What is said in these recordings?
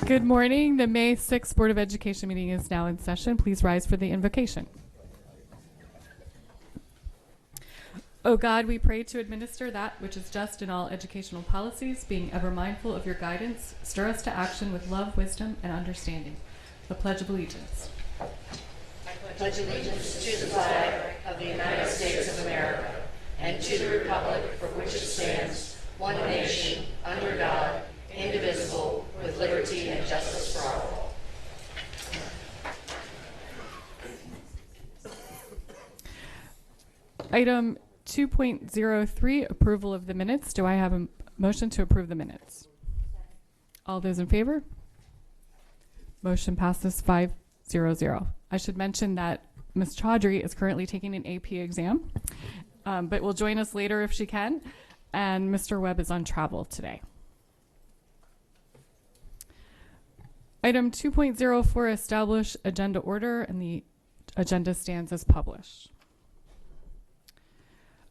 Good morning. The May 6th Board of Education meeting is now in session. Please rise for the invocation. O God, we pray to administer that which is just in all educational policies, being ever mindful of your guidance, stir us to action with love, wisdom, and understanding. The Pledge of Allegiance. I pledge allegiance to the flag of the United States of America and to the republic for which it stands, one nation, under God, indivisible, with liberty and justice for all. Item 2.03, approval of the minutes. Do I have a motion to approve the minutes? All those in favor? Motion passes 5-0-0. I should mention that Ms. Chaudhry is currently taking an AP exam, but will join us later if she can. And Mr. Webb is on travel today. Item 2.04, establish agenda order, and the agenda stands as published.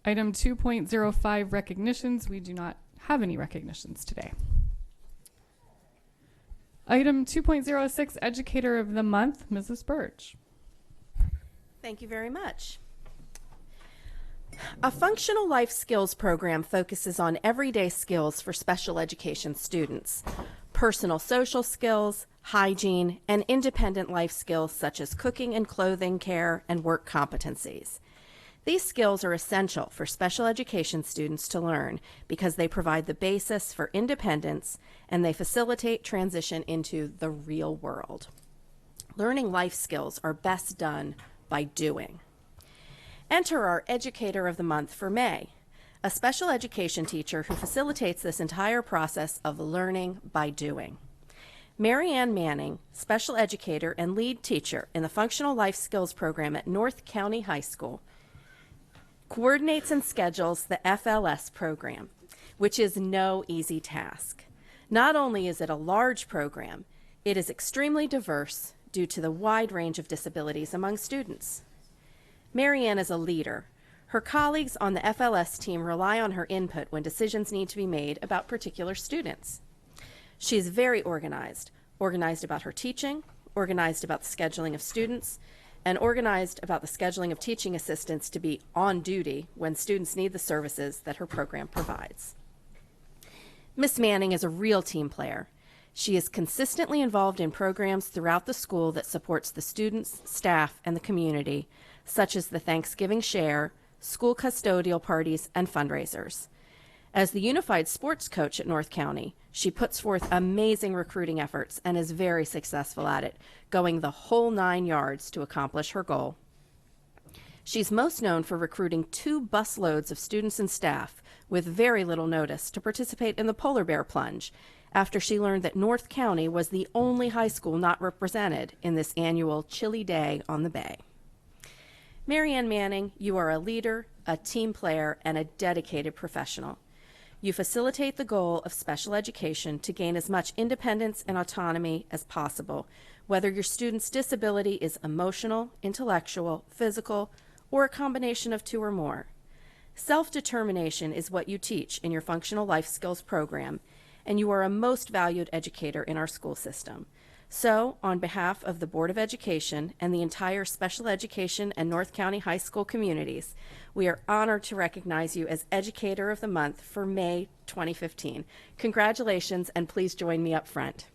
Item 2.05, recognitions. We do not have any recognitions today. Item 2.06, educator of the month, Mrs. Birch. Thank you very much. A functional life skills program focuses on everyday skills for special education students. Personal social skills, hygiene, and independent life skills such as cooking and clothing care and work competencies. These skills are essential for special education students to learn because they provide the basis for independence and they facilitate transition into the real world. Learning life skills are best done by doing. Enter our Educator of the Month for May, a special education teacher who facilitates this entire process of learning by doing. Mary Ann Manning, special educator and lead teacher in the Functional Life Skills program at North County High School, coordinates and schedules the FLS program, which is no easy task. Not only is it a large program, it is extremely diverse due to the wide range of disabilities among students. Mary Ann is a leader. Her colleagues on the FLS team rely on her input when decisions need to be made about particular students. She is very organized, organized about her teaching, organized about the scheduling of students, and organized about the scheduling of teaching assistants to be on duty when students need the services that her program provides. Miss Manning is a real team player. She is consistently involved in programs throughout the school that supports the students, staff, and the community, such as the Thanksgiving Share, school custodial parties, and fundraisers. As the unified sports coach at North County, she puts forth amazing recruiting efforts and is very successful at it, going the whole 9 yards to accomplish her goal. She's most known for recruiting 2 busloads of students and staff with very little notice to participate in the polar bear plunge after she learned that North County was the only high school not represented in this annual chilly day on the bay. Mary Ann Manning, you are a leader, a team player, and a dedicated professional. You facilitate the goal of special education to gain as much independence and autonomy as possible, whether your student's disability is emotional, intellectual, physical, or a combination of 2 or more. Self-determination is what you teach in your functional life skills program, and you are a most valued educator in our school system. So, on behalf of the Board of Education and the entire special education and North County high school communities, we are honored to recognize you as Educator of the Month for May 2015. Congratulations, and please join me up front.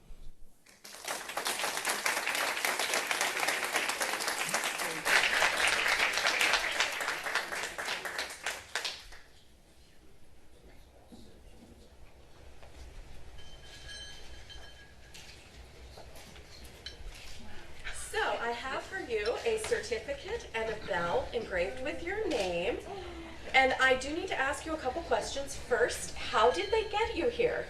So I have for you a certificate and a bell engraved with your name. And I do need to ask you a couple questions. First, how did they get you here?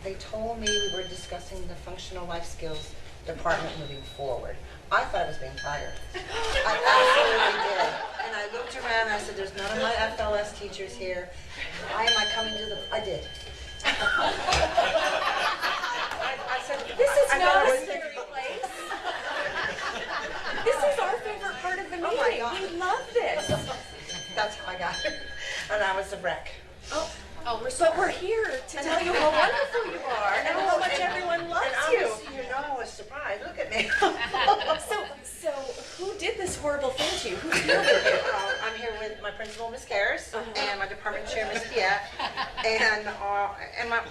They told me we were discussing the functional life skills department moving forward. I thought I was being fired. I absolutely did. And I looked around and I said, there's none of my FLS teachers here. Why am I coming to the, I did. I said, This is I no thought I was- scary place. This is our favorite part of the meeting. Oh my God. We love this. That's how I got it. And I was a wreck. But we're here to tell you how wonderful you are and how much everyone loves And you. honestly, you know, I was surprised. Look at me. So who did this horrible thing to you? Who's here with you? I'm here with my principal, Ms. Karras, and my department chair, Ms. Piet, and my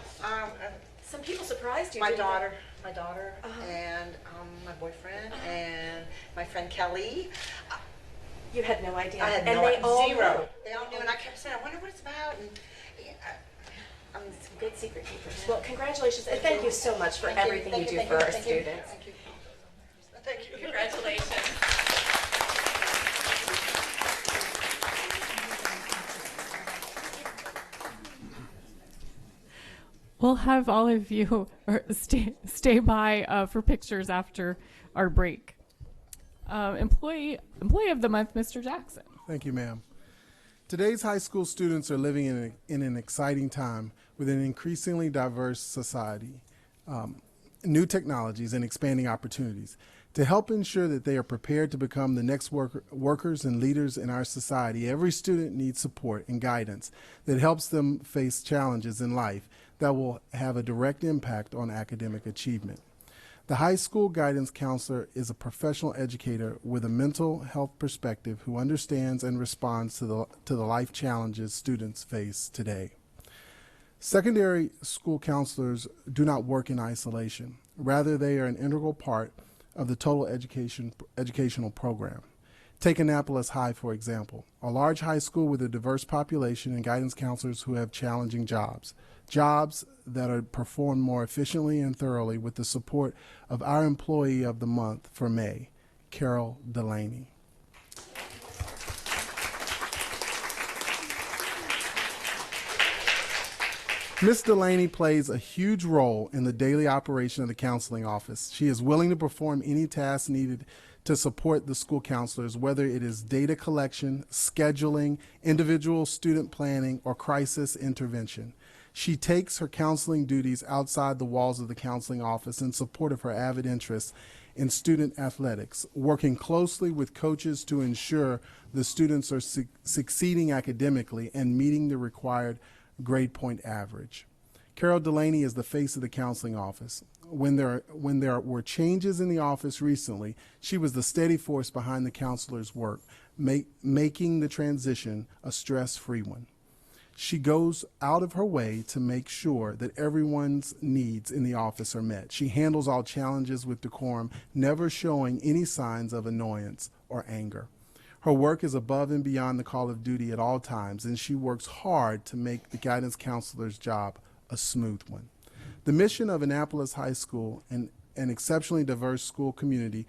Some people surprised you. my didn't they? daughter, and my boyfriend, and my friend Kelly. You had no idea. I had and no they all zero. knew. They all knew, and I kept saying, I wonder what it's about. And I'm Some good secret keepers. Well, congratulations, and thank you so much for everything you do for our students. Thank you. Thank you. Congratulations. We'll have all of you stay by for pictures after our break. Employee of the month, Mr. Jackson. Thank you, ma'am. Today's high school students are living in an exciting time with an increasingly diverse society, new technologies, and expanding opportunities. To help ensure that they are prepared to become the next workers and leaders in our society, every student needs support and guidance that helps them face challenges in life that will have a direct impact on academic achievement. The high school guidance counselor is a professional educator with a mental health perspective who understands and responds to the life challenges students face today. Secondary school counselors do not work in isolation. Rather, they are an integral part of the total educational program. Take Annapolis High, for example, a large high school with a diverse population and guidance counselors who have challenging jobs that are performed more efficiently and thoroughly with the support of our Employee of the Month for May, Carol Delaney. Ms. Delaney plays a huge role in the daily operation of the counseling office. She is willing to perform any tasks needed to support the school counselors, whether it is data collection, scheduling, individual student planning, or crisis intervention. She takes her counseling duties outside the walls of the counseling office in support of her avid interest in student athletics, working closely with coaches to ensure the students are succeeding academically and meeting the required grade point average. Carol Delaney is the face of the counseling office. When there were changes in the office recently, she was the steady force behind the counselor's work, making the transition a stress-free one. She goes out of her way to make sure that everyone's needs in the office are met. She handles all challenges with decorum, never showing any signs of annoyance or anger. Her work is above and beyond the call of duty at all times, and she works hard to make the guidance counselor's job a smooth one. The mission of Annapolis High School and an exceptionally diverse school community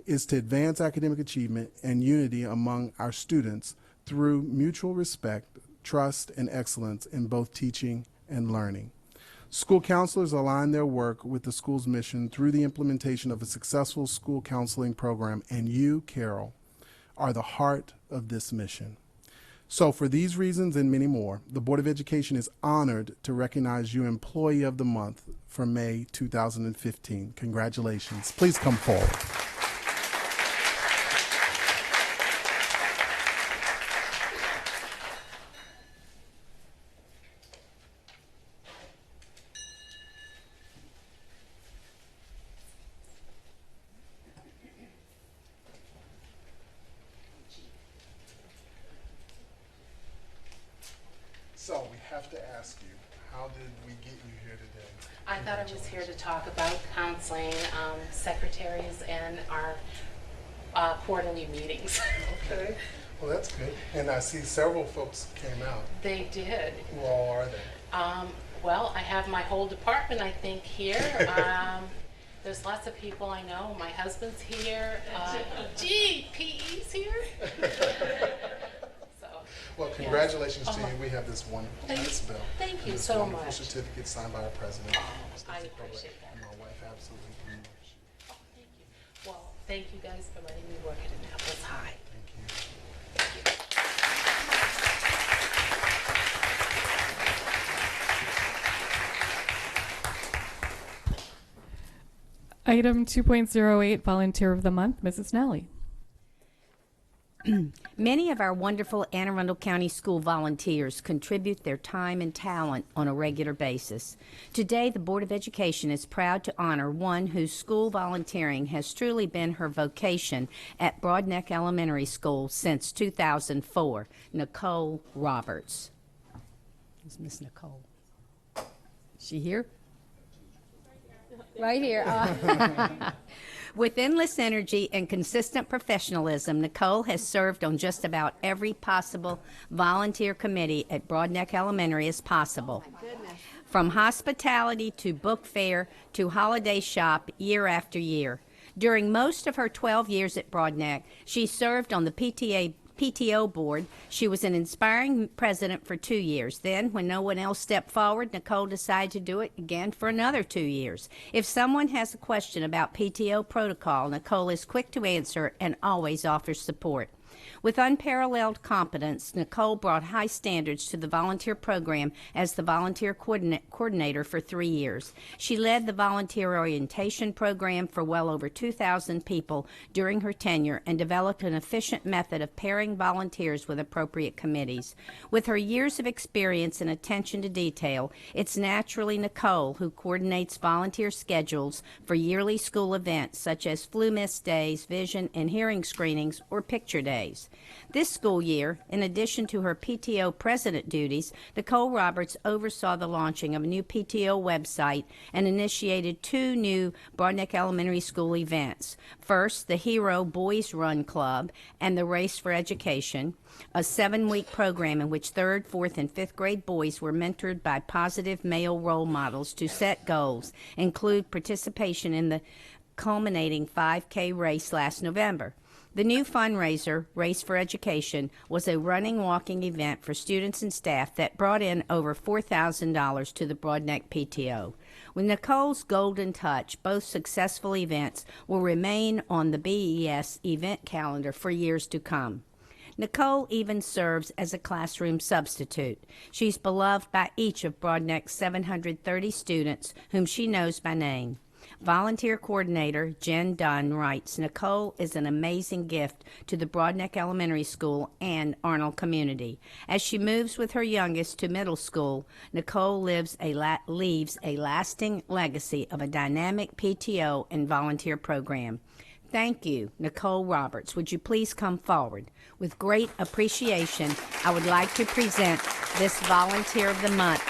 is to advance academic achievement and unity among our students through mutual respect, trust, and excellence in both teaching and learning. School counselors align their work with the school's mission through the implementation of a successful school counseling program, and you, Carol, are the heart of this mission. So for these reasons and many more, the Board of Education is honored to recognize you Employee of the Month for May 2015. Congratulations. Please come forward. So we have to ask you, how did we get you here today? I thought I was here to talk about counseling, secretaries, and our quarterly meetings. Okay, well that's good. And I see several folks came out. They did. Who all are they? Well, I have my whole department, I think, here. There's lots of people I know. My husband's here. PE's here. Well, congratulations to you. We have this wonderful Thank nice bill. thank you and this so wonderful much. certificate signed by our president. I appreciate that. And my wife absolutely approves. Oh, thank you. Well, thank you guys for letting me work at Annapolis High. Thank you. Item 2.08, Volunteer of the Month, Mrs. Nally. Many of our wonderful Anne Arundel County School volunteers contribute their time and talent on a regular basis. Today, the Board of Education is proud to honor one whose school volunteering has truly been her vocation at Broadneck Elementary School since 2004, Nicole Roberts. Who's Miss Nicole? Is she here? Right here. With endless energy and consistent professionalism, Nicole has served on just about every possible volunteer committee at Broadneck Elementary as possible. From hospitality to book fair to holiday shop year after year. During most of her 12 years at Broadneck, she served on the PTO board. She was an inspiring president for 2 years. Then, when no one else stepped forward, Nicole decided to do it again for another 2 years. If someone has a question about PTO protocol, Nicole is quick to answer and always offers support. With unparalleled competence, Nicole brought high standards to the volunteer program as the volunteer coordinator for 3 years. She led the volunteer orientation program for well over 2,000 people during her tenure and developed an efficient method of pairing volunteers with appropriate committees. With her years of experience and attention to detail, it's naturally Nicole who coordinates volunteer schedules for yearly school events such as flu mist days, vision and hearing screenings, or picture days. This school year, in addition to her PTO president duties, Nicole Roberts oversaw the launching of a new PTO website and initiated 2 new Broadneck Elementary School events. First, the Hero Boys Run Club and the Race for Education, a 7-week program in which 3rd, 4th, and 5th grade boys were mentored by positive male role models to set goals, include participation in the culminating 5K race last November. The new fundraiser, Race for Education, was a running, walking event for students and staff that brought in over $4,000 to the Broadneck PTO. With Nicole's golden touch, both successful events will remain on the BES event calendar for years to come. Nicole even serves as a classroom substitute. She's beloved by each of Broadneck's 730 students, whom she knows by name. Volunteer coordinator Jen Dunn writes, Nicole is an amazing gift to the Broadneck Elementary School and Arnold community. As she moves with her youngest to middle school, Nicole leaves a lasting legacy of a dynamic PTO and volunteer program. Thank you, Nicole Roberts. Would you please come forward? With great appreciation, I would like to present this Volunteer of the Month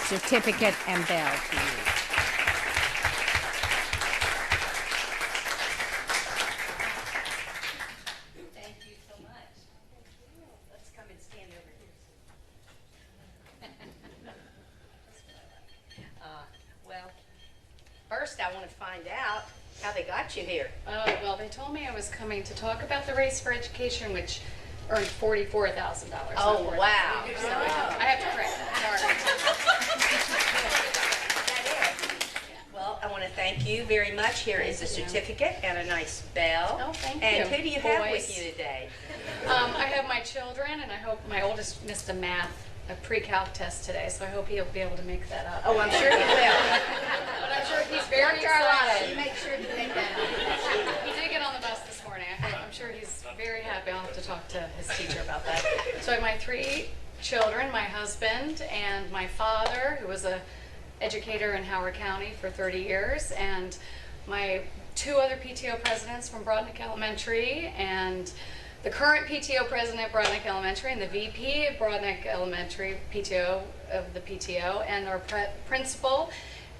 certificate and bell to you. Thank you so much. Let's come and stand over here. Well, first I want to find out how they got you here. Oh, well, they told me I was coming to talk about the Race for Education, which earned $44,000. Oh, wow. So I have to pray. Well, I want to thank you very much. Here is a certificate and a nice bell. Oh, thank And you. who do you have Boys. with you today? I have my children, and I hope my oldest missed a pre-calc test today, so I hope he'll be able to make that up. Oh, I'm sure you will. But I'm sure he's very Carlotta, you excited. make sure to make that up. He did get on the bus this morning. I'm sure he's very happy. I'll have to talk to his teacher about that. So I have my 3 children, my husband, and my father, who was a educator in Howard County for 30 years, and my 2 other PTO presidents from Broadneck Elementary, and the current PTO president at Broadneck Elementary, and the VP at Broadneck Elementary PTO of the PTO, and our principal,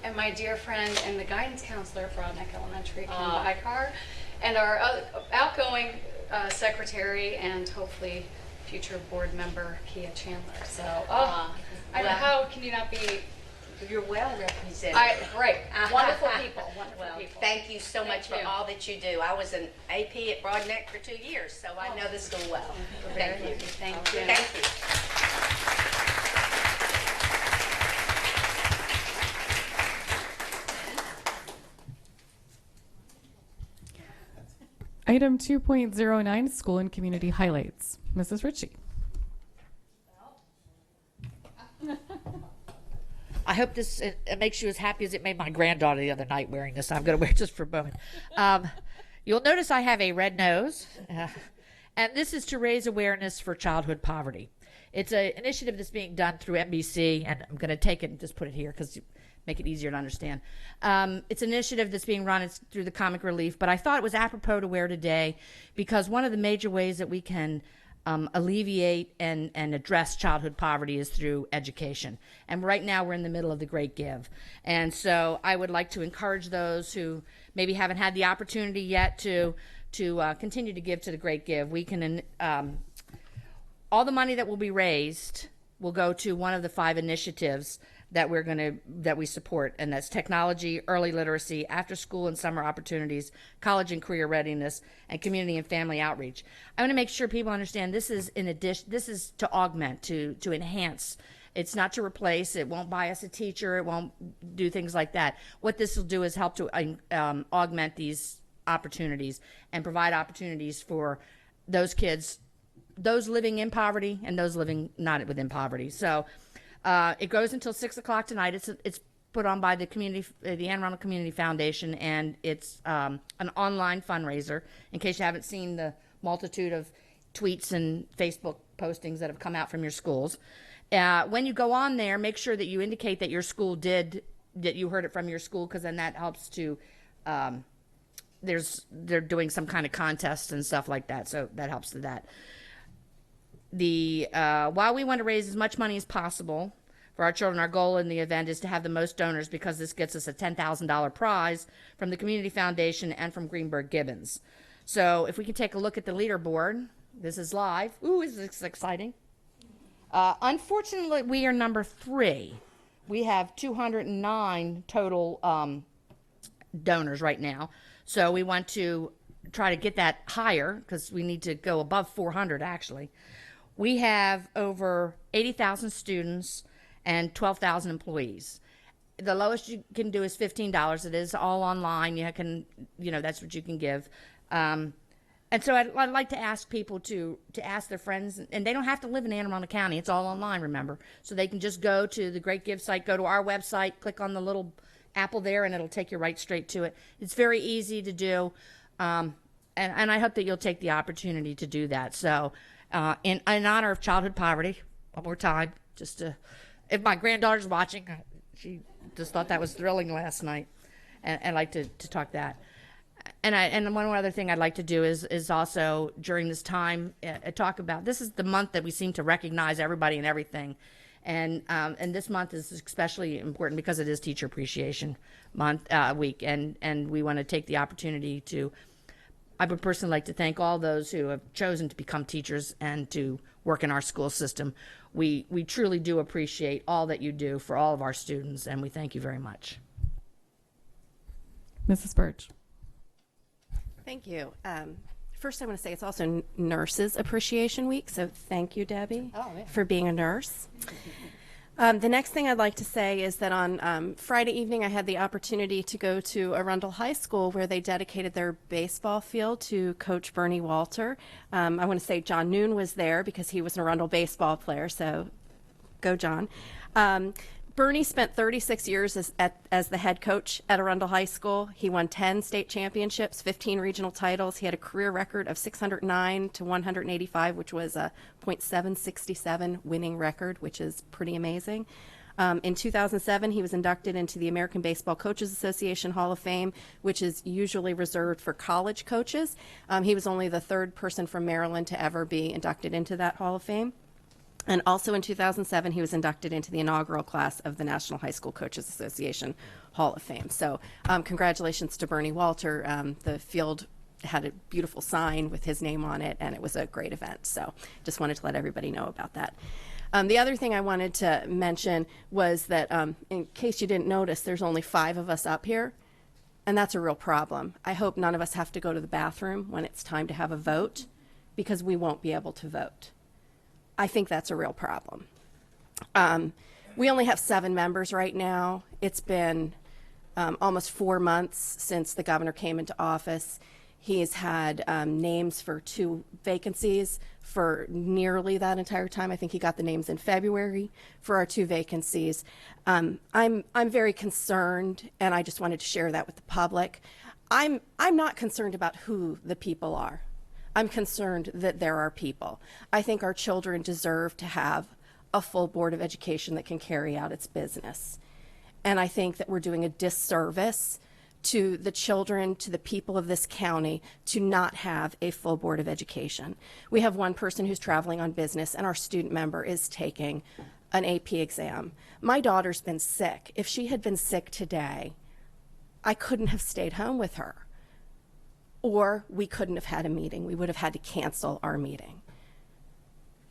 and my dear friend and the guidance counselor at Broadneck Elementary, Kim Bykar, and our outgoing secretary and hopefully future board member, Kia Chandler. So, how can you not be? You're well represented. Right, wonderful people, wonderful Well, people. thank you so much Thank for you. all that you do. I was an AP at Broadneck for 2 years, so I know the school well. Thank you. Thank you. Thank you. Item 2.09, school and community highlights. Mrs. Ritchie. I hope this it makes you as happy as it made my granddaughter the other night wearing this. I'm going to wear it just for a moment. You'll notice I have a red nose, and this is to raise awareness for childhood poverty. It's an initiative that's being done through NBC, and I'm going to take it and just put it here because make it easier to understand. It's an initiative that's being run through the Comic Relief, but I thought it was apropos to wear today because one of the major ways that we can alleviate and address childhood poverty is through education. And right now we're in the middle of the Great Give. And so I would like to encourage those who maybe haven't had the opportunity yet to continue to give to the Great Give. We can, all the money that will be raised will go to one of the 5 initiatives that we support, and that's technology, early literacy, after school and summer opportunities, college and career readiness, and community and family outreach. I want to make sure people understand this is in addition. This is to augment, to enhance. It's not to replace. It won't buy us a teacher. It won't do things like that. What this will do is help to augment these opportunities and provide opportunities for those kids, those living in poverty and those living not within poverty. So. It goes until 6 o'clock tonight. It's put on by the Anne Arundel Community Foundation, and it's an online fundraiser. In case you haven't seen the multitude of tweets and Facebook postings that have come out from your schools, when you go on there, make sure that you indicate that your school that you heard it from your school, because then that helps to. They're doing some kind of contest and stuff like that, so that helps with that. While we want to raise as much money as possible for our children, our goal in the event is to have the most donors, because this gets us a $10,000 prize from the Community Foundation and from Greenberg Gibbons. So if we can take a look at the leaderboard, this is live. Ooh, this is exciting. Unfortunately, we are number 3. We have 209 total donors right now. So we want to try to get that higher, because we need to go above 400 actually. We have over 80,000 students and 12,000 employees. The lowest you can do is $15. It is all online. You can, that's what you can give. And so I'd like to ask people to ask their friends, and they don't have to live in Anne Arundel County. It's all online, remember. So they can just go to the Great Give site, go to our website, click on the little Apple there, and it'll take you right straight to it. It's very easy to do, and I hope that you'll take the opportunity to do that. So, in honor of childhood poverty, one more time, just to, if my granddaughter's watching, she just thought that was thrilling last night, and I'd like to talk that. And one other thing I'd like to do is also during this time talk about, this is the month that we seem to recognize everybody and everything, and this month is especially important because it is Teacher Appreciation Month week, and we want to take the opportunity to, I would personally like to thank all those who have chosen to become teachers and to work in our school system. We truly do appreciate all that you do for all of our students, and we thank you very much. Mrs. Birch. Thank you. First, I want to say it's also Nurses Appreciation Week, so thank you, Debbie, for being a nurse. The next thing I'd like to say is that on Friday evening, I had the opportunity to go to Arundel High School, where they dedicated their baseball field to Coach Bernie Walter. I want to say John Noon was there because he was an Arundel baseball player, so go John. Bernie spent 36 years as the head coach at Arundel High School. He won 10 state championships, 15 regional titles. He had a career record of 609 to 185, which was a .767 winning record, which is pretty amazing. In 2007, he was inducted into the American Baseball Coaches Association Hall of Fame, which is usually reserved for college coaches. He was only the third person from Maryland to ever be inducted into that Hall of Fame. And also in 2007, he was inducted into the inaugural class of the National High School Coaches Association Hall of Fame. So congratulations to Bernie Walter. The field had a beautiful sign with his name on it, and it was a great event. So just wanted to let everybody know about that. The other thing I wanted to mention was that, in case you didn't notice, there's only 5 of us up here, and that's a real problem. I hope none of us have to go to the bathroom when it's time to have a vote, because we won't be able to vote. I think that's a real problem. We only have 7 members right now. It's been almost 4 months since the governor came into office. He's had names for 2 vacancies for nearly that entire time. I think he got the names in February for our 2 vacancies. I'm very concerned, and I just wanted to share that with the public. I'm not concerned about who the people are. I'm concerned that there are people. I think our children deserve to have a full board of education that can carry out its business. And I think that we're doing a disservice to the children, to the people of this county, to not have a full board of education. We have one person who's traveling on business, and our student member is taking an AP exam. My daughter's been sick. If she had been sick today, I couldn't have stayed home with her. Or we couldn't have had a meeting. We would have had to cancel our meeting.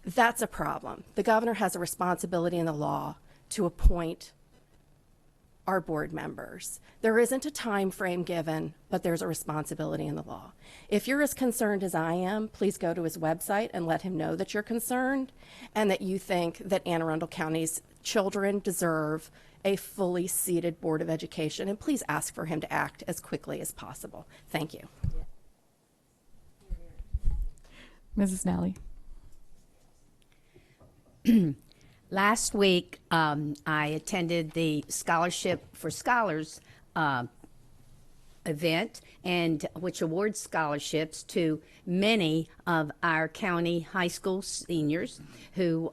That's a problem. The governor has a responsibility in the law to appoint our board members. There isn't a time frame given, but there's a responsibility in the law. If you're as concerned as I am, please go to his website and let him know that you're concerned and that you think that Anne Arundel County's children deserve a fully seated board of education, and please ask for him to act as quickly as possible. Thank you. Mrs. Nally. Last week, I attended the Scholarship for Scholars event, and which awards scholarships to many of our county high school seniors who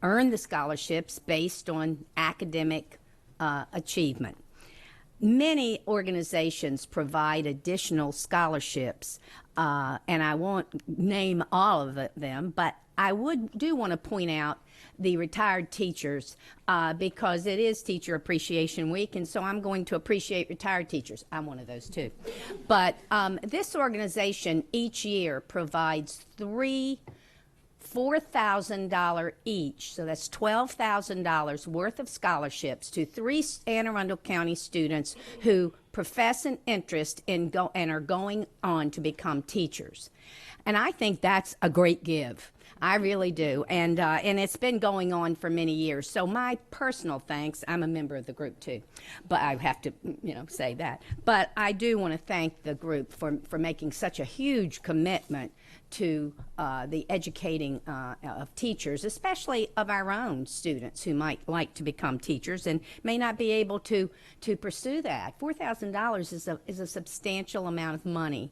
earn the scholarships based on academic achievement. Many organizations provide additional scholarships, and I won't name all of them, but I do want to point out the retired teachers because it is Teacher Appreciation Week, and so I'm going to appreciate retired teachers. I'm one of those too. But this organization each year provides 3 $4,000 each, so that's $12,000 worth of scholarships to 3 Anne Arundel County students who profess an interest in and are going on to become teachers. And I think that's a great give. I really do, and it's been going on for many years. So my personal thanks. I'm a member of the group too, but I have to, say that. But I do want to thank the group for making such a huge commitment to the educating of teachers, especially of our own students who might like to become teachers and may not be able to pursue that. $4,000 is a substantial amount of money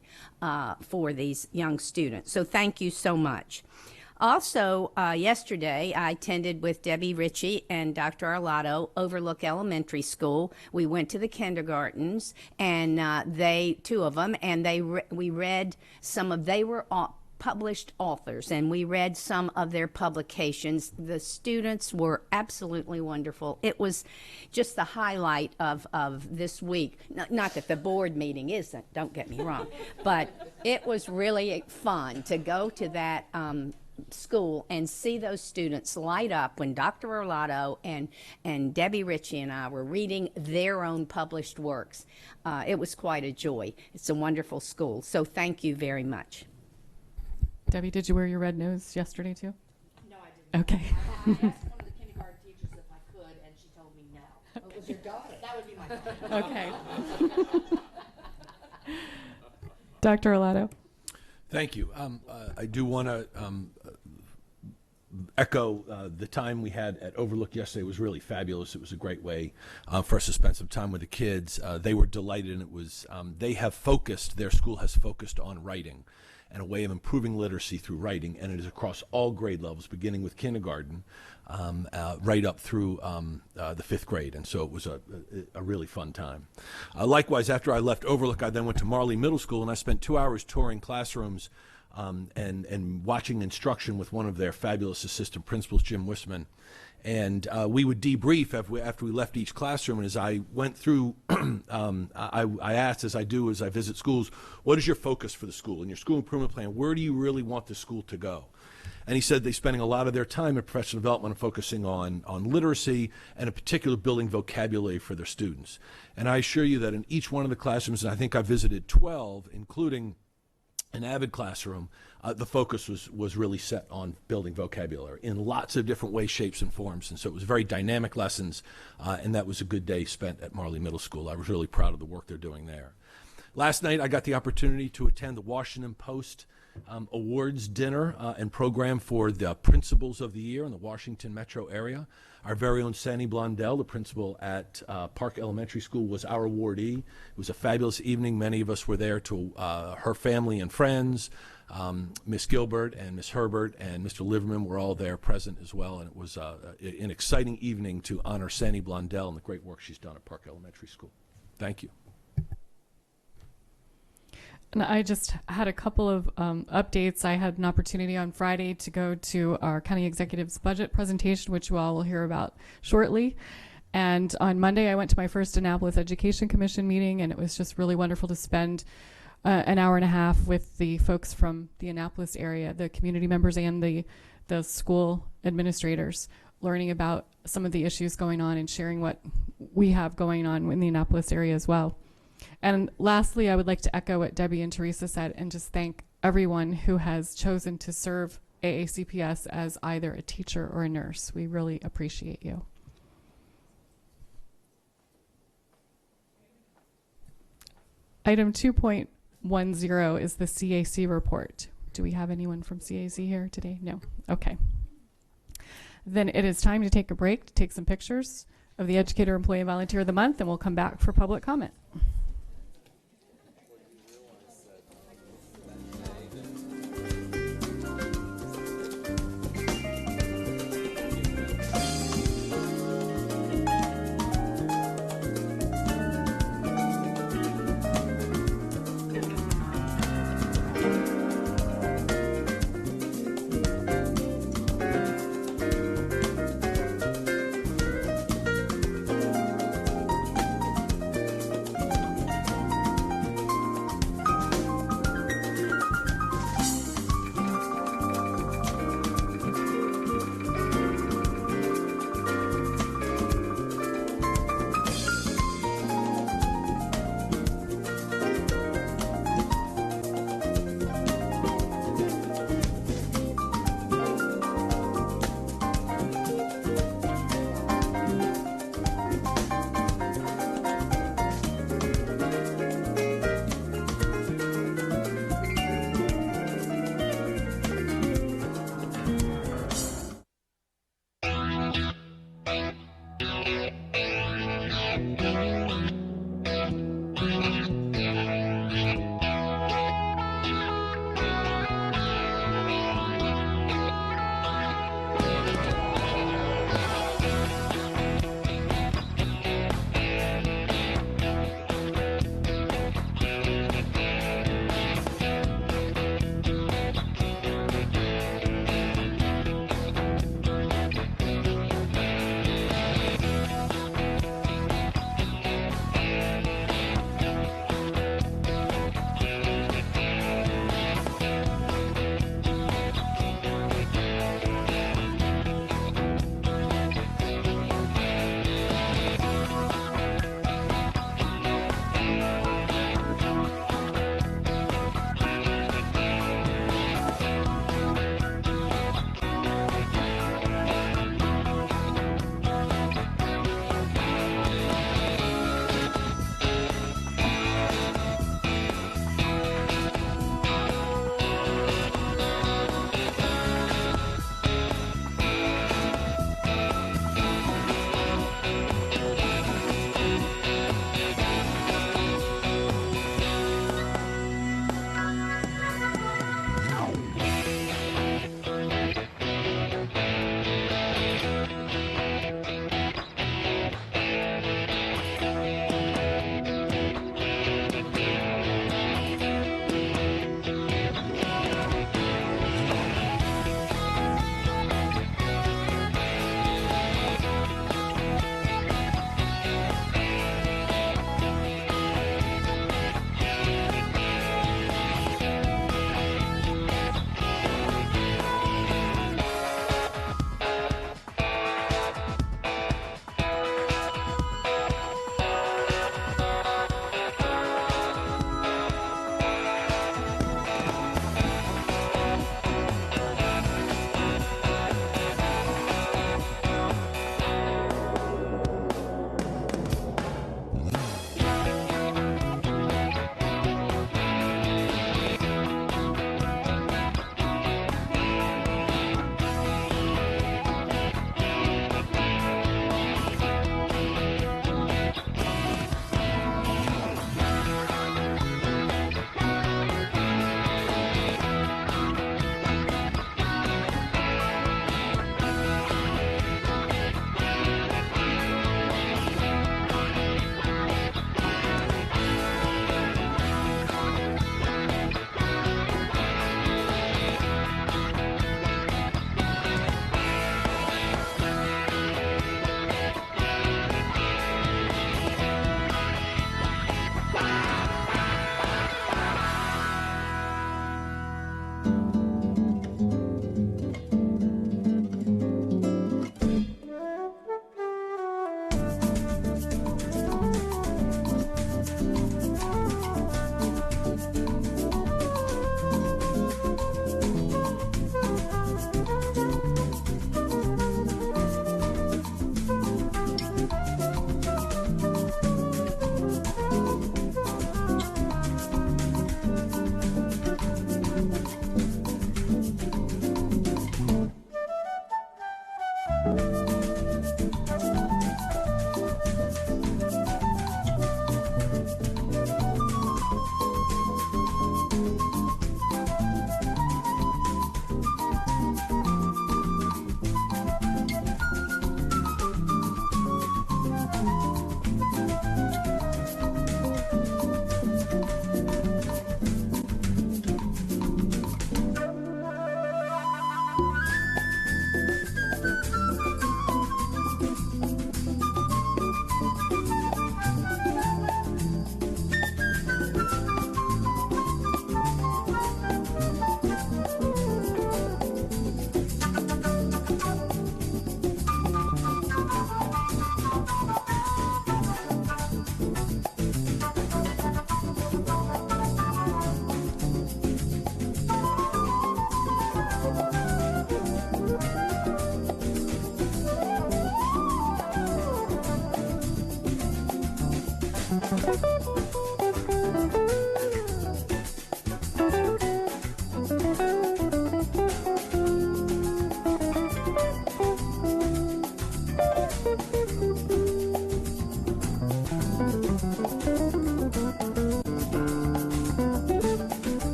for these young students. So thank you so much. Also, yesterday, I attended with Debbie Ritchie and Dr. Arlotto Overlook Elementary School. We went to the kindergartens, and two of them, and we read they were published authors, and we read some of their publications. The students were absolutely wonderful. It was just the highlight of this week. Not that the board meeting isn't, don't get me wrong, but it was really fun to go to that school and see those students light up when Dr. Orlando and Debbie Ritchie and I were reading their own published works. It was quite a joy. It's a wonderful school, so thank you very much. Debbie, did you wear your red nose yesterday too? No, I didn't. Okay. I asked one of the kindergarten teachers if I could, and she told me no. It was your daughter. That would be my daughter. Okay. Dr. Arlotto. Thank you. I do want to echo the time we had at Overlook yesterday. It was really fabulous. It was a great way for us to spend some time with the kids. They were delighted, and it was their school has focused on writing and a way of improving literacy through writing, and it is across all grade levels, beginning with kindergarten right up through the 5th grade, and so it was a really fun time. Likewise, after I left Overlook, I then went to Marley Middle School, and I spent 2 hours touring classrooms and watching instruction with one of their fabulous assistant principals, Jim Wisman. And we would debrief after we left each classroom. And as I went through, I asked, as I do as I visit schools, what is your focus for the school? In your school improvement plan, where do you really want the school to go? And he said they're spending a lot of their time in professional development and focusing on literacy and in particular building vocabulary for their students. And I assure you that in each one of the classrooms, and I think I visited 12, including an Avid classroom, the focus was really set on building vocabulary in lots of different ways, shapes, and forms. And so it was very dynamic lessons, and that was a good day spent at Marley Middle School. I was really proud of the work they're doing there. Last night, I got the opportunity to attend the Washington Post awards dinner and program for the principals of the year in the Washington metro area. Our very own Sandy Blondell, the principal at Park Elementary School, was our awardee. It was a fabulous evening. Many of us were there to her family and friends. Miss Gilbert and Miss Herbert and Mr. Liverman were all there present as well, and it was an exciting evening to honor Sandy Blondell and the great work she's done at Park Elementary School. Thank you. And I just had a couple of updates. I had an opportunity on Friday to go to our county executive's budget presentation, which you all will hear about shortly. And on Monday, I went to my first Annapolis Education Commission meeting, and it was just really wonderful to spend an hour and a half with the folks from the Annapolis area, the community members and the school administrators, learning about some of the issues going on and sharing what we have going on in the Annapolis area as well. And lastly, I would like to echo what Debbie and Teresa said and just thank everyone who has chosen to serve AACPS as either a teacher or a nurse. We really appreciate you. Item 2.10 is the CAC report. Do we have anyone from CAC here today? No. Okay. Then it is time to take a break, to take some pictures of the Educator, Employee, and Volunteer of the Month, and we'll come back for public comment.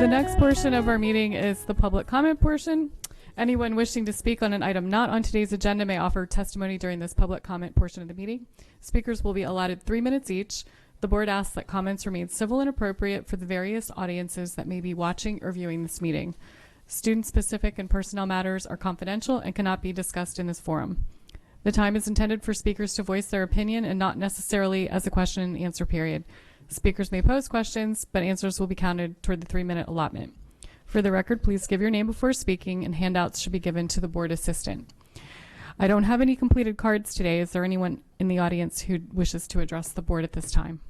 The next portion of our meeting is the public comment portion. Anyone wishing to speak on an item not on today's agenda may offer testimony during this public comment portion of the meeting. Speakers will be allotted 3 minutes each. The board asks that comments remain civil and appropriate for the various audiences that may be watching or viewing this meeting. Student-specific and personnel matters are confidential and cannot be discussed in this forum. The time is intended for speakers to voice their opinion and not necessarily as a question and answer period. Speakers may pose questions, but answers will be counted toward the 3-minute allotment. For the record, please give your name before speaking, and handouts should be given to the board assistant. I don't have any completed cards today. Is there anyone in the audience who wishes to address the board at this time?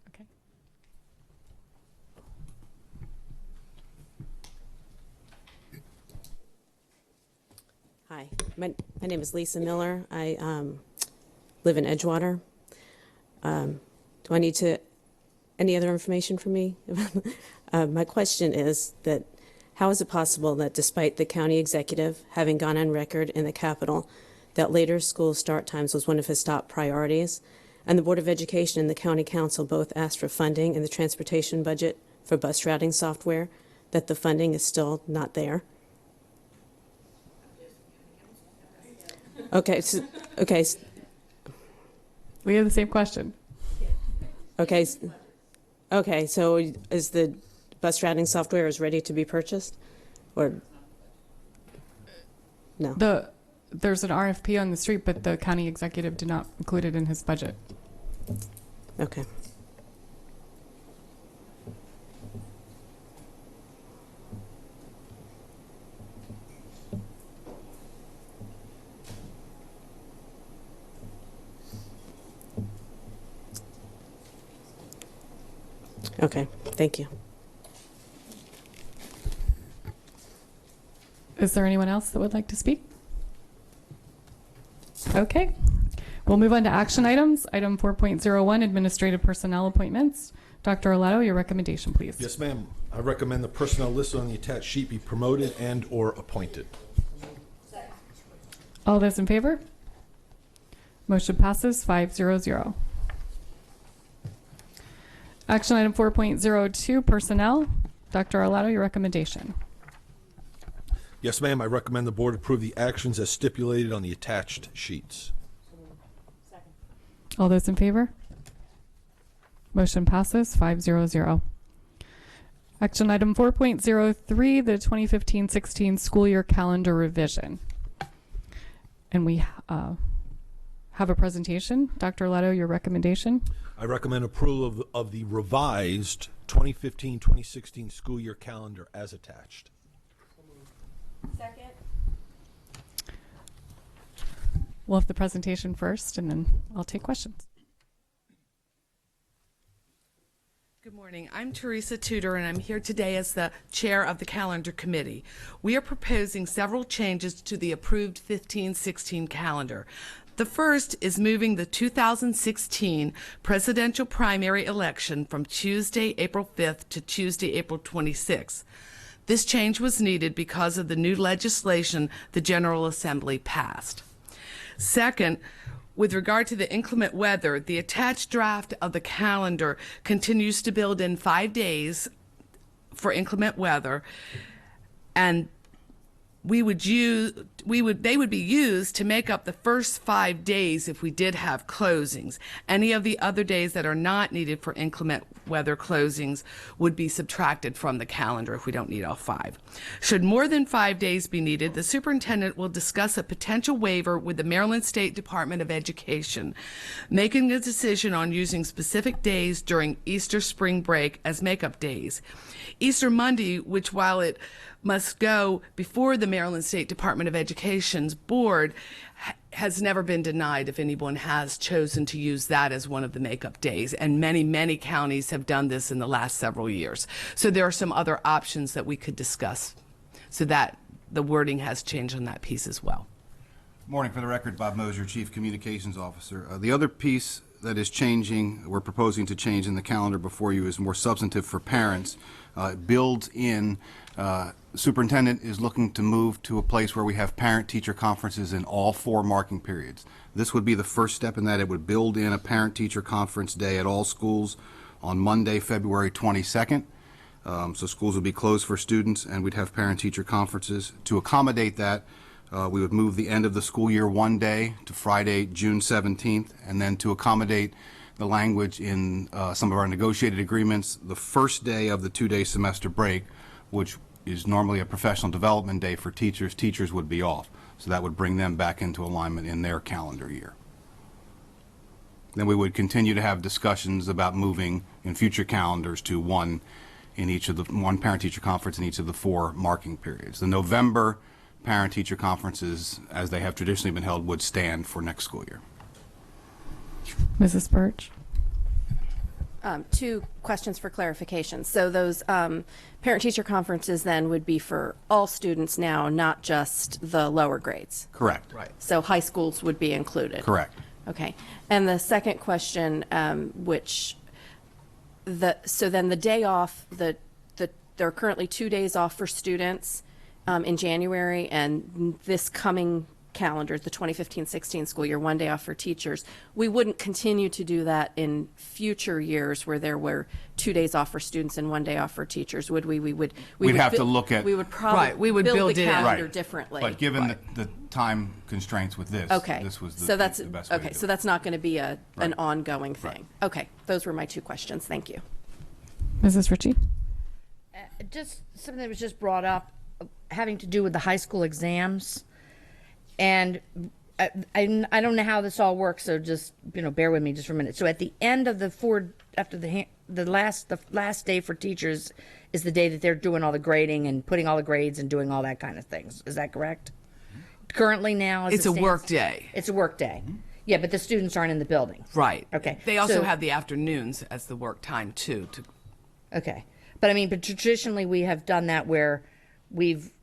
Okay. Hi, my name is Lisa Miller. I live in Edgewater. Do I need any other information from me? My question is that how is it possible that despite the county executive having gone on record in the Capitol that later school start times was one of his top priorities, and the Board of Education and the County Council both asked for funding in the transportation budget for bus routing software, that the funding is still not there? Okay, We have the same question. okay, so is the bus routing software is ready to be purchased, or no? There's an RFP on the street, but the county executive did not include it in his budget. Okay. Okay, thank you. Is there anyone else that would like to speak? Okay. We'll move on to action items. Item 4.01, administrative personnel appointments. Dr. Arletto, your recommendation, please. Yes, ma'am. I recommend the personnel listed on the attached sheet be promoted and or appointed. All those in favor? Motion passes 5-0-0. Action item 4.02, personnel. Dr. Arletto, your recommendation. Yes, ma'am. I recommend the board approve the actions as stipulated on the attached sheets. All those in favor? Motion passes 5-0-0. Action item 4.03, the 2015-16 school year calendar revision. And we have a presentation. Dr. Arletto, your recommendation. I recommend approval of the revised 2015-2016 school year calendar as attached. Second. We'll have the presentation first, and then I'll take questions. Good morning. I'm Teresa Tudor, and I'm here today as the chair of the calendar committee. We are proposing several changes to the approved 15-16 calendar. The first is moving the 2016 presidential primary election from Tuesday, April 5th to Tuesday, April 26th. This change was needed because of the new legislation the General Assembly passed. Second, with regard to the inclement weather, the attached draft of the calendar continues to build in 5 days for inclement weather, and they would be used to make up the first 5 days if we did have closings. Any of the other days that are not needed for inclement weather closings would be subtracted from the calendar if we don't need all 5. Should more than 5 days be needed, the superintendent will discuss a potential waiver with the Maryland State Department of Education, making a decision on using specific days during Easter spring break as makeup days. Easter Monday, which while it must go before the Maryland State Department of Education's board, has never been denied if anyone has chosen to use that as one of the makeup days. And many, many counties have done this in the last several years. So there are some other options that we could discuss so that the wording has changed on that piece as well. Morning. For the record, Bob Mosier, Chief Communications Officer. The other piece that is changing, we're proposing to change in the calendar before you, is more substantive for parents. Builds in, superintendent is looking to move to a place where we have parent-teacher conferences in all 4 marking periods. This would be the first step in that. It would build in a parent-teacher conference day at all schools on Monday, February 22nd. So schools would be closed for students, and we'd have parent-teacher conferences. To accommodate that, we would move the end of the school year one day to Friday, June 17th, and then to accommodate the language in some of our negotiated agreements, the first day of the two-day semester break, which is normally a professional development day for teachers would be off. So that would bring them back into alignment in their calendar year. Then we would continue to have discussions about moving in future calendars to one parent-teacher conference in each of the 4 marking periods. The November parent-teacher conferences, as they have traditionally been held, would stand for next school year. Mrs. Birch? 2 questions for clarification. So those parent-teacher conferences then would be for all students now, not just the lower grades? Correct. Right. So high schools would be included? Correct. Okay. And the second question, so then the day off, there are currently 2 days off for students in January, and this coming calendar, the 2015-16 school year, 1 day off for teachers. We wouldn't continue to do that in future years where there were 2 days off for students and 1 day off for teachers, would we? We'd have to look at. We would probably we would build build the it in. calendar Right. differently. But given the time constraints with this, Okay. this was the So that's, the best way to okay, do so it. that's not going to be an Right. ongoing thing. Okay, those were my 2 questions. Thank you. Mrs. Ritchie? Just something that was just brought up, having to do with the high school exams. And I don't know how this all works, so just, bear with me just for a minute. So at the end of after the last day for teachers is the day that they're doing all the grading and putting all the grades and doing all that kind of things. Is that correct? Currently now, as It's it a stands- work day. It's a work day. Yeah, but the students aren't in the building. Right. Okay. They also So- have the afternoons as the work time too. Okay. But traditionally we have done that where we've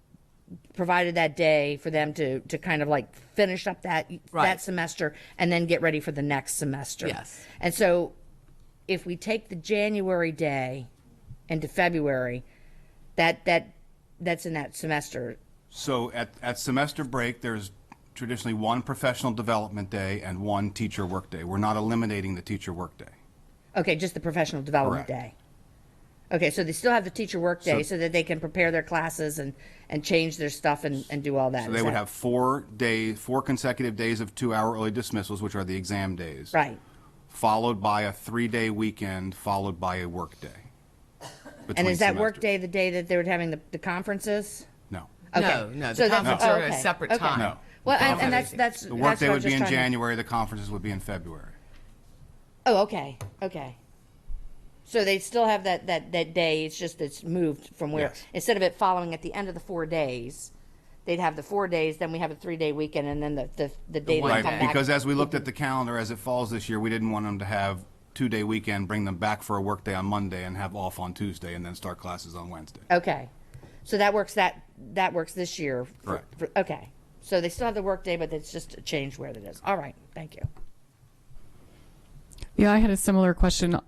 provided that day for them to kind of like finish up that semester and then get ready for the next semester. Yes. And so if we take the January day into February, that's in that semester. So at semester break, there's traditionally 1 professional development day and 1 teacher work day. We're not eliminating the teacher work day. Okay, just the professional development Correct. day. Okay, so they still have the teacher work day So- so that they can prepare their classes and change their stuff and do all that. So Is they would that- have 4 consecutive days of 2-hour early dismissals, which are the exam days. Right. Followed by a 3-day weekend, followed by a work day. And between is that work semesters. day the day that they were having the conferences? No. Okay. No, So the that's- conferences are at a okay. separate Okay. time. No. Well, and Conference- that's The work day what I would was be just in trying to- January, the conferences would be in February. Oh, okay, okay. So they still have that day, it's just it's moved from where, Yes. instead of it following at the end of the 4 days, they'd have the 4 days, then we have a 3-day weekend, and then the day they one come day. back. Because as we looked at the calendar as it falls this year, we didn't want them to have 2-day weekend, bring them back for a work day on Monday and have off on Tuesday and then start classes on Wednesday. Okay, so that works this year. Correct. Okay, so they still have the work day, but it's just a change where it is. All right, thank you. Yeah, I had a similar question.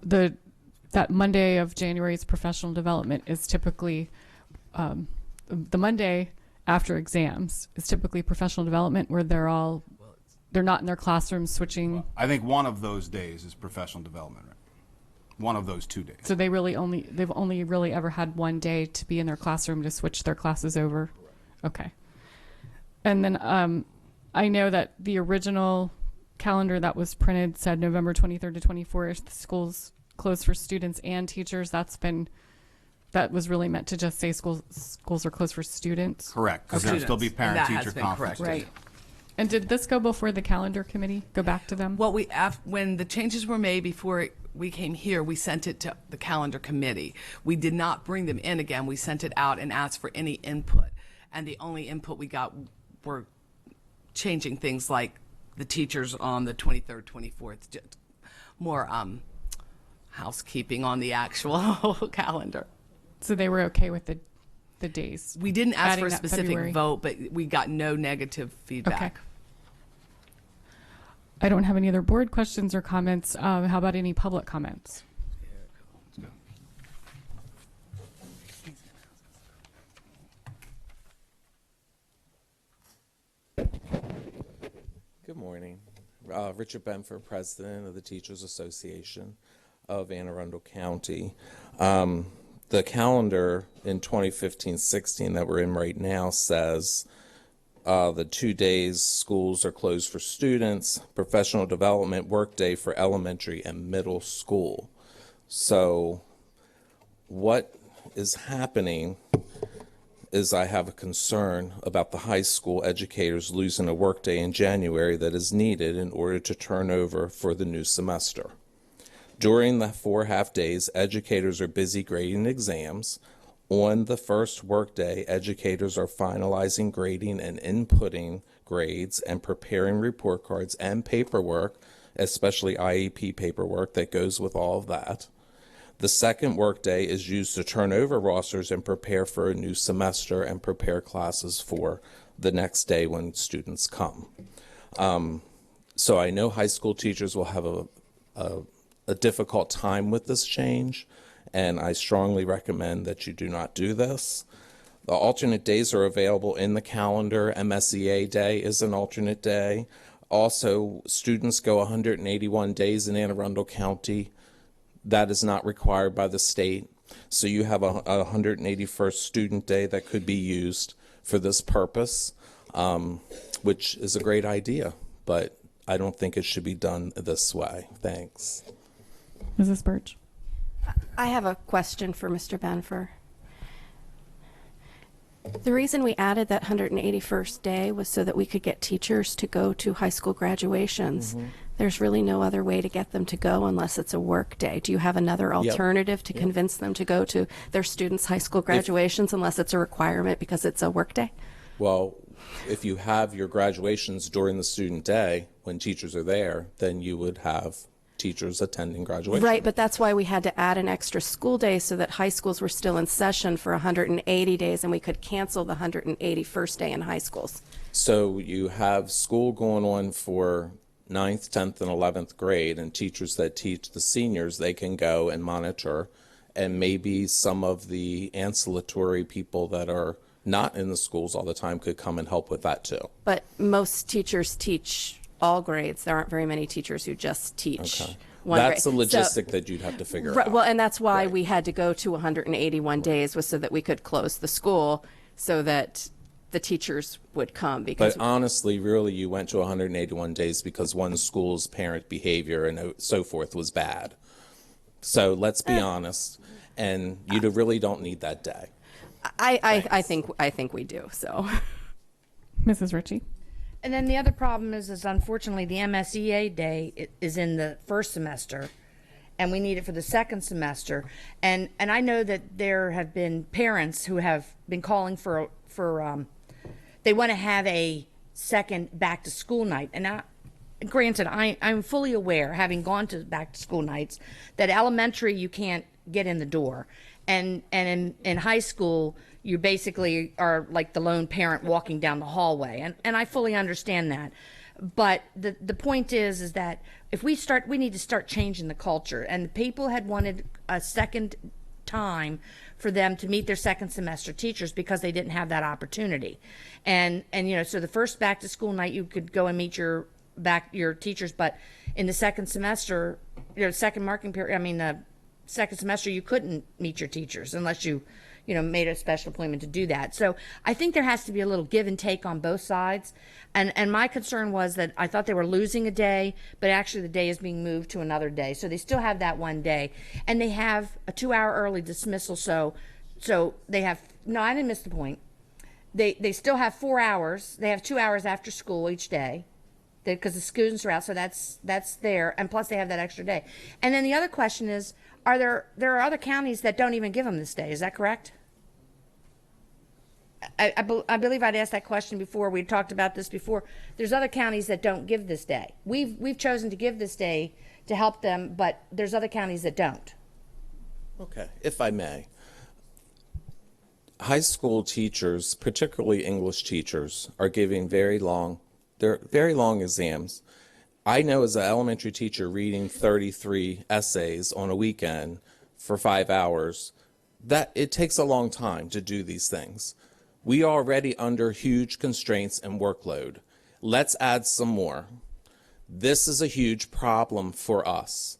That Monday of January's professional development is typically the Monday after exams is typically professional development where they're not in their classrooms switching. I think one of those days is professional development, right? One of those 2 days. So they've only really ever had 1 day to be in their classroom to switch their classes over. Okay. And then I know that the original calendar that was printed said November 23rd to 24th, the schools closed for students and teachers. That was really meant to just say schools are closed for students. Correct, because there'll still be Students, and that has parent-teacher been conferences. corrected. Right. And did this go before the calendar committee? Go back to them? Well, when the changes were made before we came here, we sent it to the calendar committee. We did not bring them in again. We sent it out and asked for any input. And the only input we got were changing things like the teachers on the 23rd, 24th, just more housekeeping on the actual calendar. So they were okay with the days? We didn't ask Adding for a that specific February. vote, but we got no negative feedback. Okay. I don't have any other board questions or comments. How about any public comments? Good morning. Richard Benford, President of the Teachers Association of Anne Arundel County. the calendar in 2015-16 that we're in right now says the 2 days schools are closed for students, professional development workday for elementary and middle school. So what is happening is I have a concern about the high school educators losing a workday in January that is needed in order to turn over for the new semester. During the 4 half days, educators are busy grading exams. On the first workday, educators are finalizing grading and inputting grades and preparing report cards and paperwork, especially IEP paperwork that goes with all of that. The second workday is used to turn over rosters and prepare for a new semester and prepare classes for the next day when students come. So I know high school teachers will have a difficult time with this change, and I strongly recommend that you do not do this. The alternate days are available in the calendar. MSEA Day is an alternate day. Also, students go 181 days in Anne Arundel County. That is not required by the state. So you have a 181st student day that could be used for this purpose, which is a great idea, but I don't think it should be done this way. Thanks. Mrs. Birch. I have a question for Mr. Benfer. The reason we added that 181st day was so that we could get teachers to go to high school graduations. There's really no other way to get them to go unless it's a work day. Do you have another alternative to convince them to go to their students' high school graduations unless it's a requirement because it's a work day? Well, if you have your graduations during the student day when teachers are there, then you would have teachers attending graduation. Right, but that's why we had to add an extra school day so that high schools were still in session for 180 days and we could cancel the 181st day in high schools. So you have school going on for 9th, 10th, and 11th grade, and teachers that teach the seniors, they can go and monitor, and maybe some of the ancillary people that are not in the schools all the time could come and help with that too. But most teachers teach all grades. There aren't very many teachers who just teach one That's a grade. logistic that you'd have to figure out. Well, and that's why we had to go to 181 days, was so that we could close the school so that the teachers would come. Because But honestly, really, you went to 181 days because one school's parent behavior and so forth was bad. So let's be honest, and you really don't need that day. I think we do. So, Mrs. Ritchie. And then the other problem is unfortunately the MSEA day is in the first semester, and we need it for the second semester. And I know that there have been parents who have been calling for they want to have a second back to school night. And granted, I'm fully aware, having gone to back to school nights, that elementary you can't get in the door, and in high school you basically are like the lone parent walking down the hallway, and I fully understand that. But the point is that if we need to start changing the culture, and people had wanted a second time for them to meet their second semester teachers because they didn't have that opportunity. And so the first back to school night you could go and meet your teachers, but in the second semester, second marking period, the second semester you couldn't meet your teachers unless you made a special appointment to do that. So I think there has to be a little give and take on both sides. And my concern was that I thought they were losing a day, but actually the day is being moved to another day. So they still have that one day. And they have a 2-hour early dismissal. So they have, no, I didn't miss the point. They still have 4 hours. They have 2 hours after school each day because the students are out. So that's there. And plus they have that extra day. And then the other question is, there are other counties that don't even give them this day. Is that correct? I believe I'd asked that question before. We talked about this before. There's other counties that don't give this day. We've chosen to give this day to help them, but there's other counties that don't. Okay, if I may. High school teachers, particularly English teachers, are giving very long exams. I know as an elementary teacher reading 33 essays on a weekend for 5 hours, that it takes a long time to do these things. We are already under huge constraints and workload. Let's add some more. This is a huge problem for us.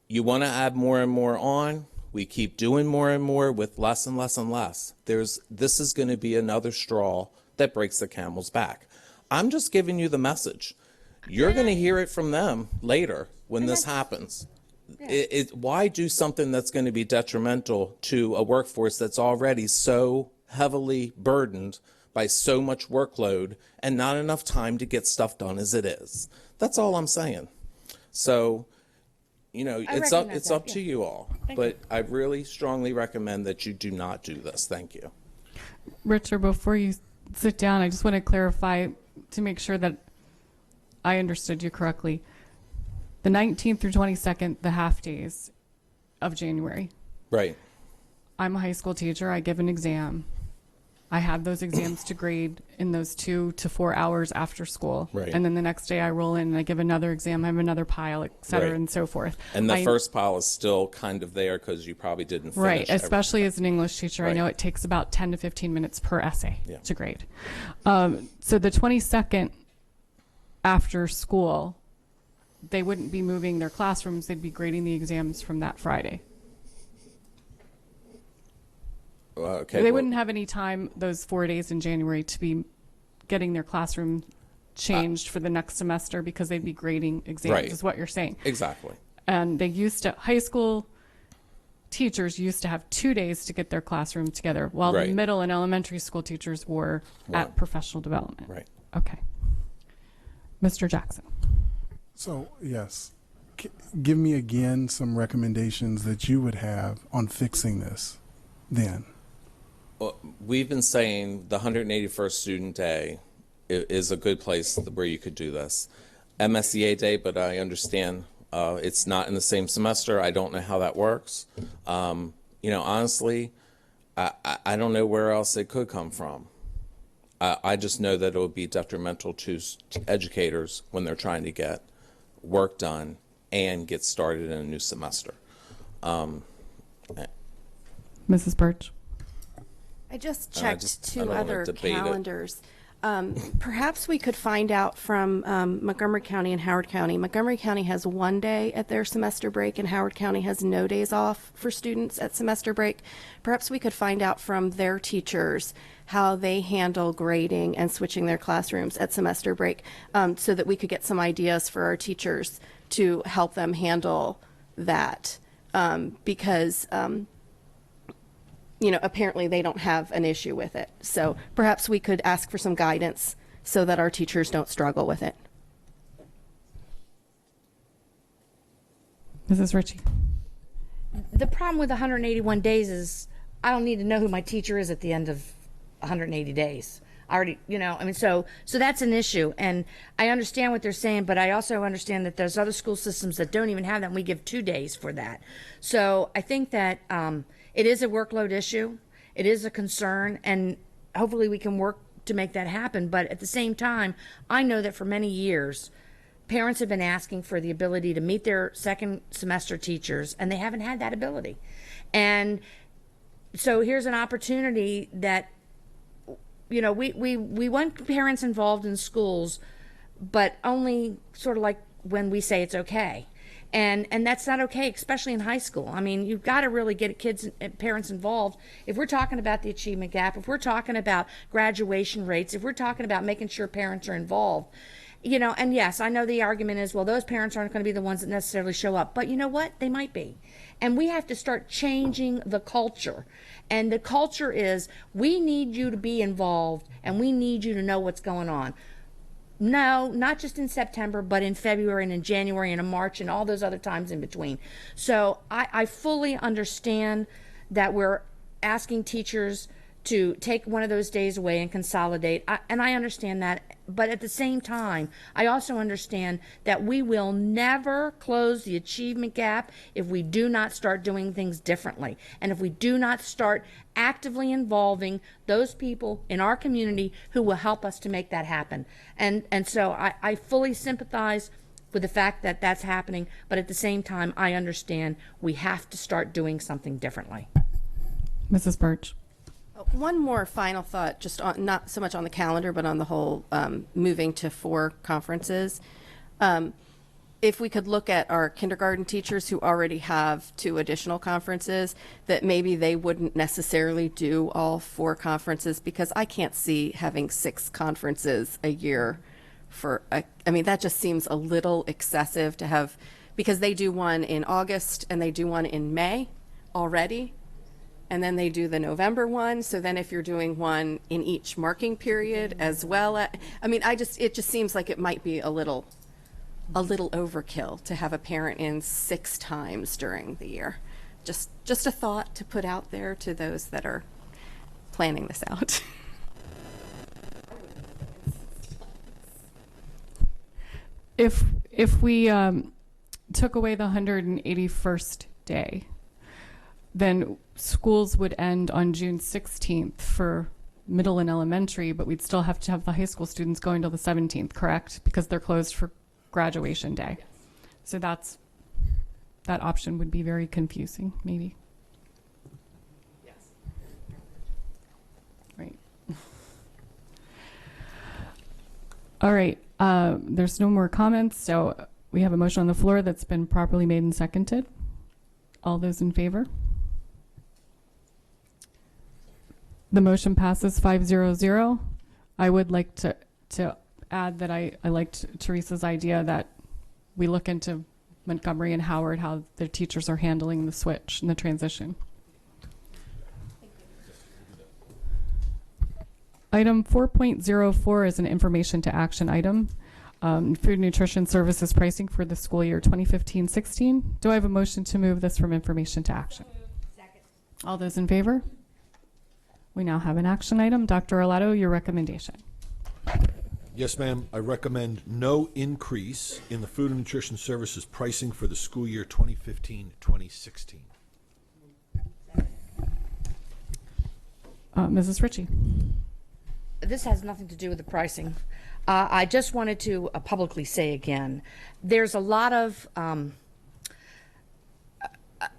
You want to add more and more on? we keep doing more and more with less and less and less, this is going to be another straw that breaks the camel's back. I'm just giving you the message. You're going to hear it from them later when this happens. Why do something that's going to be detrimental to a workforce that's already so heavily burdened by so much workload and not enough time to get stuff done as it is? That's all I'm saying. So, it's up to you all. But I really strongly recommend that you do not do this. Thank you. Richard, before you sit down, I just want to clarify to make sure that I understood you correctly. The 19th through 22nd, the half days of January. Right. I'm a high school teacher. I give an exam. I have those exams to grade in those 2 to 4 hours after school. Right. And then the next day I roll in and I give another exam. I have another pile, et cetera, Right. and so forth. And the first pile is still kind of there because you probably didn't finish Right, everything. especially as an English teacher. I Right. know it takes about 10 to 15 minutes per essay Yeah. to grade. So the 22nd after school, they wouldn't be moving their classrooms. They'd be grading the exams from that Friday. Okay. They wouldn't have any time those 4 days in January to be getting their classroom changed for the next semester because they'd be grading exams, Right. is what you're saying. Exactly. And high school teachers used to have 2 days to get their classroom together, while Right. the middle and elementary school teachers were at One. professional development. Right. Okay. Mr. Jackson. So, yes, give me again some recommendations that you would have on fixing this then. Well, we've been saying the 181st student day is a good place where you could do this. MSEA day, but I understand it's not in the same semester. I don't know how that works. Honestly, I don't know where else it could come from. I just know that it would be detrimental to educators when they're trying to get work done and get started in a new semester. Mrs. Birch. I just I checked just- I two don't wanna other debate it. calendars. Perhaps we could find out from Montgomery County and Howard County. Montgomery County has 1 day at their semester break, and Howard County has no days off for students at semester break. Perhaps we could find out from their teachers how they handle grading and switching their classrooms at semester break, so that we could get some ideas for our teachers to help them handle that. Because apparently they don't have an issue with it. So perhaps we could ask for some guidance so that our teachers don't struggle with it. Mrs. Ritchie. The problem with 181 days is I don't need to know who my teacher is at the end of 180 days. I already, so that's an issue. And I understand what they're saying, but I also understand that there's other school systems that don't even have that, and we give 2 days for that. So I think that it is a workload issue. It is a concern, and hopefully we can work to make that happen. But at the same time, I know that for many years, parents have been asking for the ability to meet their second semester teachers, and they haven't had that ability. And so here's an opportunity that, we want parents involved in schools, but only sort of like when we say it's okay. And that's not okay, especially in high school. I mean, you've got to really get kids and parents involved. If we're talking about the achievement gap, if we're talking about graduation rates, if we're talking about making sure parents are involved, and yes, I know the argument is, well, those parents aren't going to be the ones that necessarily show up. But you know what? They might be. And we have to start changing the culture. And the culture is, we need you to be involved, and we need you to know what's going on. No, not just in September, but in February and in January and in March and all those other times in between. So I fully understand that we're asking teachers to take one of those days away and consolidate. And I understand that. But at the same time, I also understand that we will never close the achievement gap if we do not start doing things differently. And if we do not start actively involving those people in our community who will help us to make that happen. And so I fully sympathize with the fact that that's happening. But at the same time, I understand we have to start doing something differently. Mrs. Birch. One more final thought, just on, not so much on the calendar, but on the whole moving to 4 conferences. if we could look at our kindergarten teachers who already have 2 additional conferences, that maybe they wouldn't necessarily do all 4 conferences, because I can't see having 6 conferences a year I mean, that just seems a little excessive to have, because they do one in August and they do one in May already, and then they do the November one. So then if you're doing one in each marking period as well, I mean, it just seems like it might be a little overkill to have a parent in 6 times during the year. Just a thought to put out there to those that are planning this out. If we took away the 181st day, then schools would end on June 16th for middle and elementary, but we'd still have to have the high school students going till the 17th, correct? Because they're closed for graduation day. So that option would be very confusing, maybe. Yes. Right. All right. There's no more comments, so we have a motion on the floor that's been properly made and seconded. All those in favor? The motion passes 5-0-0. I would like to add that I liked Teresa's idea that we look into Montgomery and Howard, how the teachers are handling the switch and the transition. Item 4.04 is an information to action item. Food nutrition services pricing for the school year 2015-16. Do I have a motion to move this from information to action? Second. All those in favor? We now have an action item. Dr. Arlato, your recommendation. Yes, ma'am. I recommend no increase in the food and nutrition services pricing for the school year 2015-2016. Mrs. Ritchie. This has nothing to do with the pricing. I just wanted to publicly say again, there's a lot of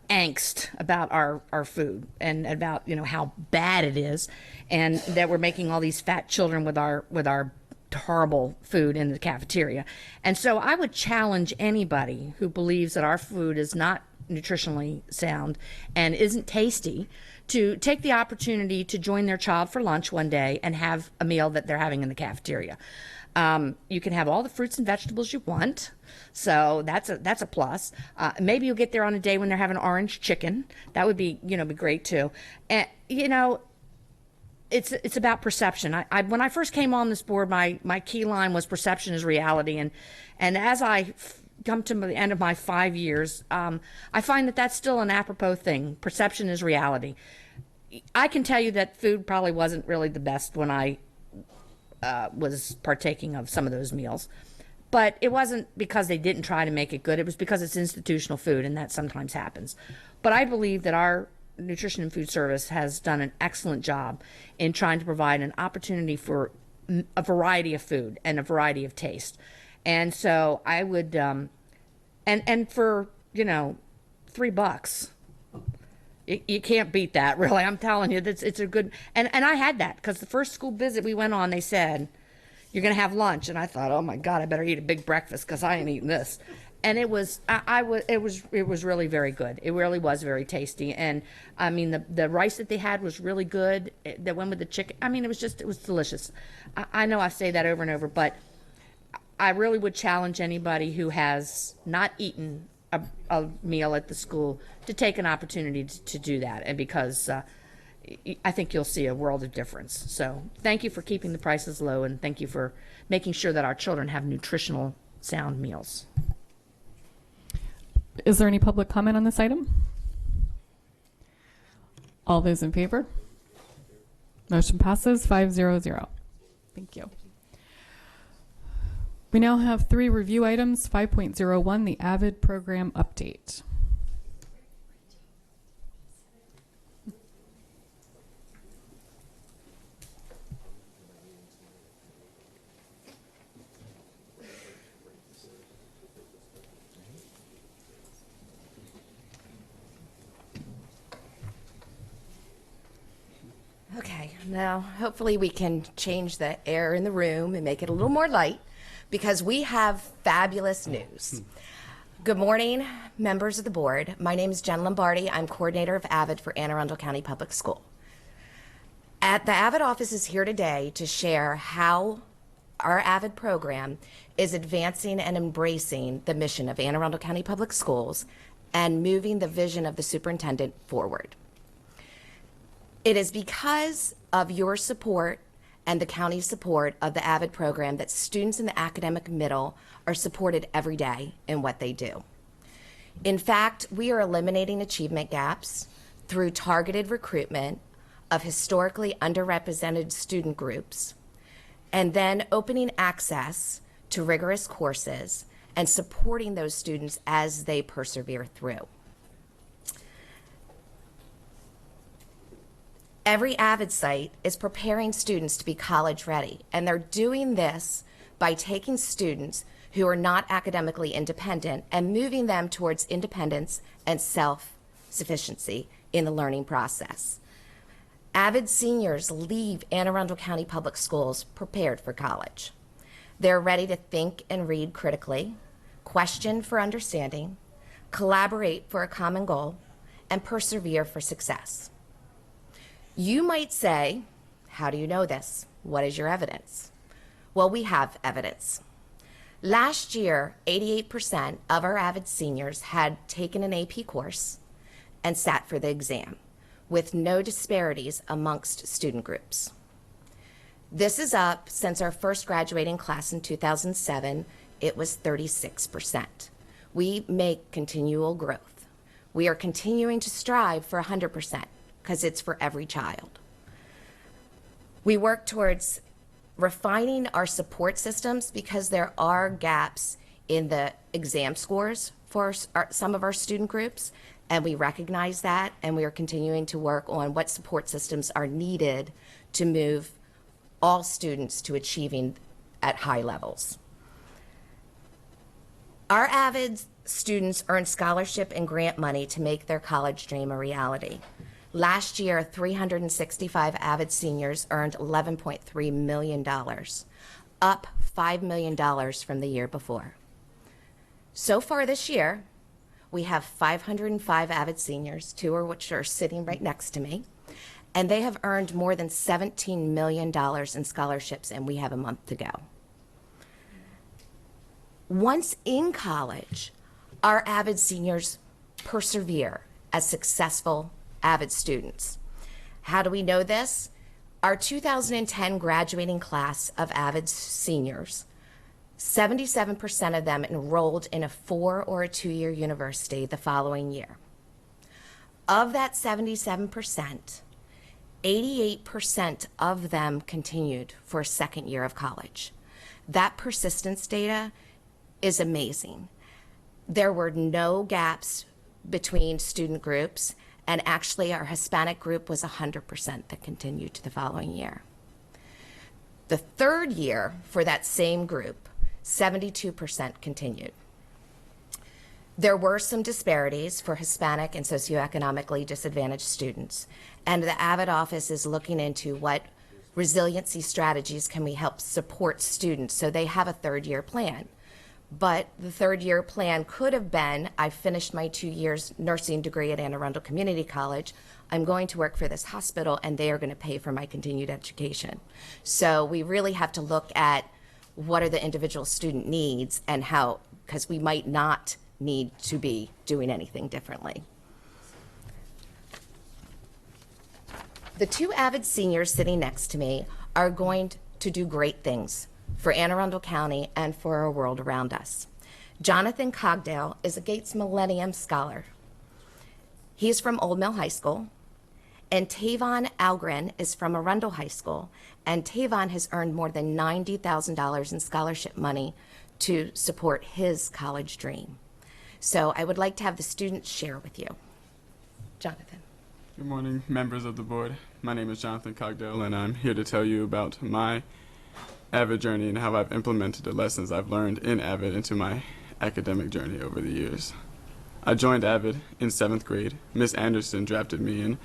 angst about our food and about how bad it is, and that we're making all these fat children with our horrible food in the cafeteria. And so I would challenge anybody who believes that our food is not nutritionally sound and isn't tasty to take the opportunity to join their child for lunch one day and have a meal that they're having in the cafeteria. You can have all the fruits and vegetables you want, so that's a plus. Maybe you'll get there on a day when they're having orange chicken. That would be be great too. And it's about perception. When I first came on this board, my key line was perception is reality, and as I come to the end of my 5 years, I find that that's still an apropos thing. Perception is reality. I can tell you that food probably wasn't really the best when I was partaking of some of those meals, but it wasn't because they didn't try to make it good. It was because it's institutional food, and that sometimes happens. But I believe that our Nutrition and Food Service has done an excellent job in trying to provide an opportunity for a variety of food and a variety of taste. And so I would, and for, $3, you can't beat that, really. I'm telling you, it's a good, and I had that because the first school visit we went on, they said, you're going to have lunch. And I thought, oh my God, I better eat a big breakfast because I ain't eating this. And it was really very good. It really was very tasty. And I mean, the rice that they had was really good. That went with the chicken. I mean, it was delicious. I know I say that over and over, but I really would challenge anybody who has not eaten a meal at the school to take an opportunity to do that. And because I think you'll see a world of difference. So thank you for keeping the prices low, and thank you for making sure that our children have nutritional sound meals. Is there any public comment on this item? All those in favor? Motion passes 5-0-0. Thank you. We now have 3 review items. 5.01, the AVID program update. Okay, now hopefully we can change the air in the room and make it a little more light, because we have fabulous news. Good morning, members of the board. My name is Jen Lombardi. I'm coordinator of AVID for Anne Arundel County Public School. The AVID office is here today to share how our AVID program is advancing and embracing the mission of Anne Arundel County Public Schools and moving the vision of the superintendent forward. It is because of your support and the county's support of the AVID program that students in the academic middle are supported every day in what they do. In fact, we are eliminating achievement gaps through targeted recruitment of historically underrepresented student groups, and then opening access to rigorous courses and supporting those students as they persevere through. Every AVID site is preparing students to be college ready, and they're doing this by taking students who are not academically independent and moving them towards independence and self-sufficiency in the learning process. AVID seniors leave Anne Arundel County Public Schools prepared for college. They're ready to think and read critically, question for understanding, collaborate for a common goal, and persevere for success. You might say, how do you know this? What is your evidence? Well, we have evidence. Last year, 88% of our AVID seniors had taken an AP course and sat for the exam, with no disparities amongst student groups. This is up since our first graduating class in 2007. It was 36%. We make continual growth. We are continuing to strive for 100% because it's for every child. We work towards refining our support systems because there are gaps in the exam scores for some of our student groups, and we recognize that, and we are continuing to work on what support systems are needed to move all students to achieving at high levels. Our AVID students earn scholarship and grant money to make their college dream a reality. Last year, 365 AVID seniors earned $11.3 million, up $5 million from the year before. So far this year, we have 505 AVID seniors, two of which are sitting right next to me, and they have earned more than $17 million in scholarships, and we have a month to go. Once in college, our AVID seniors persevere as successful AVID students. How do we know this? Our 2010 graduating class of AVID seniors, 77% of them enrolled in a 4 or a 2-year university the following year. Of that 77%, 88% of them continued for a second year of college. That persistence data is amazing. There were no gaps between student groups, and actually our Hispanic group was 100% that continued to the following year. The third year for that same group, 72% continued. There were some disparities for Hispanic and socioeconomically disadvantaged students, and the AVID office is looking into what resiliency strategies can we help support students so they have a third-year plan. But the third-year plan could have been, I finished my 2 years nursing degree at Anne Arundel Community College, I'm going to work for this hospital, and they are going to pay for my continued education. So we really have to look at what are the individual student needs and how, because we might not need to be doing anything differently. The two AVID seniors sitting next to me are going to do great things for Anne Arundel County and for our world around us. Jonathan Cogdale is a Gates Millennium Scholar. He's from Old Mill High School, and Tavon Algren is from Arundel High School, and Tavon has earned more than $90,000 in scholarship money to support his college dream. So I would like to have the students share with you. Jonathan. Good morning, members of the board. My name is Jonathan Cogdale, and I'm here to tell you about my AVID journey and how I've implemented the lessons I've learned in AVID into my academic journey over the years. I joined AVID in 7th grade. Miss Anderson drafted me in.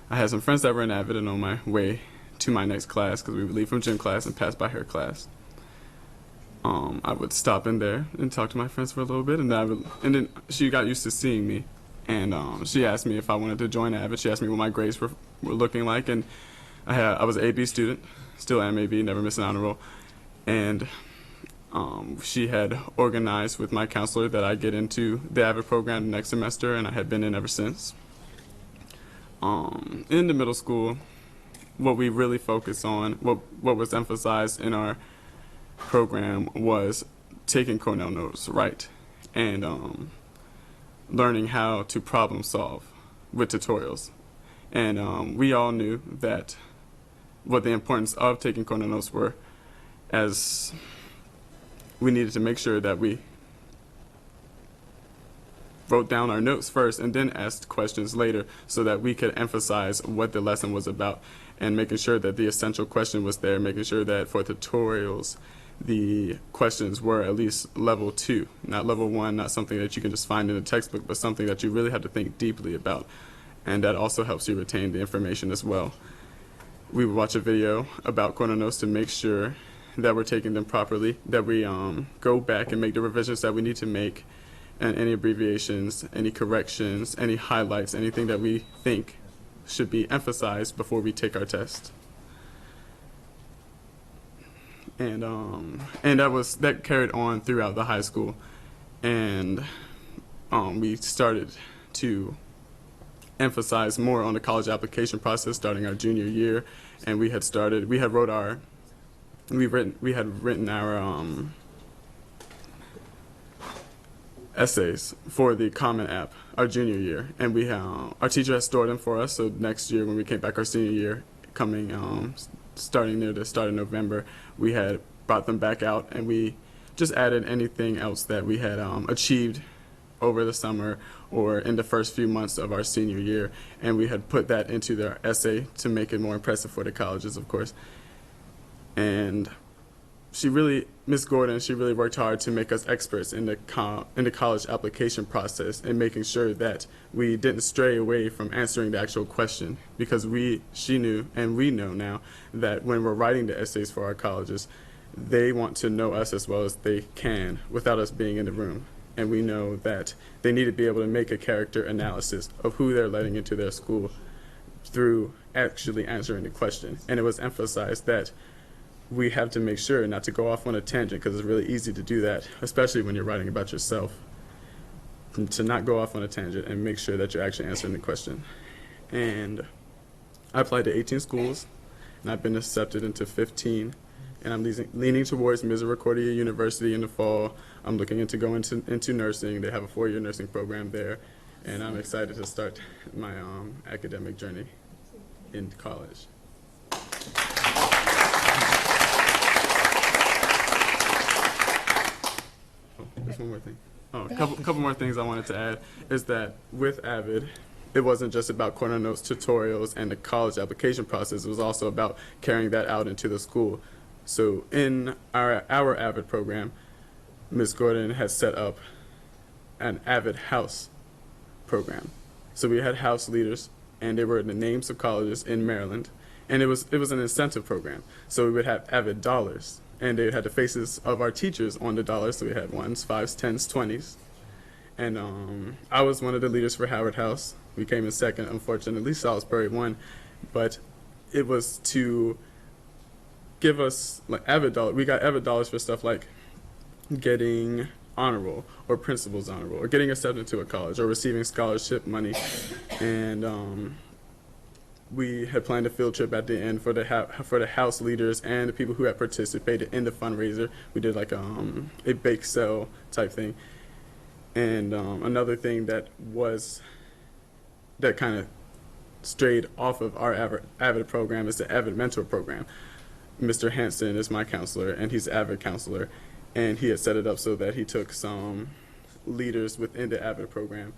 I had some friends that were in AVID, and on my way to my next class, because we would leave from gym class and pass by her class. I would stop in there and talk to my friends for a little bit, and then she got used to seeing me, and she asked me if I wanted to join Avid. She asked me what my grades were looking like, and I was an AB student, still am AB, never miss an honor roll, and she had organized with my counselor that I get into the Avid program next semester, and I had been in ever since. In the middle school, what we really focused on, what was emphasized in our program was taking Cornell notes right, and learning how to problem solve with tutorials. And we all knew that what the importance of taking Cornell notes were, as we needed to make sure that we wrote down our notes first and then asked questions later so that we could emphasize what the lesson was about, and making sure that the essential question was there, making sure that for tutorials the questions were at least level 2, not level 1, not something that you can just find in a textbook, but something that you really have to think deeply about, and that also helps you retain the information as well. We would watch a video about Cornell notes to make sure that we're taking them properly, that we go back and make the revisions that we need to make, and any abbreviations, any corrections, any highlights, anything that we think should be emphasized before we take our test. And that carried on throughout the high school, and we started to emphasize more on the college application process starting our junior year, and we had written our essays for the Common App our junior year, and our teacher had stored them for us. So next year, when we came back our senior year, starting near the start of November, we had brought them back out, and we just added anything else that we had achieved over the summer or in the first few months of our senior year, and we had put that into their essay to make it more impressive for the colleges, of course. And Ms. Gordon, she really worked hard to make us experts in the college application process, and making sure that we didn't stray away from answering the actual question, because she knew, and we know now, that when we're writing the essays for our colleges, they want to know us as well as they can without us being in the room. And we know that they need to be able to make a character analysis of who they're letting into their school through actually answering the question. And it was emphasized that we have to make sure not to go off on a tangent, because it's really easy to do that, especially when you're writing about yourself, to not go off on a tangent and make sure that you're actually answering the question. And I applied to 18 schools, and I've been accepted into 15, and I'm leaning towards Misericordia University in the fall. I'm looking into going into nursing. They have a 4-year nursing program there, and I'm excited to start my academic journey in college. There's one more thing. A couple more things I wanted to add is that with Avid, it wasn't just about Cornell notes, tutorials, and the college application process. It was also about carrying that out into the school. So in our Avid program, Ms. Gordon has set up an Avid House program. So we had house leaders, and they were the names of colleges in Maryland, and it was an incentive program. So we would have Avid dollars, and they had the faces of our teachers on the dollars. So we had 1s, 5s, 10s, 20s. And I was one of the leaders for Howard House. We came in second, unfortunately. Salisbury won. But it was to give us like Avid dollars. We got Avid dollars for stuff like getting honor roll or principal's honor roll, or getting accepted to a college, or receiving scholarship money. And we had planned a field trip at the end for the house leaders and the people who had participated in the fundraiser. We did like a bake sale type thing. And another thing that kind of strayed off of our Avid program is the Avid Mentor Program. Mr. Hansen is my counselor, and he's an Avid counselor, and he had set it up so that he took some leaders within the Avid program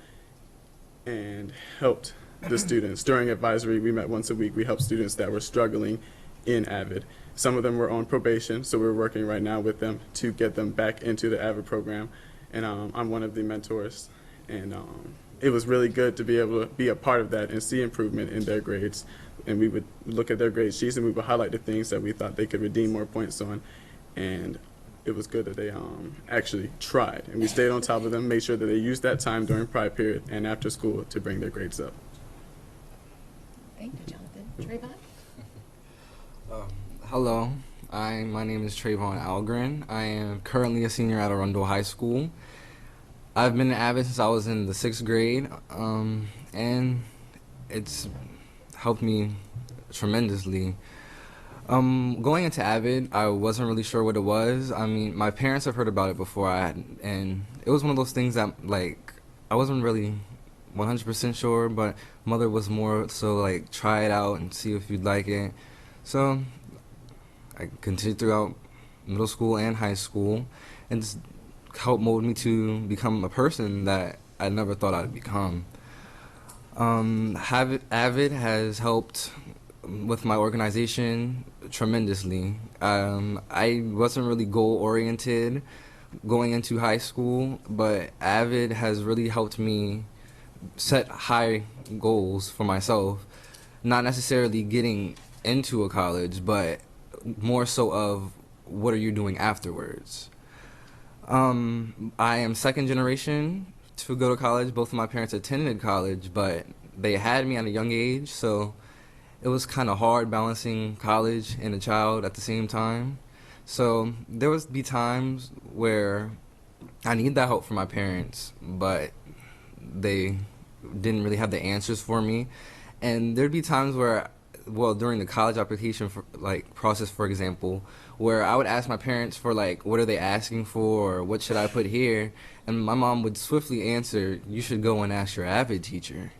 and helped the students. During advisory, we met once a week. We helped students that were struggling in Avid. Some of them were on probation, so we're working right now with them to get them back into the Avid program. And I'm one of the mentors, and it was really good to be able to be a part of that and see improvement in their grades. And we would look at their grade sheets, and we would highlight the things that we thought they could redeem more points on. And it was good that they actually tried, and we stayed on top of them, made sure that they used that time during pride period and after school to bring their grades up. Thank you, Jonathan. Trayvon? Hello, my name is Trayvon Algren. I am currently a senior at Arundel High School. I've been an Avid since I was in the 6th grade, and it's helped me tremendously. Going into Avid, I wasn't really sure what it was. I mean, my parents have heard about it before, and it was one of those things that, like, I wasn't really 100% sure, but mother was more so like, try it out and see if you'd like it. So I continued throughout middle school and high school, and just helped mold me to become a person that I never thought I'd become. Avid has helped with my organization tremendously. I wasn't really goal-oriented going into high school, but Avid has really helped me set high goals for myself, not necessarily getting into a college, but more so of what are you doing afterwards. I am second generation to go to college. Both of my parents attended college, but they had me at a young age, so it was kind of hard balancing college and a child at the same time. So there would be times where I need that help from my parents, but they didn't really have the answers for me. And there'd be times where, well, during the college application process, for example, where I would ask my parents for what are they asking for, or what should I put here, and my mom would swiftly answer, you should go and ask your Avid teacher.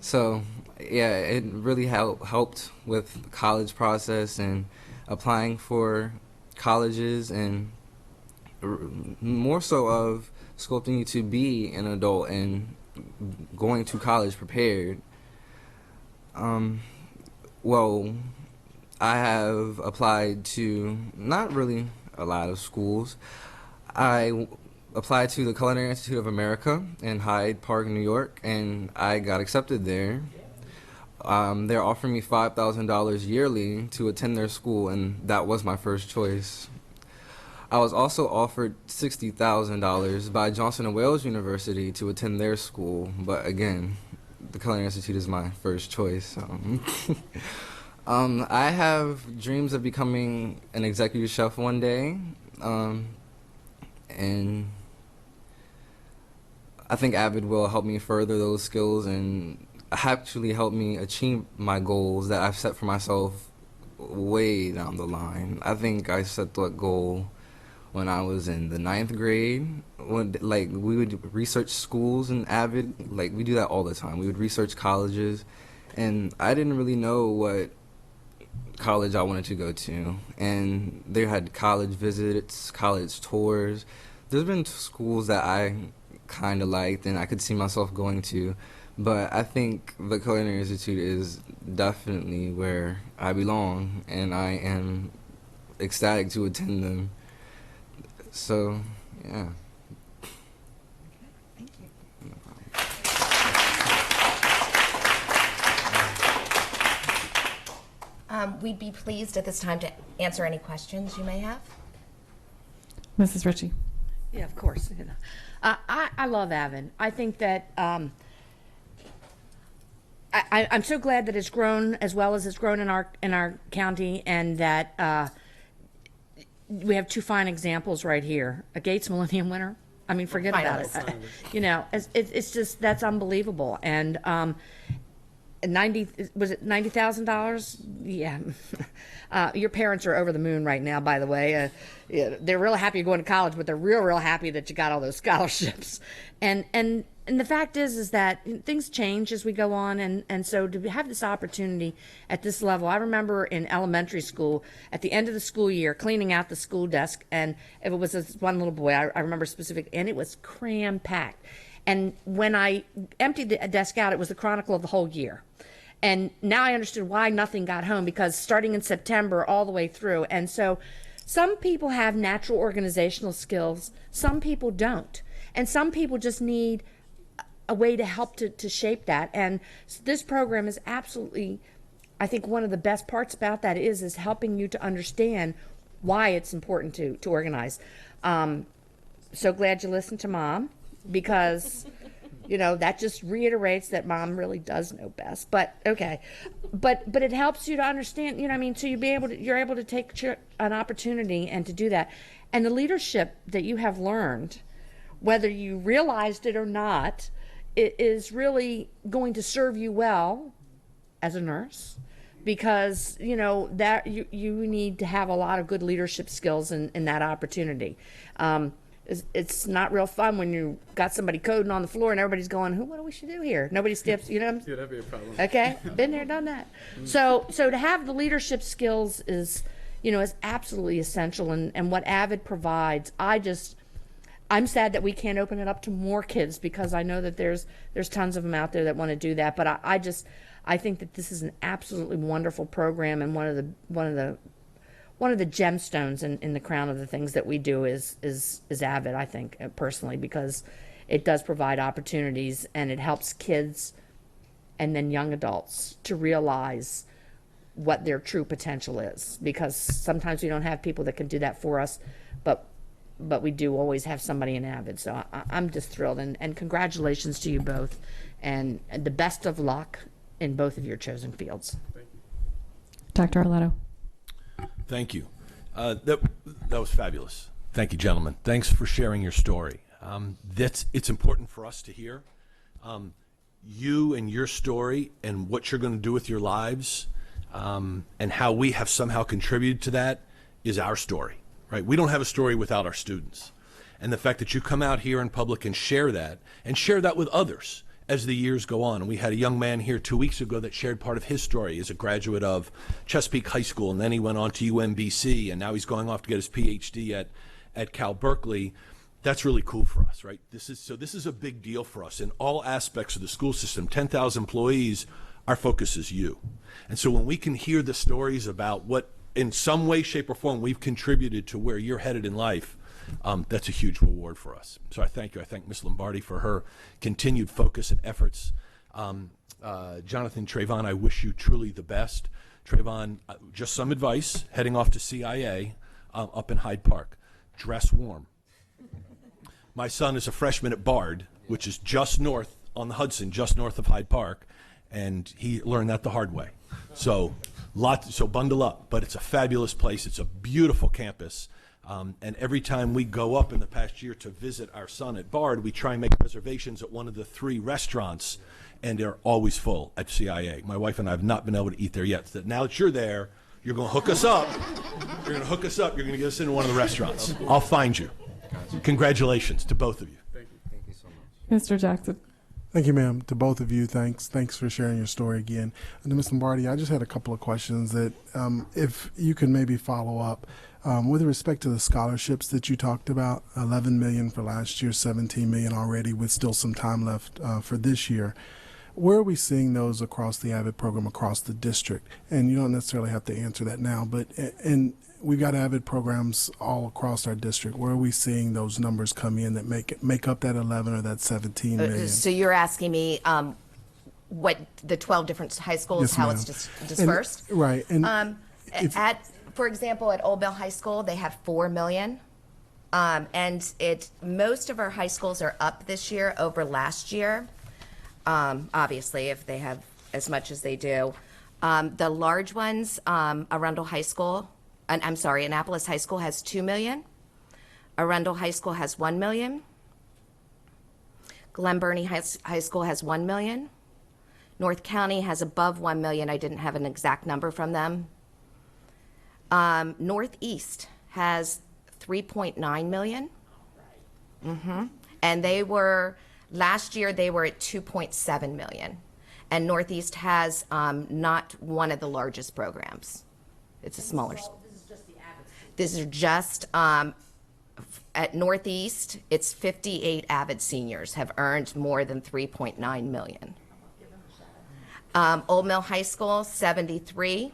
So yeah, it really helped with the college process and applying for colleges, and more so of sculpting you to be an adult and going to college prepared. Well, I have applied to not really a lot of schools. I applied to the Culinary Institute of America in Hyde Park, New York, and I got accepted there. They're offering me $5,000 yearly to attend their school, and that was my first choice. I was also offered $60,000 by Johnson & Wales University to attend their school, but again, the Culinary Institute is my first choice. I have dreams of becoming an executive chef one day, and I think Avid will help me further those skills and actually help me achieve my goals that I've set for myself way down the line. I think I set that goal when I was in the 9th grade. When we would research schools in Avid, we do that all the time. We would research colleges, and I didn't really know what college I wanted to go to. And they had college visits, college tours. There's been schools that I kind of liked and I could see myself going to, but I think the Culinary Institute is definitely where I belong, and I am ecstatic to attend them. So, yeah. Thank you. No problem. We'd be pleased at this time to answer any questions you may have. Mrs. Ritchie. Yeah, of course. I love Avid. I think that I'm so glad that it's grown as well as it's grown in our county, and that we have two fine examples right here. A Gates Millennium winner. I mean, forget about it. It's just, that's unbelievable. And $90,000? Yeah. Your parents are over the moon right now, by the way. Yeah, they're real happy you're going to college, but they're real happy that you got all those scholarships. And the fact is that things change as we go on, and so to have this opportunity at this level, I remember in elementary school, at the end of the school year, cleaning out the school desk, and it was this one little boy, I remember specifically, and it was cram-packed. And when I emptied the desk out, it was the chronicle of the whole year. And now I understood why nothing got home, because starting in September all the way through. And so some people have natural organizational skills, some people don't. And some people just need a way to help to shape that. And this program is absolutely, I think one of the best parts about that is helping you to understand why it's important to organize. So glad you listened to Mom, because that just reiterates that Mom really does know best. But okay, but it helps you to understand. So you're able to take an opportunity and to do that, and the leadership that you have learned, whether you realized it or not, it is really going to serve you well as a nurse, because that you need to have a lot of good leadership skills in that opportunity. It's not real fun when you got somebody coding on the floor and everybody's going, what do we should do here? Nobody steps, Yeah, that'd be a problem. Okay, been there, done that. So to have the leadership skills is absolutely essential, and what AVID provides. I'm sad that we can't open it up to more kids, because I know that there's tons of them out there that want to do that. But I think that this is an absolutely wonderful program, and one of the gemstones in the crown of the things that we do is AVID, I think, personally, because it does provide opportunities, and it helps kids and then young adults to realize what their true potential is, because sometimes we don't have people that can do that for us, but we do always have somebody in AVID. So I'm just thrilled, and congratulations to you both, and the best of luck in both of your chosen fields. Dr. Arletto. Thank you. That was fabulous. Thank you, gentlemen. Thanks for sharing your story. It's important for us to hear. You and your story and what you're going to do with your lives, and how we have somehow contributed to that is our story, right? We don't have a story without our students. And the fact that you come out here in public and share that with others as the years go on. And we had a young man here 2 weeks ago that shared part of his story as a graduate of Chesapeake High School, and then he went on to UMBC, and now he's going off to get his PhD at Cal Berkeley. That's really cool for us, right? This is a big deal for us in all aspects of the school system. 10,000 employees, our focus is you. And so when we can hear the stories about what, in some way, shape, or form, we've contributed to where you're headed in life, that's a huge reward for us. So I thank you. I thank Ms. Lombardi for her continued focus and efforts. Jonathan, Trayvon, I wish you truly the best. Trayvon, just some advice, heading off to CIA up in Hyde Park. Dress warm. My son is a freshman at Bard, which is just north on the Hudson, just north of Hyde Park, and he learned that the hard way. So bundle up, but it's a fabulous place. It's a beautiful campus. And every time we go up in the past year to visit our son at Bard, we try and make reservations at one of the 3 restaurants, and they're always full at CIA. My wife and I have not been able to eat there yet. So now that you're there, you're going to hook us up. You're going to hook us up. You're going to get us into one of the restaurants. I'll find you. Congratulations to both of you. Thank you. Thank you so much. Mr. Jackson. Thank you, ma'am. To both of you, thanks for sharing your story again. And to Ms. Lombardi, I just had a couple of questions that if you could maybe follow up with respect to the scholarships that you talked about, 11 million for last year, 17 million already, with still some time left for this year. Where are we seeing those across the AVID program, across the district? And you don't necessarily have to answer that now, but we've got AVID programs all across our district. Where are we seeing those numbers come in that make up that 11 or that 17 million? So you're asking me what the 12 different high schools, Yes, how ma'am. it's dispersed? Right. And for example, at Old Mill High School, they have 4 million. And most of our high schools are up this year over last year. Obviously, if they have as much as they do. The large ones, Arundel High School, Annapolis High School has 2 million. Arundel High School has 1 million. Glen Burnie High School has 1 million. North County has above 1 million. I didn't have an exact number from them. Northeast has 3.9 million. And last year they were at 2.7 million. And Northeast has not one of the largest programs. It's a smaller. This is just at Northeast, it's 58 AVID seniors have earned more than 3.9 million. Old Mill High School, 73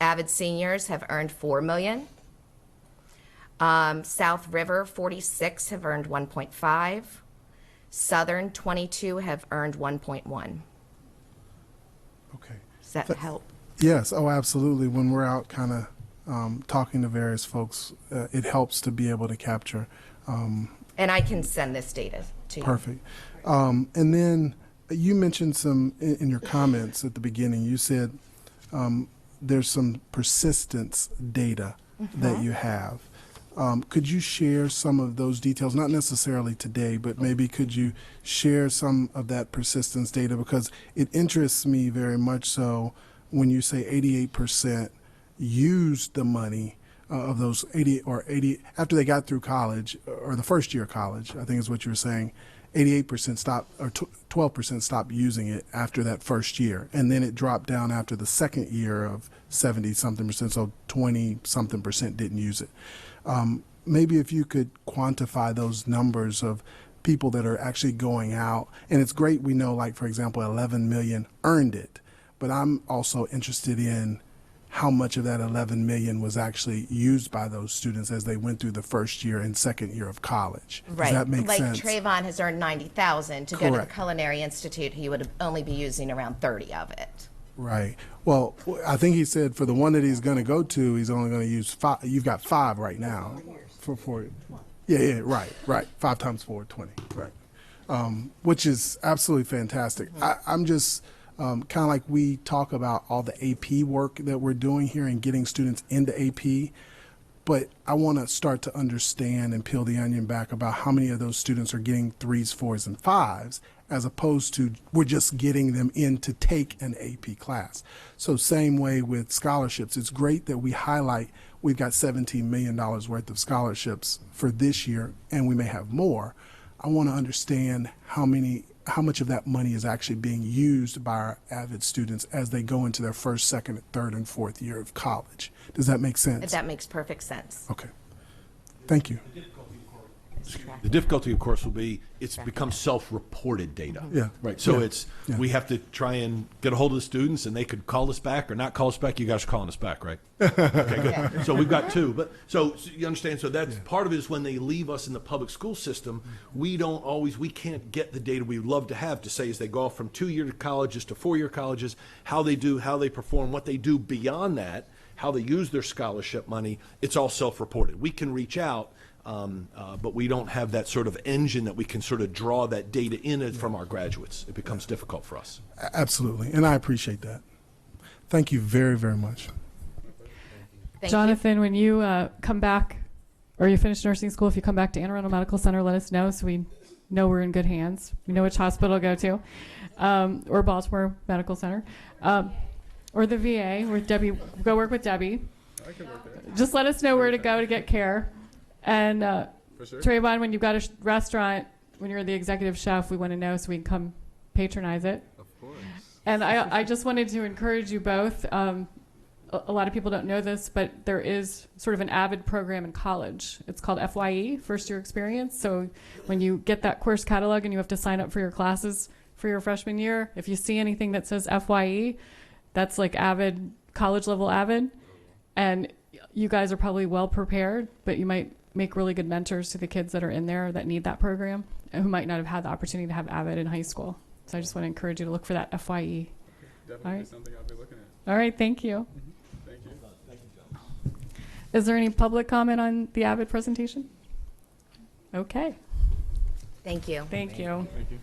AVID seniors have earned 4 million. South River, 46 have earned 1.5. Southern, 22 have earned 1.1. Okay. Does that help? Yes. Oh, absolutely. When we're out kind of talking to various folks, it helps to be able to capture. And I can send this data to you. Perfect. And then you mentioned some in your comments at the beginning. You said there's some persistence data that you have. Could you share some of those details? Not necessarily today, but maybe could you share some of that persistence data? Because it interests me very much so when you say 88% used the money of those 80 after they got through college or the first year of college, I think is what you were saying. 88% stopped, or 12% stopped using it after that first year, and then it dropped down after the second year of 70-something%. So 20-something% didn't use it. Maybe if you could quantify those numbers of people that are actually going out, and it's great we know, like for example, 11 million earned it, but I'm also interested in how much of that 11 million was actually used by those students as they went through the first year and second year of college. Right. Does that make like sense? Trayvon has earned 90,000 to go to the Correct. Culinary Institute. He would only be using around 30 of it. Right. Well, I think he said for the one that he's going to go to, he's only going to use 5. You've got 5 right now. For yeah, right. 5 times 4, 20. Right. Which is absolutely fantastic. I'm just kind of like we talk about all the AP work that we're doing here and getting students into AP. But I want to start to understand and peel the onion back about how many of those students are getting 3s, 4s, and 5s, as opposed to we're just getting them in to take an AP class. So same way with scholarships. It's great that we highlight we've got $17 million worth of scholarships for this year, and we may have more. I want to understand how much of that money is actually being used by our AVID students as they go into their first, second, third, and fourth year of college. Does that make sense? That makes perfect sense. Okay. Thank you. The difficulty, of course, will be it's become self-reported data. Yeah. Right. So Yeah. Yeah. we have to try and get a hold of the students, and they could call us back or not call us back. You guys are calling us back, right? Okay, good. So we've got 2. But so you understand. So that's part of it is when they leave us in the public school system, we can't get the data we would love to have to say as they go off from 2-year colleges to 4-year colleges, how they do, how they perform, what they do beyond that, how they use their scholarship money. It's all self-reported. We can reach out. But we don't have that sort of engine that we can sort of draw that data in from our graduates. It becomes difficult for us. Absolutely, and I appreciate that. Thank you very, very much. Jonathan, when you come back, or you finish nursing school, if you come back to Anne Arundel Medical Center, let us know so we know we're in good hands. We know which hospital to go to, or Baltimore Medical Center, or the VA, where Debbie, go work with Debbie. I can work there. Just let us know where to go to get care. And For sure. Trayvon, when you've got a restaurant, when you're the executive chef, we want to know so we can come patronize it. Of course. And I just wanted to encourage you both. A lot of people don't know this, but there is sort of an AVID program in college. It's called FYE, First Year Experience. So when you get that course catalog and you have to sign up for your classes for your freshman year, if you see anything that says FYE, that's like AVID, college level AVID. And you guys are probably well prepared, but you might make really good mentors to the kids that are in there that need that program and who might not have had the opportunity to have AVID in high school. So I just want to encourage you to look for that FYE. Definitely All right. something I'll be looking at. All right, thank you. Thank you. Is there any public comment on the AVID presentation? Okay, Thank you. thank you. Thank you.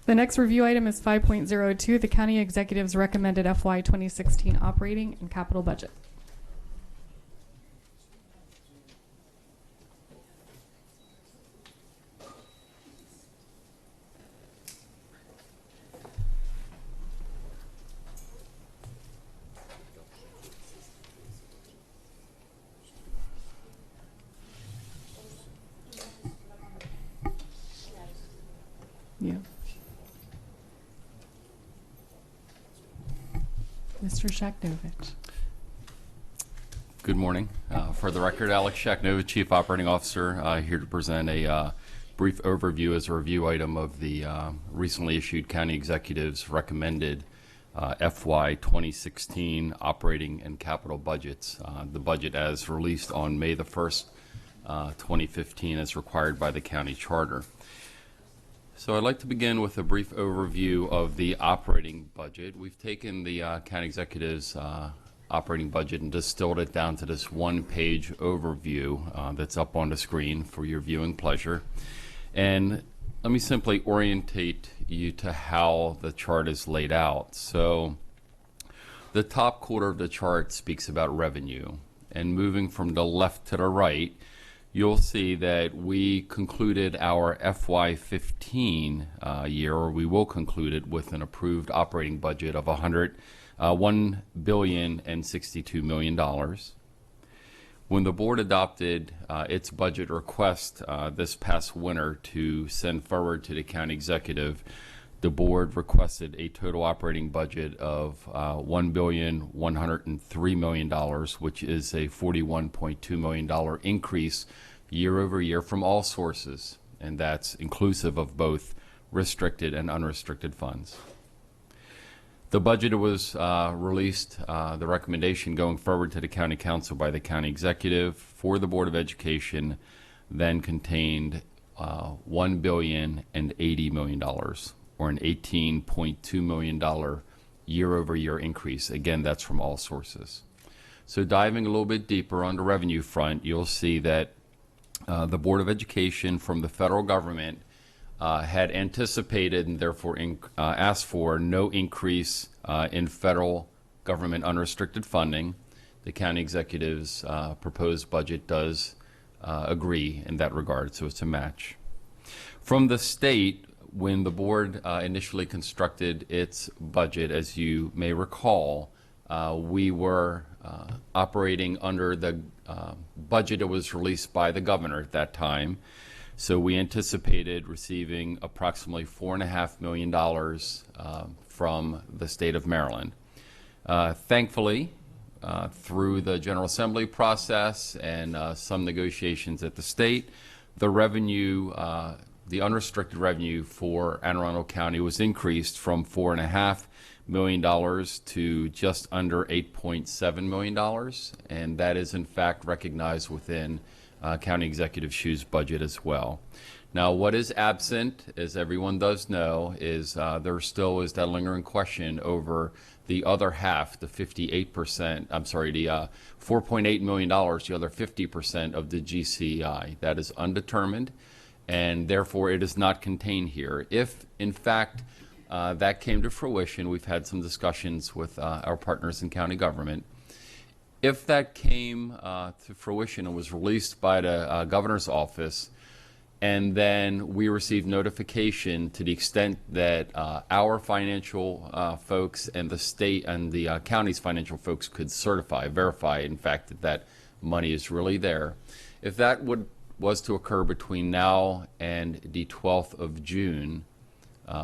The next review item is 5.02, the county executive's recommended FY 2016 operating and capital budget. Yeah. Mr. Shaknovich. Good morning. For the record, Alex Shaknovich, Chief Operating Officer, here to present a brief overview as a review item of the recently issued County Executive's recommended FY 2016 operating and capital budgets. The budget as released on May the 1st, 2015 as required by the county charter. So I'd like to begin with a brief overview of the operating budget. We've taken the county executive's operating budget and distilled it down to this one-page overview that's up on the screen for your viewing pleasure. And let me simply orientate you to how the chart is laid out. So the top quarter of the chart speaks about revenue. And moving from the left to the right, you'll see that we concluded our FY15 year, or we will conclude it, with an approved operating budget of $1,062 million. When the board adopted its budget request this past winter to send forward to the county executive, the board requested a total operating budget of $1,103 million, which is a $41.2 million increase year over year from all sources, and that's inclusive of both restricted and unrestricted funds. The budget was released, the recommendation going forward to the county council by the county executive for the Board of Education then contained $1,080 million, or an $18.2 million year-over-year increase. Again, that's from all sources. So diving a little bit deeper on the revenue front, you'll see that the Board of Education from the federal government had anticipated and therefore asked for no increase in federal government unrestricted funding. The county executive's proposed budget does agree in that regard, so it's a match. From the state, when the board initially constructed its budget, as you may recall, we were operating under the budget that was released by the governor at that time. So we anticipated receiving approximately $4.5 million from the state of Maryland. Thankfully, through the General Assembly process and some negotiations at the state, the revenue, the unrestricted revenue for Anne Arundel County was increased from $4.5 million to just under $8.7 million, and that is in fact recognized within County Executive Shu's budget as well. Now, what is absent, as everyone does know, is there still is that lingering question over the other half, the 58%, I'm sorry, the $4.8 million, the other 50% of the GCI. That is undetermined, and therefore it is not contained here. If, in fact, that came to fruition, we've had some discussions with our partners in county government. If that came to fruition and was released by the governor's office, and then we received notification to the extent that our financial folks and the state and the county's financial folks could certify, verify, in fact, that that money is really there. If that was to occur between now and the 12th of June,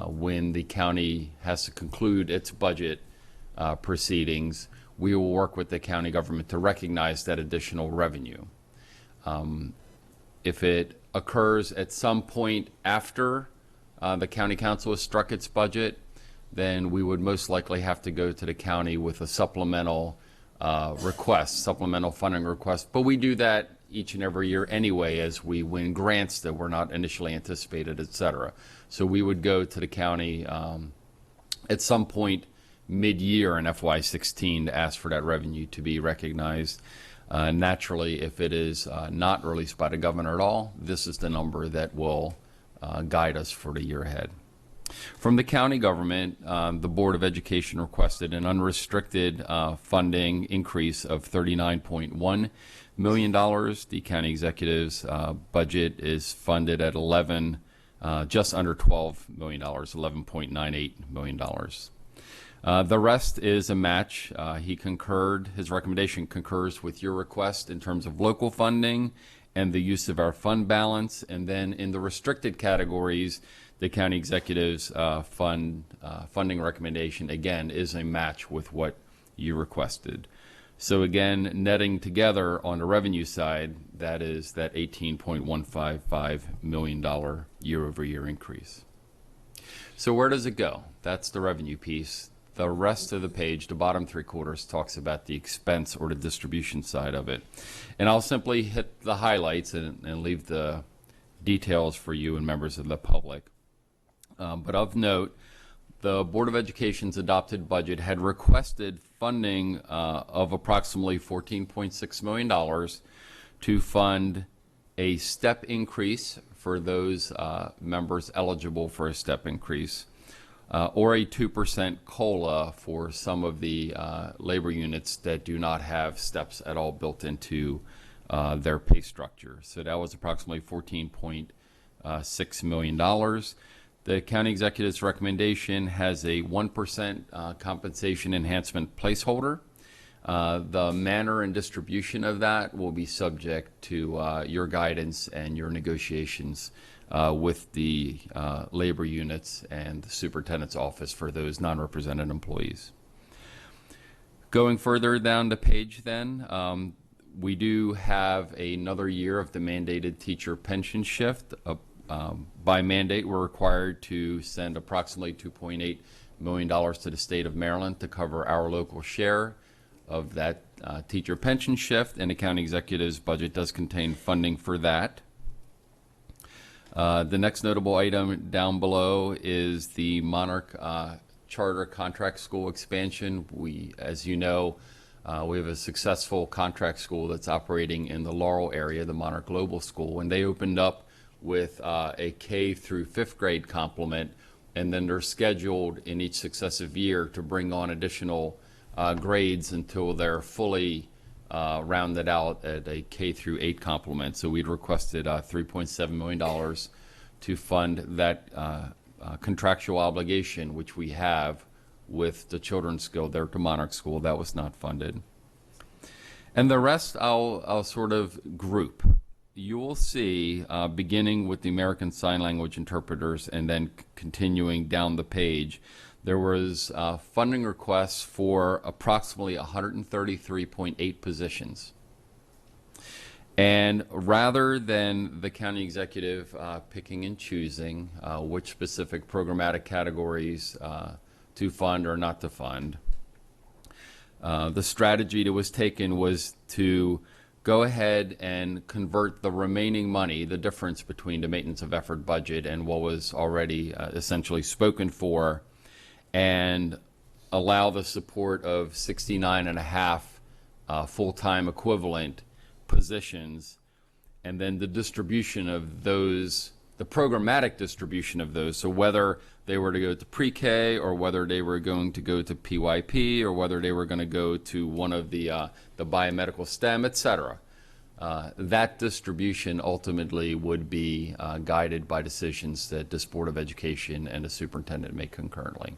when the county has to conclude its budget proceedings, we will work with the county government to recognize that additional revenue. If it occurs at some point after the county council has struck its budget, then we would most likely have to go to the county with a supplemental request, supplemental funding request. But we do that each and every year anyway as we win grants that were not initially anticipated, et cetera. So we would go to the county at some point mid-year in FY16 to ask for that revenue to be recognized. Naturally, if it is not released by the governor at all, this is the number that will guide us for the year ahead. From the county government, the Board of Education requested an unrestricted funding increase of $39.1 million. The county executive's budget is funded at just under $12 million, $11.98 million. The rest is a match. He concurred, his recommendation concurs with your request in terms of local funding and the use of our fund balance. And then in the restricted categories, the county executive's funding recommendation, again, is a match with what you requested. So again, netting together on the revenue side, that is that $18.155 million year-over-year increase. So where does it go? That's the revenue piece. The rest of the page, the bottom three quarters, talks about the expense or the distribution side of it. And I'll simply hit the highlights and leave the details for you and members of the public. But of note, the Board of Education's adopted budget had requested funding of approximately $14.6 million to fund a step increase for those members eligible for a step increase, or a 2% COLA for some of the labor units that do not have steps at all built into their pay structure. So that was approximately $14.6 million. The county executive's recommendation has a 1% compensation enhancement placeholder. The manner and distribution of that will be subject to your guidance and your negotiations with the labor units and the superintendent's office for those non-represented employees. Going further down the page then, we do have another year of the mandated teacher pension shift. By mandate, we're required to send approximately $2.8 million to the state of Maryland to cover our local share of that teacher pension shift, and the county executive's budget does contain funding for that. The next notable item down below is the Monarch Charter Contract School expansion. As you know, we have a successful contract school that's operating in the Laurel area, the Monarch Global School, and they opened up with a K through 5th grade complement, and then they're scheduled in each successive year to bring on additional grades until they're fully rounded out at a K through 8 complement. So we'd requested $3.7 million to fund that contractual obligation, which we have with the children's school there at the Monarch School. That was not funded. And the rest I'll sort of group. You will see, beginning with the American Sign Language interpreters and then continuing down the page, there was funding requests for approximately 133.8 positions. And rather than the county executive picking and choosing which specific programmatic categories to fund or not to fund, the strategy that was taken was to go ahead and convert the remaining money, the difference between the maintenance of effort budget and what was already essentially spoken for, and allow the support of 69 and a half full-time equivalent positions, and then the distribution of those, the programmatic distribution of those, so whether they were to go to pre-K or whether they were going to go to PYP or whether they were going to go to one of the biomedical STEM, etc. That distribution ultimately would be guided by decisions that this Board of Education and the superintendent make concurrently.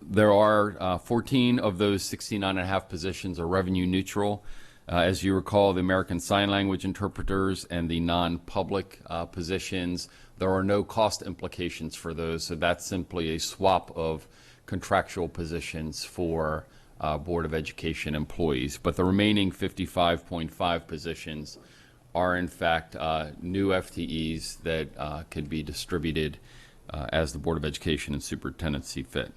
There are 14 of those 69.5 positions are revenue neutral. As you recall, the American Sign Language interpreters and the non-public positions, there are no cost implications for those, so that's simply a swap of contractual positions for Board of Education employees. But the remaining 55.5 positions are in fact new FTEs that can be distributed as the Board of Education and superintendent see fit.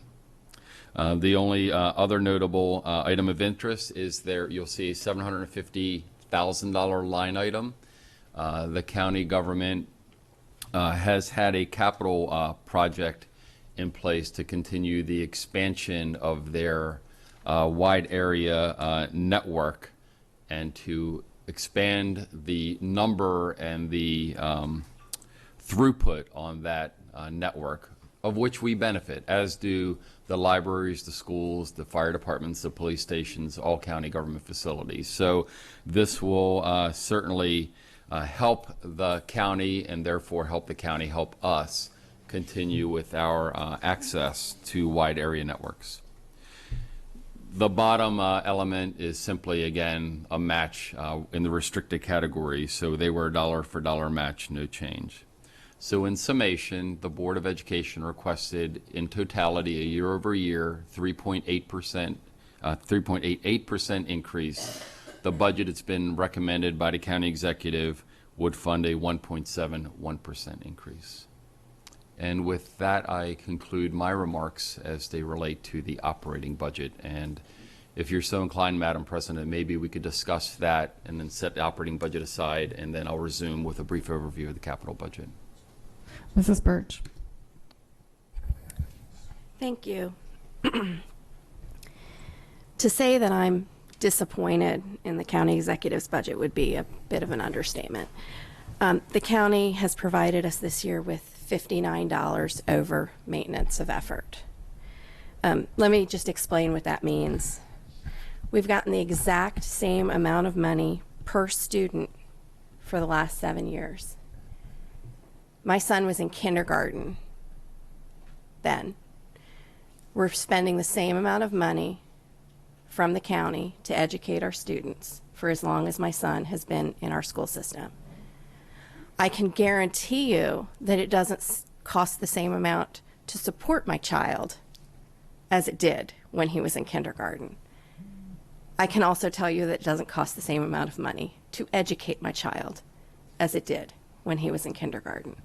The only other notable item of interest is there, you'll see a $750,000 line item. The county government has had a capital project in place to continue the expansion of their wide area network and to expand the number and the throughput on that network, of which we benefit, as do the libraries, the schools, the fire departments, the police stations, all county government facilities. So this will certainly help the county and therefore help the county help us continue with our access to wide area networks. The bottom element is simply, again, a match in the restricted category. So they were a dollar for dollar match, no change. So in summation, the Board of Education requested in totality a year-over-year 3.88% increase. The budget that's been recommended by the county executive would fund a 1.71% increase. And with that, I conclude my remarks as they relate to the operating budget. And if you're so inclined, Madam President, maybe we could discuss that and then set the operating budget aside, and then I'll resume with a brief overview of the capital budget. Mrs. Birch. Thank you. To say that I'm disappointed in the county executive's budget would be a bit of an understatement. The county has provided us this year with $59 over maintenance of effort. Let me just explain what that means. We've gotten the exact same amount of money per student for the last 7 years. My son was in kindergarten then. We're spending the same amount of money from the county to educate our students for as long as my son has been in our school system. I can guarantee you that it doesn't cost the same amount to support my child as it did when he was in kindergarten. I can also tell you that it doesn't cost the same amount of money to educate my child as it did when he was in kindergarten.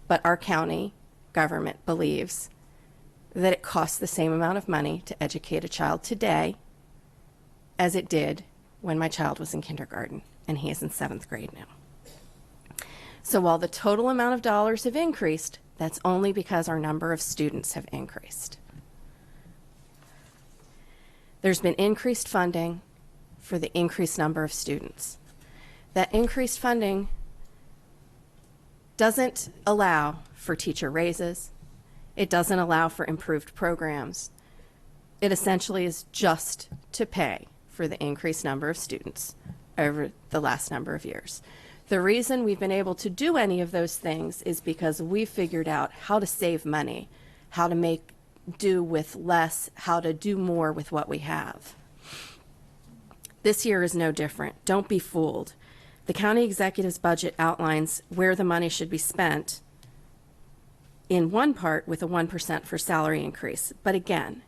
But our county government believes that it costs the same amount of money to educate a child today as it did when my child was in kindergarten, and he is in 7th grade now. So while the total amount of dollars have increased, that's only because our number of students have increased. There's been increased funding for the increased number of students. That increased funding doesn't allow for teacher raises. It doesn't allow for improved programs. It essentially is just to pay for the increased number of students over the last number of years. The reason we've been able to do any of those things is because we figured out how to save money, how to make do with less, how to do more with what we have. This year is no different. Don't be fooled. The county executive's budget outlines where the money should be spent, in one part with a 1% for salary increase. But again,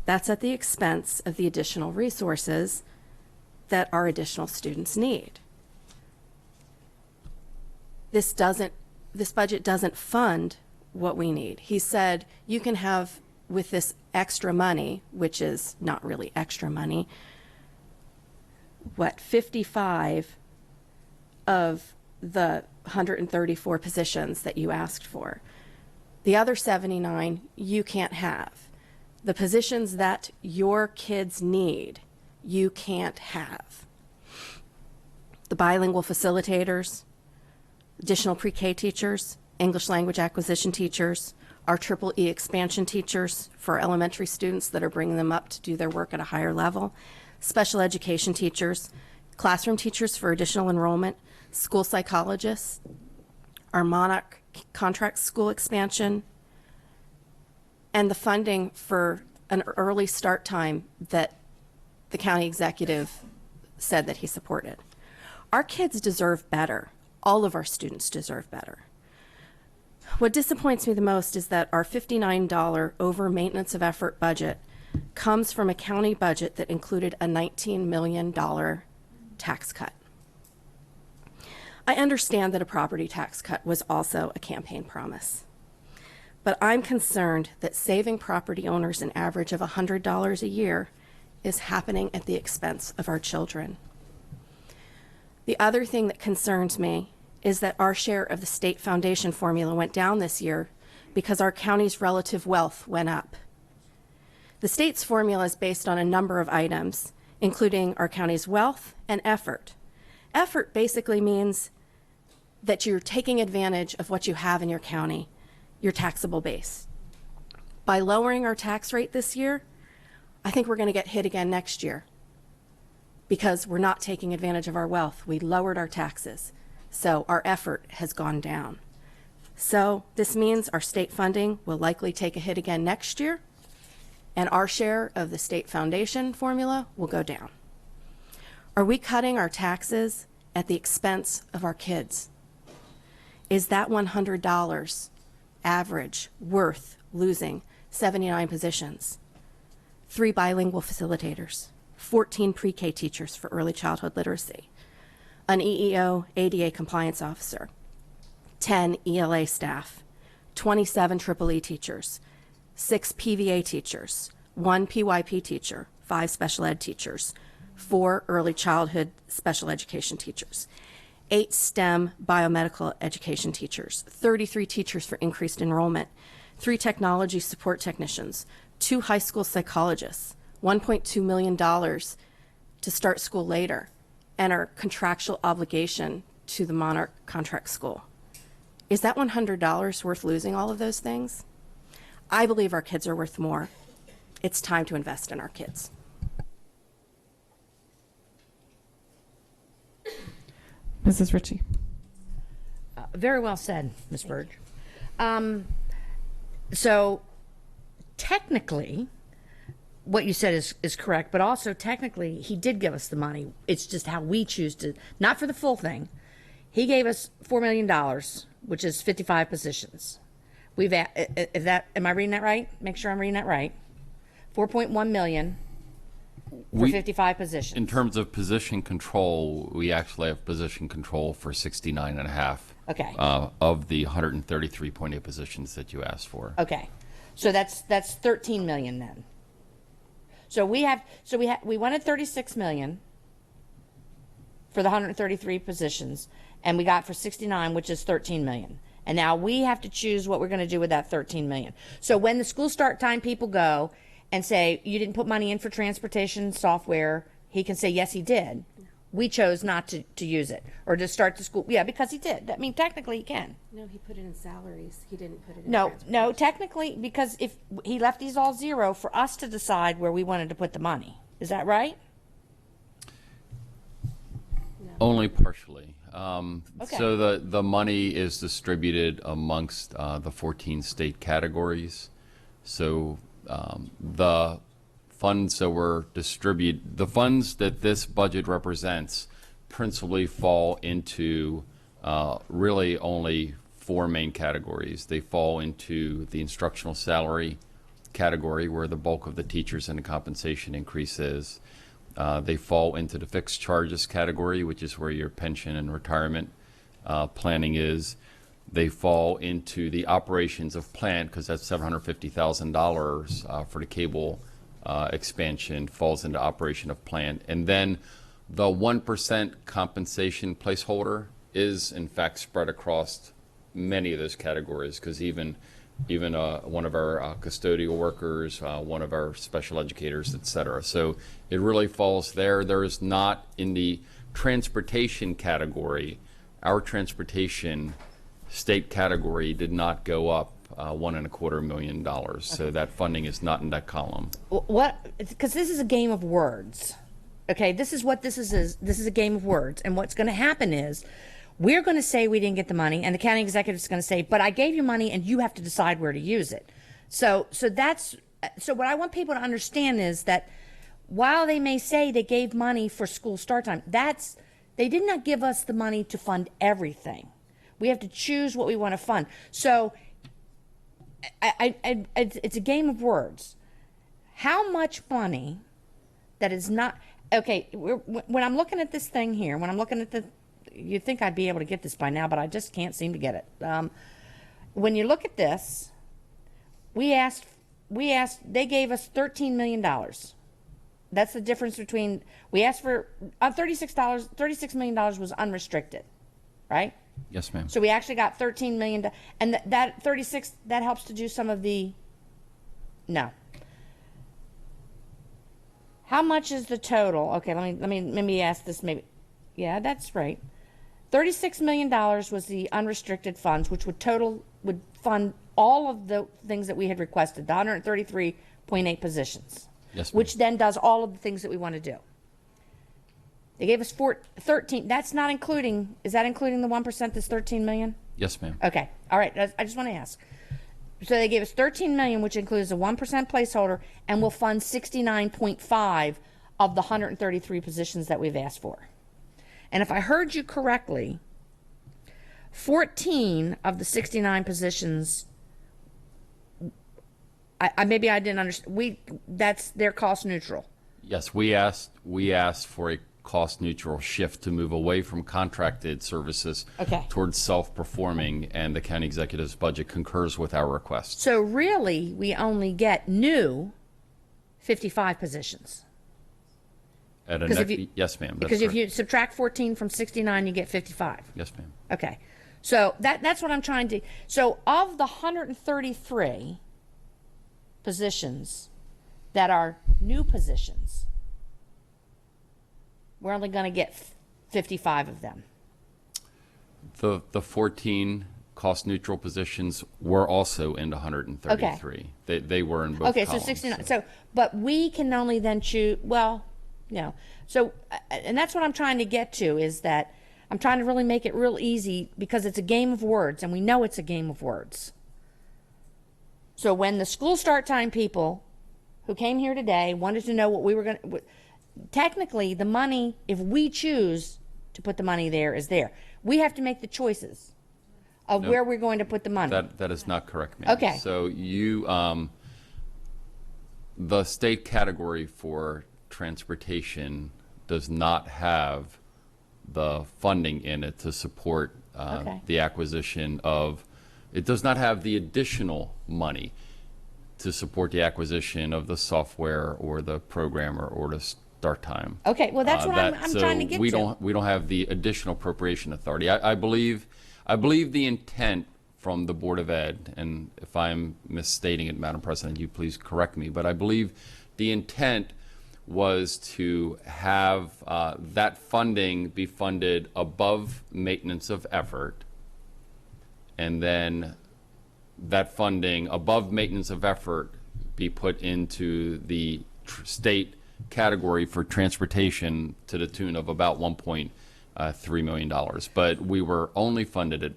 that's at the expense of the additional resources that our additional students need. This budget doesn't fund what we need. He said you can have, with this extra money, which is not really extra money, 55 of the 134 positions that you asked for. The other 79 you can't have. The positions that your kids need, you can't have. The bilingual facilitators, additional pre-K teachers, English language acquisition teachers, our EEE expansion teachers for elementary students that are bringing them up to do their work at a higher level, special education teachers, classroom teachers for additional enrollment, school psychologists, our Monarch contract school expansion, and the funding for an early start time that the county executive said that he supported. Our kids deserve better. All of our students deserve better. What disappoints me the most is that our $59 over maintenance of effort budget comes from a county budget that included a $19 million tax cut. I understand that a property tax cut was also a campaign promise, but I'm concerned that saving property owners an average of $100 a year is happening at the expense of our children. The other thing that concerns me is that our share of the state foundation formula went down this year because our county's relative wealth went up. The state's formula is based on a number of items, including our county's wealth and effort. Effort basically means that you're taking advantage of what you have in your county, your taxable base. By lowering our tax rate this year, I think we're going to get hit again next year because we're not taking advantage of our wealth. We lowered our taxes, so our effort has gone down. So this means our state funding will likely take a hit again next year, and our share of the state foundation formula will go down. Are we cutting our taxes at the expense of our kids? Is that $100 average worth losing 79 positions, 3 bilingual facilitators, 14 pre-K teachers for early childhood literacy, an EEO ADA compliance officer, 10 ELA staff, 27 EEE teachers, 6 PVA teachers, 1 PYP teacher, 5 special ed teachers, 4 early childhood special education teachers, 8 STEM biomedical education teachers, 33 teachers for increased enrollment, 3 technology support technicians, 2 high school psychologists, $1.2 million to start school later, and our contractual obligation to the Monarch Contract School. Is that $100 worth losing all of those things? I believe our kids are worth more. It's time to invest in our kids. Mrs. Ritchie. Very well said, Ms. Burge. So technically, what you said is correct, but also technically, he did give us the money. It's just how we choose to, not for the full thing. He gave us $4 million, which is 55 positions. We've, if that, am I reading that right? Make sure I'm reading that right. 4.1 million for 55 positions. In terms of position control, we actually have position control for 69 and a half. Okay. Of the 133.8 positions that you asked for. Okay. So that's 13 million then. So we wanted 36 million for the 133 positions, and we got for 69, which is 13 million. And now we have to choose what we're going to do with that 13 million. So when the school start time people go and say, you didn't put money in for transportation software, he can say, yes, he did. We chose not to use it or to start the school. Yeah, because he did. I mean, technically he can. No, he put it in salaries. He didn't put it in No, technically, because if he left these all zero for us to decide where we wanted to put the money. Is that right? No. Only partially. Okay. So the money is distributed amongst the 14 state categories. So the funds that were distributed, the funds that this budget represents principally fall into really only 4 main categories. They fall into the instructional salary category, where the bulk of the teachers and the compensation increase is. They fall into the fixed charges category, which is where your pension and retirement planning is. They fall into the operations of plant, because that's $750,000 for the cable expansion falls into operation of plant. And then the 1% compensation placeholder is in fact spread across many of those categories, because even one of our custodial workers, one of our special educators, et cetera. So it really falls there. There is not in the transportation category. Our transportation state category did not go up $1.25 million. So that funding is not in that column. What? Because this is a game of words. Okay, this is what this is. This is a game of words. And what's going to happen is we're going to say we didn't get the money, and the county executive is going to say, but I gave you money and you have to decide where to use it. So what I want people to understand is that while they may say they gave money for school start time, they did not give us the money to fund everything. We have to choose what we want to fund. So it's a game of words. How much money that is not, okay, when I'm looking at this thing here, when I'm looking at you'd think I'd be able to get this by now, but I just can't seem to get it. When you look at this, they gave us $13 million. That's the difference between, we asked for $36 million was unrestricted, right? Yes, ma'am. So we actually got $13 million, and that 36, that helps to do some of the, no. How much is the total? Okay, let me ask this maybe. Yeah, that's right. $36 million was the unrestricted funds, which would fund all of the things that we had requested, the 133.8 positions. Yes, ma'am. Which then does all of the things that we want to do. They gave us 13. That's not including, is that including the 1% that's 13 million? Yes, ma'am. Okay. All right. I just want to ask. So they gave us 13 million, which includes a 1% placeholder, and will fund 69.5 of the 133 positions that we've asked for. And if I heard you correctly, 14 of the 69 positions, maybe I didn't understand. They're cost neutral. Yes, we asked for a cost neutral shift to move away from contracted services towards self-performing, and the county executive's budget concurs with our request. So really, we only get new 55 positions. Yes, ma'am. Because if you subtract 14 from 69, you get 55. Yes, ma'am. Okay. So that's what I'm trying to. So of the 133 positions that are new positions, we're only going to get 55 of them. The 14 cost-neutral positions were also in 133. They were in both Okay, columns. so 69. So, but we can only then choose, well, so, and that's what I'm trying to get to, is that I'm trying to really make it real easy, because it's a game of words, and we know it's a game of words. So when the school start time people who came here today wanted to know what we were going to, technically the money, if we choose to put the money there, is there. We have to make the choices of No, where we're going to put the money. That is not correct, ma'am. Okay. So you, the state category for transportation does not have the funding in it to support Okay. the acquisition of, it does not have the additional money to support the acquisition of the software or the programmer or the start time. Okay, well, that's what I'm So trying to get we to. don't have the additional appropriation authority. I believe the intent from the Board of Ed, and if I'm misstating it, Madam President, you please correct me, but I believe the intent was to have that funding be funded above maintenance of effort, and then that funding above maintenance of effort be put into the state category for transportation to the tune of about $1.3 million. But we were only funded at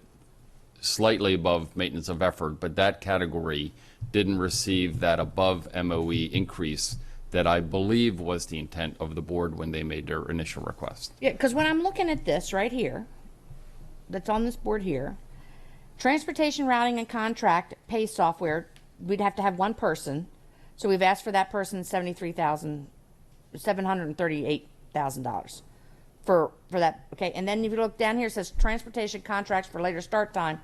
slightly above maintenance of effort, but that category didn't receive that above MOE increase that I believe was the intent of the board when they made their initial request. Yeah, because when I'm looking at this right here, that's on this board here, transportation routing and contract pay software, we'd have to have one person. So we've asked for that person $738,000 for that. Okay, and then if you look down here, it says transportation contracts for later start time,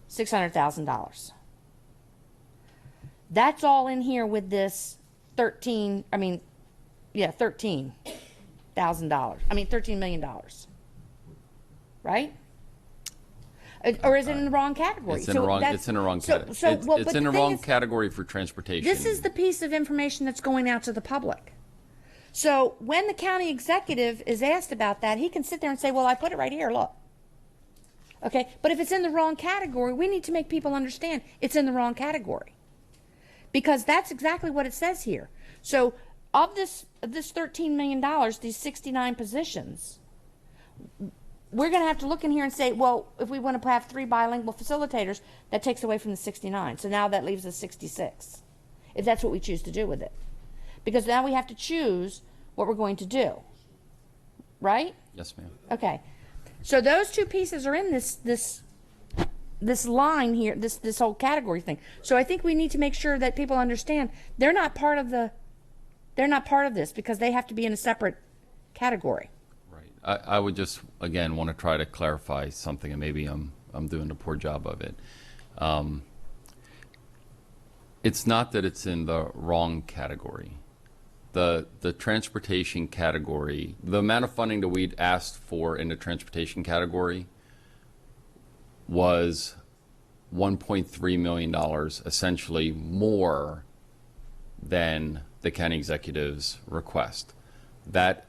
$600,000. That's all in here with this $13 million. Right? Or is it in the wrong category? It's in the wrong category. It's in the wrong category for transportation. This is the piece of information that's going out to the public. So when the county executive is asked about that, he can sit there and say, well, I put it right here, look. Okay, but if it's in the wrong category, we need to make people understand it's in the wrong category. Because that's exactly what it says here. So of this $13 million, these 69 positions, we're going to have to look in here and say, well, if we want to have 3 bilingual facilitators, that takes away from the 69. So now that leaves us 66, if that's what we choose to do with it. Because now we have to choose what we're going to do. Right? Yes, ma'am. Okay. So those 2 pieces are in this line here, this whole category thing. So I think we need to make sure that people understand they're not part of this, because they have to be in a separate category. I would just, again, want to try to clarify something, and maybe I'm doing a poor job of it. It's not that it's in the wrong category. The transportation category, the amount of funding that we'd asked for in the transportation category was $1.3 million, essentially more than the county executive's request. That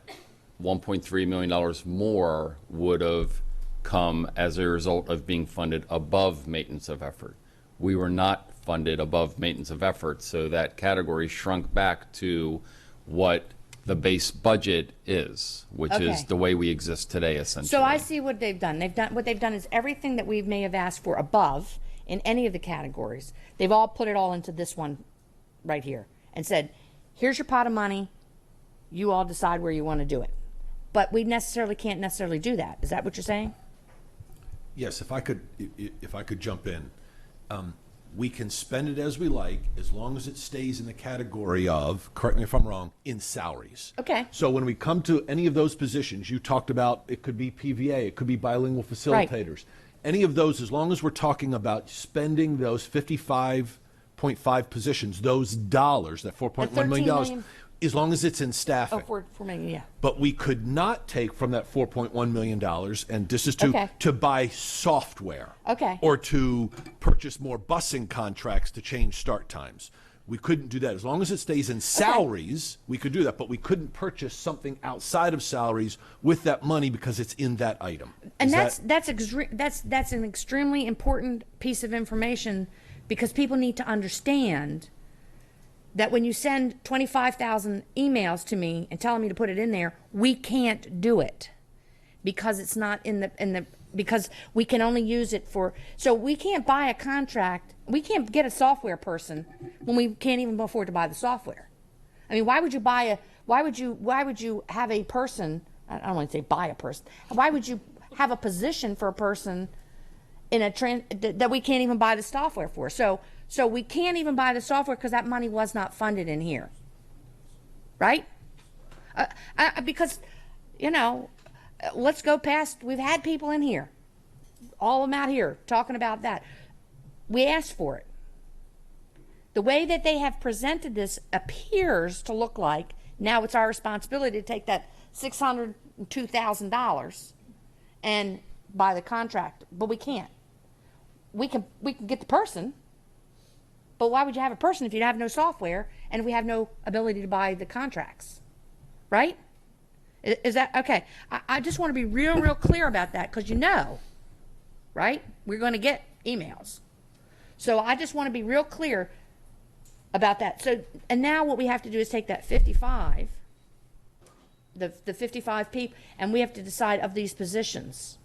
$1.3 million more would have come as a result of being funded above maintenance of effort. We were not funded above maintenance of effort, so that category shrunk back to what the base budget is, which is the way we exist today, essentially. So I see what they've done. What they've done is everything that we may have asked for above in any of the categories, they've all put it all into this one right here and said, here's your pot of money. You all decide where you want to do it. But we can't necessarily do that. Is that what you're saying? Yes, if I could jump in. We can spend it as we like, as long as it stays in the category of, correct me if I'm wrong, in salaries. Okay. So when we come to any of those positions, you talked about, it could be PVA, it could be bilingual facilitators. Right. Any of those, as long as we're talking about spending those 55.5 positions, those dollars, that $4.1 million, as long as it's in staffing. Oh, for me, yeah. But we could not take from that $4.1 million, and this is to buy software. Okay. Or to purchase more busing contracts to change start times. We couldn't do that. As long as it stays in salaries, we could do that. But we couldn't purchase something outside of salaries with that money because it's in that item. And that's an extremely important piece of information, because people need to understand that when you send 25,000 emails to me and telling me to put it in there, we can't do it because it's not in the because we can only use it for, so we can't buy a contract, we can't get a software person when we can't even afford to buy the software. I mean, why would you have a person, I don't want to say buy a person, why would you have a position for a person in that we can't even buy the software for? So we can't even buy the software because that money was not funded in here, right? Because, let's go past, we've had people in here, all of them out here talking about that. We asked for it. The way that they have presented this appears to look like now it's our responsibility to take that $602,000 and buy the contract, but we can't. We can get the person, but why would you have a person if you have no software and we have no ability to buy the contracts, right? Is that okay? I just want to be real clear about that, because right? We're going to get emails. So I just want to be real clear about that. So, and now what we have to do is take that 55, the 55 people, and we have to decide of these positions,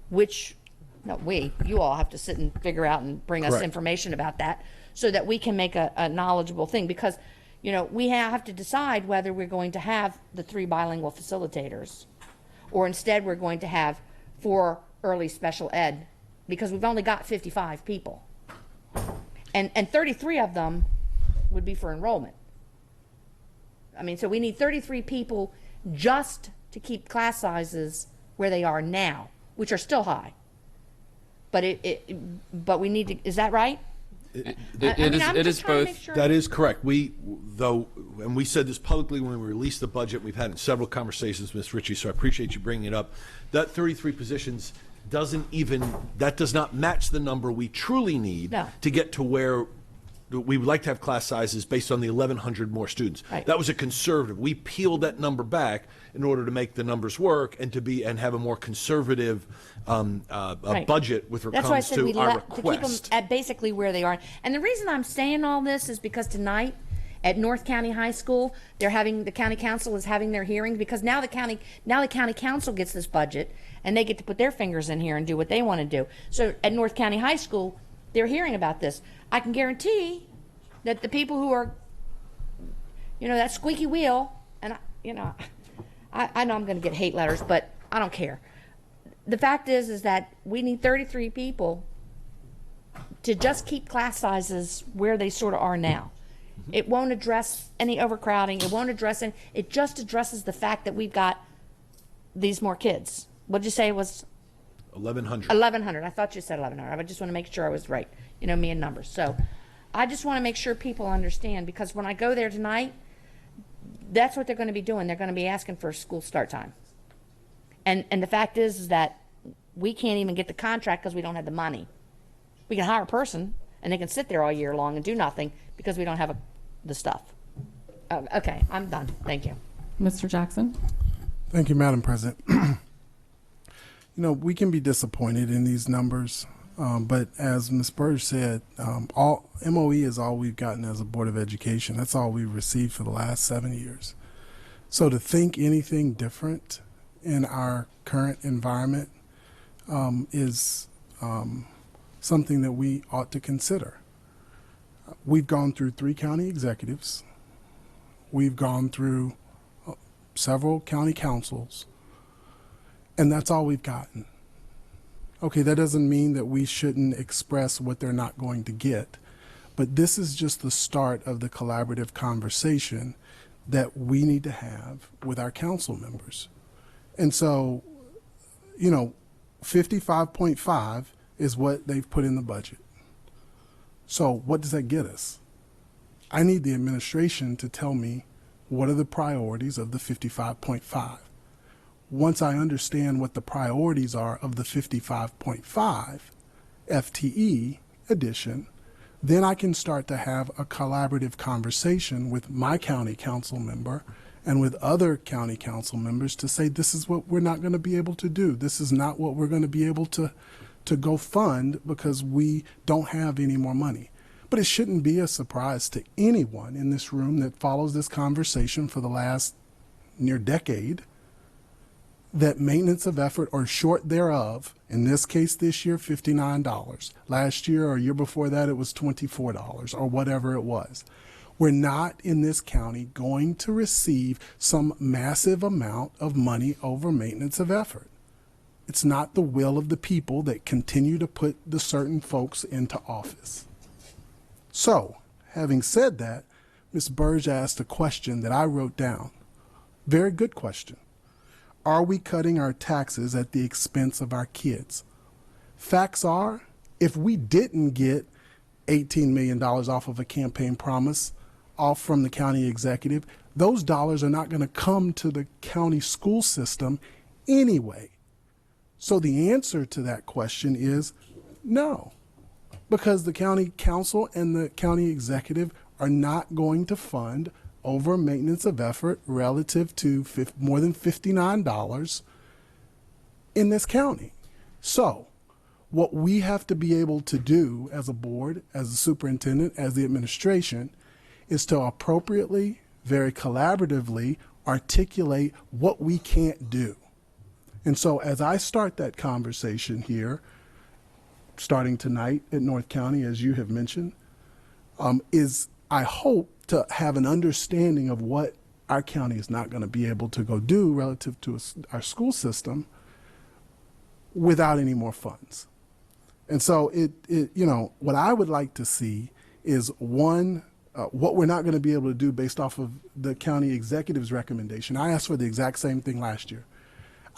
you all have to sit and figure out and bring us information about that so that we can make a knowledgeable thing, because we have to decide whether we're going to have the 3 bilingual facilitators, or instead we're going to have 4 early special ed, because we've only got 55 people. And 33 of them would be for enrollment. I mean, so we need 33 people just to keep class sizes where they are now, which are still high. But but we need to, is that right? It is both. Sure. That is correct. And we said this publicly when we released the budget. We've had several conversations with Ms. Ritchie, so I appreciate you bringing it up. That 33 positions does not match the number we truly need to get to where we would like to have class sizes based on the 1,100 more students. Right. That was a conservative. We peeled that number back in order to make the numbers work and have a more conservative budget with That's why I regards said to our to keep request. them at basically where they are. And the reason I'm saying all this is because tonight at North County High School, the county council is having their hearings, because now the county council gets this budget and they get to put their fingers in here and do what they want to do. So at North County High School, they're hearing about this. I can guarantee that the people who are, that squeaky wheel, and I know I'm going to get hate letters, but I don't care. The fact is that we need 33 people to just keep class sizes where they sort of are now. It won't address any overcrowding. It won't address any. It just addresses the fact that we've got these more kids. What did you say it was? 1,100. 1,100. I thought you said 1,100. I just want to make sure I was right. Me and numbers. So I just want to make sure people understand, because when I go there tonight, that's what they're going to be doing. They're going to be asking for school start time. And the fact is that we can't even get the contract because we don't have the money. We can hire a person and they can sit there all year long and do nothing because we don't have the stuff. Okay, I'm done. Thank you. Mr. Jackson? Thank you, Madam President. We can be disappointed in these numbers, but as Ms. Burge said, all MOE is all we've gotten as a Board of Education. That's all we've received for the last 7 years. So to think anything different in our current environment is something that we ought to consider. We've gone through 3 county executives. We've gone through several county councils, and that's all we've gotten. Okay, that doesn't mean that we shouldn't express what they're not going to get, but this is just the start of the collaborative conversation that we need to have with our council members. And so, 55.5 is what they've put in the budget. So what does that get us? I need the administration to tell me what are the priorities of the 55.5? Once I understand what the priorities are of the 55.5 FTE edition, then I can start to have a collaborative conversation with my county council member and with other county council members to say, this is what we're not going to be able to do. This is not what we're going to be able to go fund because we don't have any more money. But it shouldn't be a surprise to anyone in this room that follows this conversation for the last near decade that maintenance of effort or short thereof, in this case this year, $59. Last year or year before that, it was $24 or whatever it was. We're not in this county going to receive some massive amount of money over maintenance of effort. It's not the will of the people that continue to put the certain folks into office. So, having said that, Ms. Burge asked a question that I wrote down. Very good question. Are we cutting our taxes at the expense of our kids? Facts are, if we didn't get $18 million off of a campaign promise off from the county executive, those dollars are not going to come to the county school system anyway. So the answer to that question is no, because the county council and the county executive are not going to fund over maintenance of effort relative to more than $59 in this county. So what we have to be able to do as a board, as a superintendent, as the administration, is to appropriately, very collaboratively articulate what we can't do. And so as I start that conversation here, starting tonight at North County, as you have mentioned, is I hope to have an understanding of what our county is not going to be able to go do relative to our school system without any more funds. And so what I would like to see is one, what we're not going to be able to do based off of the county executive's recommendation. I asked for the exact same thing last year.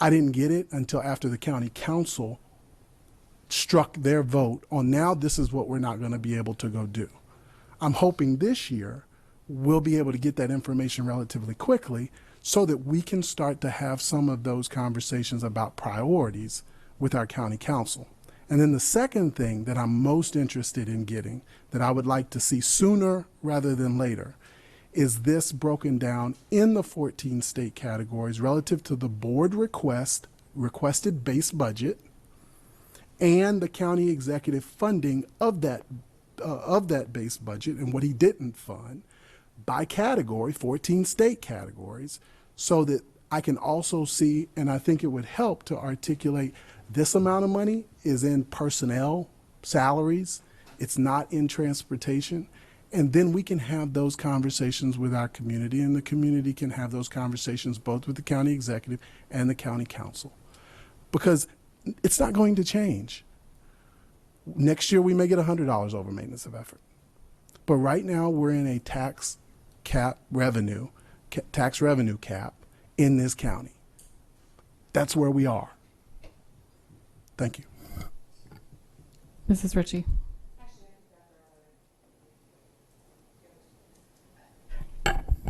I didn't get it until after the county council struck their vote on now this is what we're not going to be able to go do. I'm hoping this year we'll be able to get that information relatively quickly so that we can start to have some of those conversations about priorities with our county council. And then the second thing that I'm most interested in getting, that I would like to see sooner rather than later, is this broken down in the 14 state categories relative to the board requested base budget and the county executive funding of that base budget and what he didn't fund by category, 14 state categories, so that I can also see, and I think it would help to articulate this amount of money is in personnel, salaries, it's not in transportation. And then we can have those conversations with our community, and the community can have those conversations both with the county executive and the county council. Because it's not going to change. Next year we may get $100 over maintenance of effort. But right now we're in a tax revenue cap in this county. That's where we are. Thank you. Mrs. Ritchie.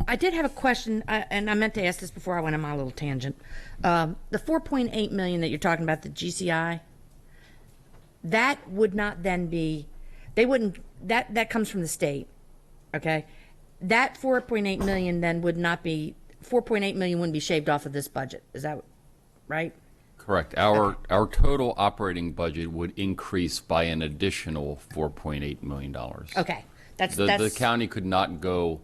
I did have a question, and I meant to ask this before I went on my little tangent. The $4.8 million that you're talking about, the GCI, that would not then be, they wouldn't, that comes from the state, okay? That $4.8 million then would not be, $4.8 million wouldn't be shaved off of this budget. Is that right? Correct. Our total operating budget would increase by an additional $4.8 million. Okay. The county could not go,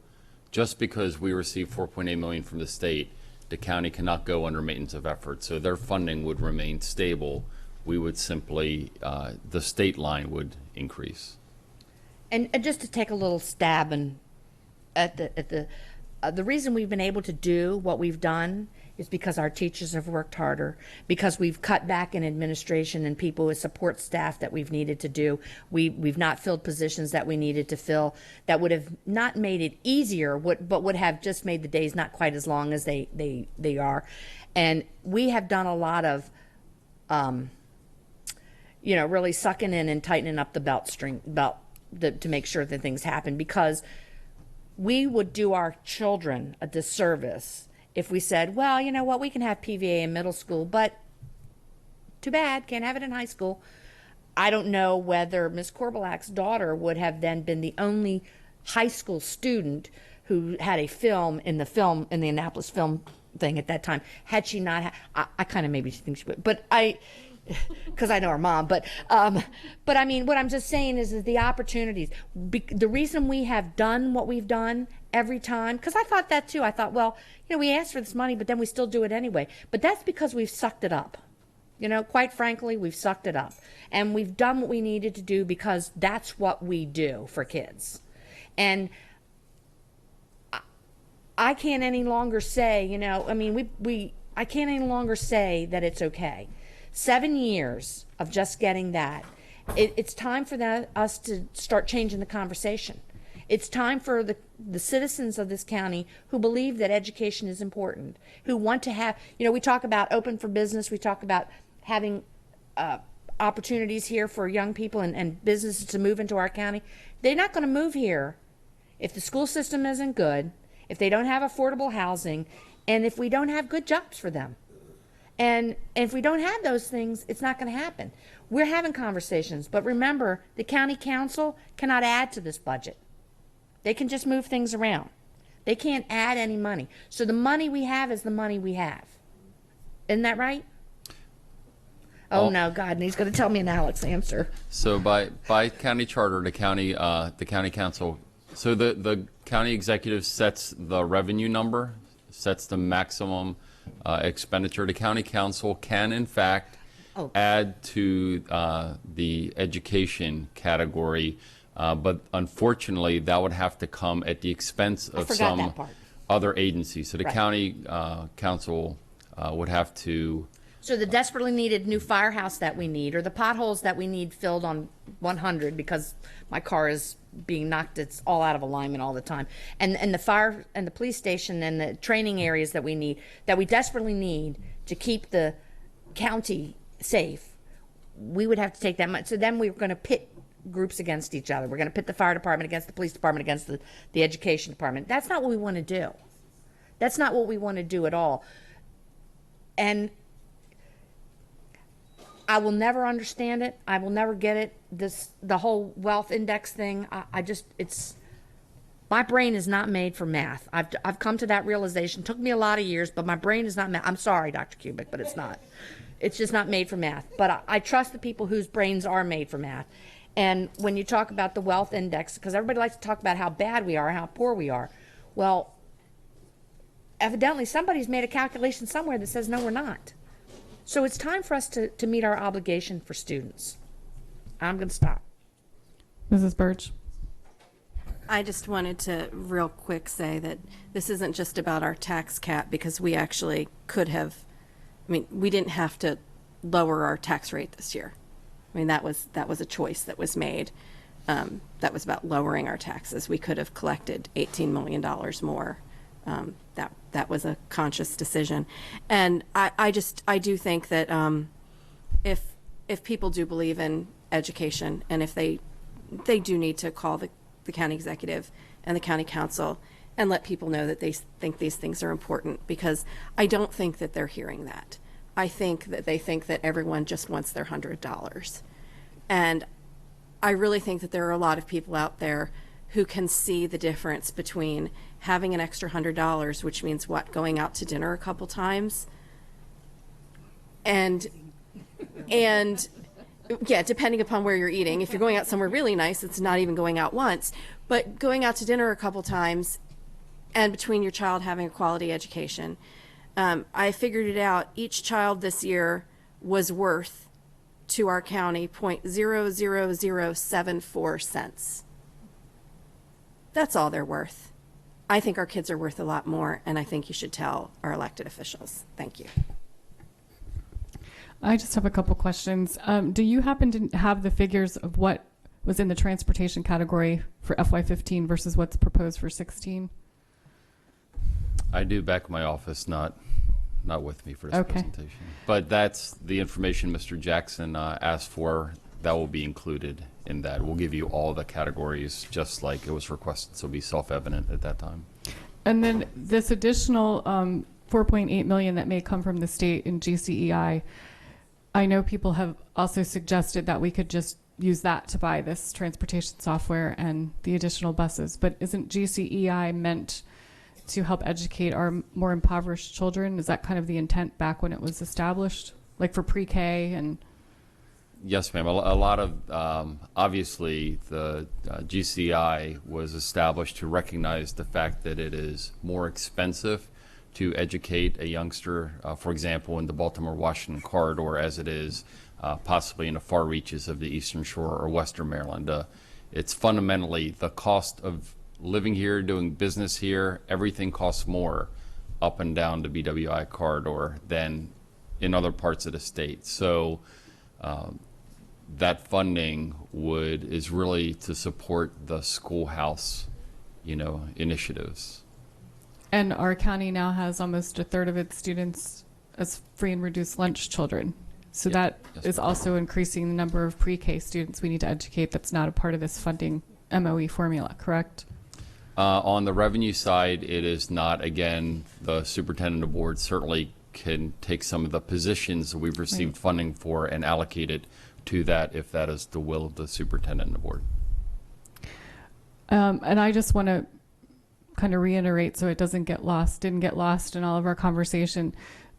just because we receive $4.8 million from the state, the county cannot go under maintenance of effort. So their funding would remain stable. We would simply, the state line would increase. And just to take a little stab at the reason we've been able to do what we've done is because our teachers have worked harder, because we've cut back in administration and people with support staff that we've needed to do. We've not filled positions that we needed to fill that would have not made it easier, but would have just made the days not quite as long as they are. And we have done a lot of, really sucking in and tightening up the belt to make sure that things happen, because we would do our children a disservice if we said, well, you know what, we can have PVA in middle school, but too bad, can't have it in high school. I don't know whether Ms. Korbalak's daughter would have then been the only high school student who had a film in the Annapolis film thing at that time. Had she not, I kind of maybe think she would, but because I know her mom, but I mean, what I'm just saying is the opportunities. The reason we have done what we've done every time, because I thought that too. I thought, well, we asked for this money, but then we still do it anyway. But that's because we've sucked it up. Quite frankly, we've sucked it up. And we've done what we needed to do because that's what we do for kids. And I can't any longer say, I can't any longer say that it's okay. 7 years of just getting that. It's time for us to start changing the conversation. It's time for the citizens of this county who believe that education is important, who want to have, we talk about open for business, we talk about having opportunities here for young people and businesses to move into our county. They're not going to move here if the school system isn't good, if they don't have affordable housing, and if we don't have good jobs for them. And if we don't have those things, it's not going to happen. We're having conversations, but remember, the county council cannot add to this budget. They can just move things around. They can't add any money. So the money we have is the money we have. Isn't that right? Oh no, God, and he's going to tell me an Alex answer. So by county charter, the county council, so the county executive sets the revenue number, sets the maximum expenditure. The county council can, in fact, add to the education category, but unfortunately, that would have to come at the expense of some other agencies. So the county council would have to. So the desperately needed new firehouse that we need, or the potholes that we need filled on 100 because my car is being knocked, it's all out of alignment all the time, and the fire and the police station and the training areas that we need, that we desperately need to keep the county safe, we would have to take that much. So then we're going to pit groups against each other. We're going to pit the fire department against the police department against the education department. That's not what we want to do. That's not what we want to do at all. And I will never understand it. I will never get it. The whole wealth index thing. My brain is not made for math. I've come to that realization. It took me a lot of years, but my brain is not math. I'm sorry, Dr. Kubik, but it's not. It's just not made for math. But I trust the people whose brains are made for math. And when you talk about the wealth index, because everybody likes to talk about how bad we are, how poor we are. Well, evidently somebody's made a calculation somewhere that says no, we're not. So it's time for us to meet our obligation for students. I'm going to stop. Mrs. Birch. I just wanted to real quick say that this isn't just about our tax cap, because we actually could have, we didn't have to lower our tax rate this year. That was a choice that was made. That was about lowering our taxes. We could have collected $18 million more. That was a conscious decision. And I do think that if people do believe in education, and if they do need to call the county executive and the county council and let people know that they think these things are important, because I don't think that they're hearing that. I think that they think that everyone just wants their $100. And I really think that there are a lot of people out there who can see the difference between having an extra $100, which means what, going out to dinner a couple times, and yeah, depending upon where you're eating. If you're going out somewhere really nice, it's not even going out once, but going out to dinner a couple times, and between your child having a quality education. I figured it out. Each child this year was worth to our county 0.00074 cents. That's all they're worth. I think our kids are worth a lot more, and I think you should tell our elected officials. Thank you. I just have a couple questions. Do you happen to have the figures of what was in the transportation category for FY15 versus what's proposed for 16? I do back in my office, not with me for this presentation. But that's the information Mr. Jackson asked for. that will be included in that. We'll give you all the categories just like it was requested, so it'll be self-evident at that time. And then this additional 4.8 million that may come from the state in GCEI, I know people have also suggested that we could just use that to buy this transportation software and the additional buses. But isn't GCEI meant to help educate our more impoverished children? Is that kind of the intent back when it was established, like for pre-K and? Yes, ma'am. A lot of, obviously, the GCI was established to recognize the fact that it is more expensive to educate a youngster, for example, in the Baltimore-Washington corridor as it is possibly in the far reaches of the Eastern Shore or Western Maryland. It's fundamentally the cost of living here, doing business here, everything costs more up and down the BWI corridor than in other parts of the state. So that funding is really to support the schoolhouse, initiatives. And our county now has almost a third of its students as free and reduced lunch children. So that is also increasing the number of pre-K students we need to educate that's not a part of this funding MOE formula, correct? On the revenue side, it is not. Again, the superintendent of board certainly can take some of the positions we've received funding for and allocate it to that if that is the will of the superintendent of board. And I just want to kind of reiterate so it didn't get lost in all of our conversation.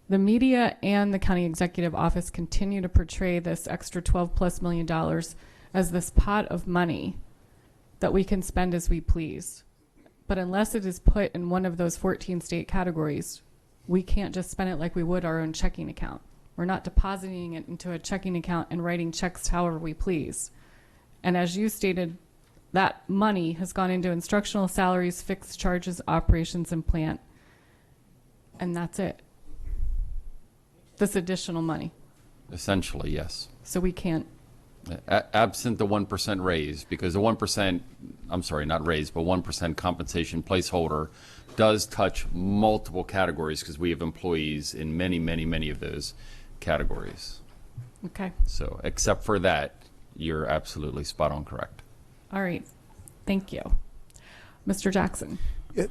The media and the county executive office continue to portray this extra $12+ million as this pot of money that we can spend as we please. But unless it is put in one of those 14 state categories, we can't just spend it like we would our own checking account. We're not depositing it into a checking account and writing checks however we please. And as you stated, that money has gone into instructional salaries, fixed charges, operations, and plant. And that's it. This additional money. Essentially, yes. So we can't. Absent the 1% raise, because the 1%, I'm sorry, not raise, but 1% compensation placeholder does touch multiple categories because we have employees in many, many, many of those categories. Okay. So except for that, you're absolutely spot on correct. All right. Thank you. Mr. Jackson.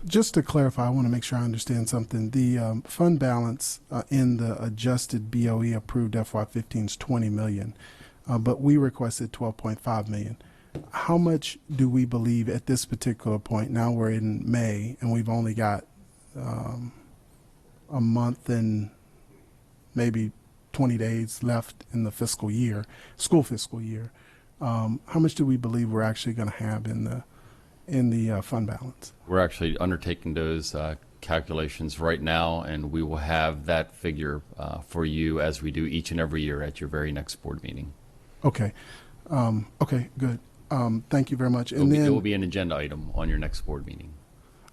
Just to clarify, I want to make sure I understand something. The fund balance in the adjusted BOE approved FY15 is $20 million, but we requested $12.5 million. How much do we believe at this particular point? Now we're in May, and we've only got a month and maybe 20 days left in the fiscal year, school fiscal year. How much do we believe we're actually going to have in the fund balance? We're actually undertaking those calculations right now, and we will have that figure for you as we do each and every year at your very next board meeting. Okay. Okay, good. Thank you very much. It will be an agenda item on your next board meeting.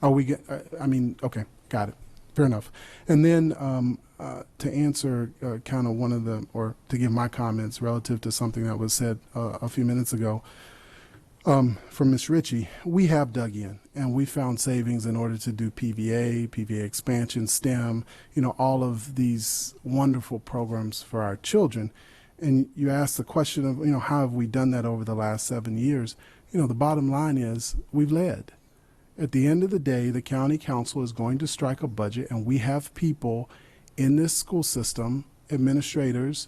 Okay, got it. Fair enough. And then to answer kind of to give my comments relative to something that was said a few minutes ago from Ms. Ritchie, we have dug in and we found savings in order to do PVA expansion, STEM, all of these wonderful programs for our children. And you asked the question of, how have we done that over the last 7 years? The bottom line is we've led. At the end of the day, the county council is going to strike a budget, and we have people in this school system, administrators,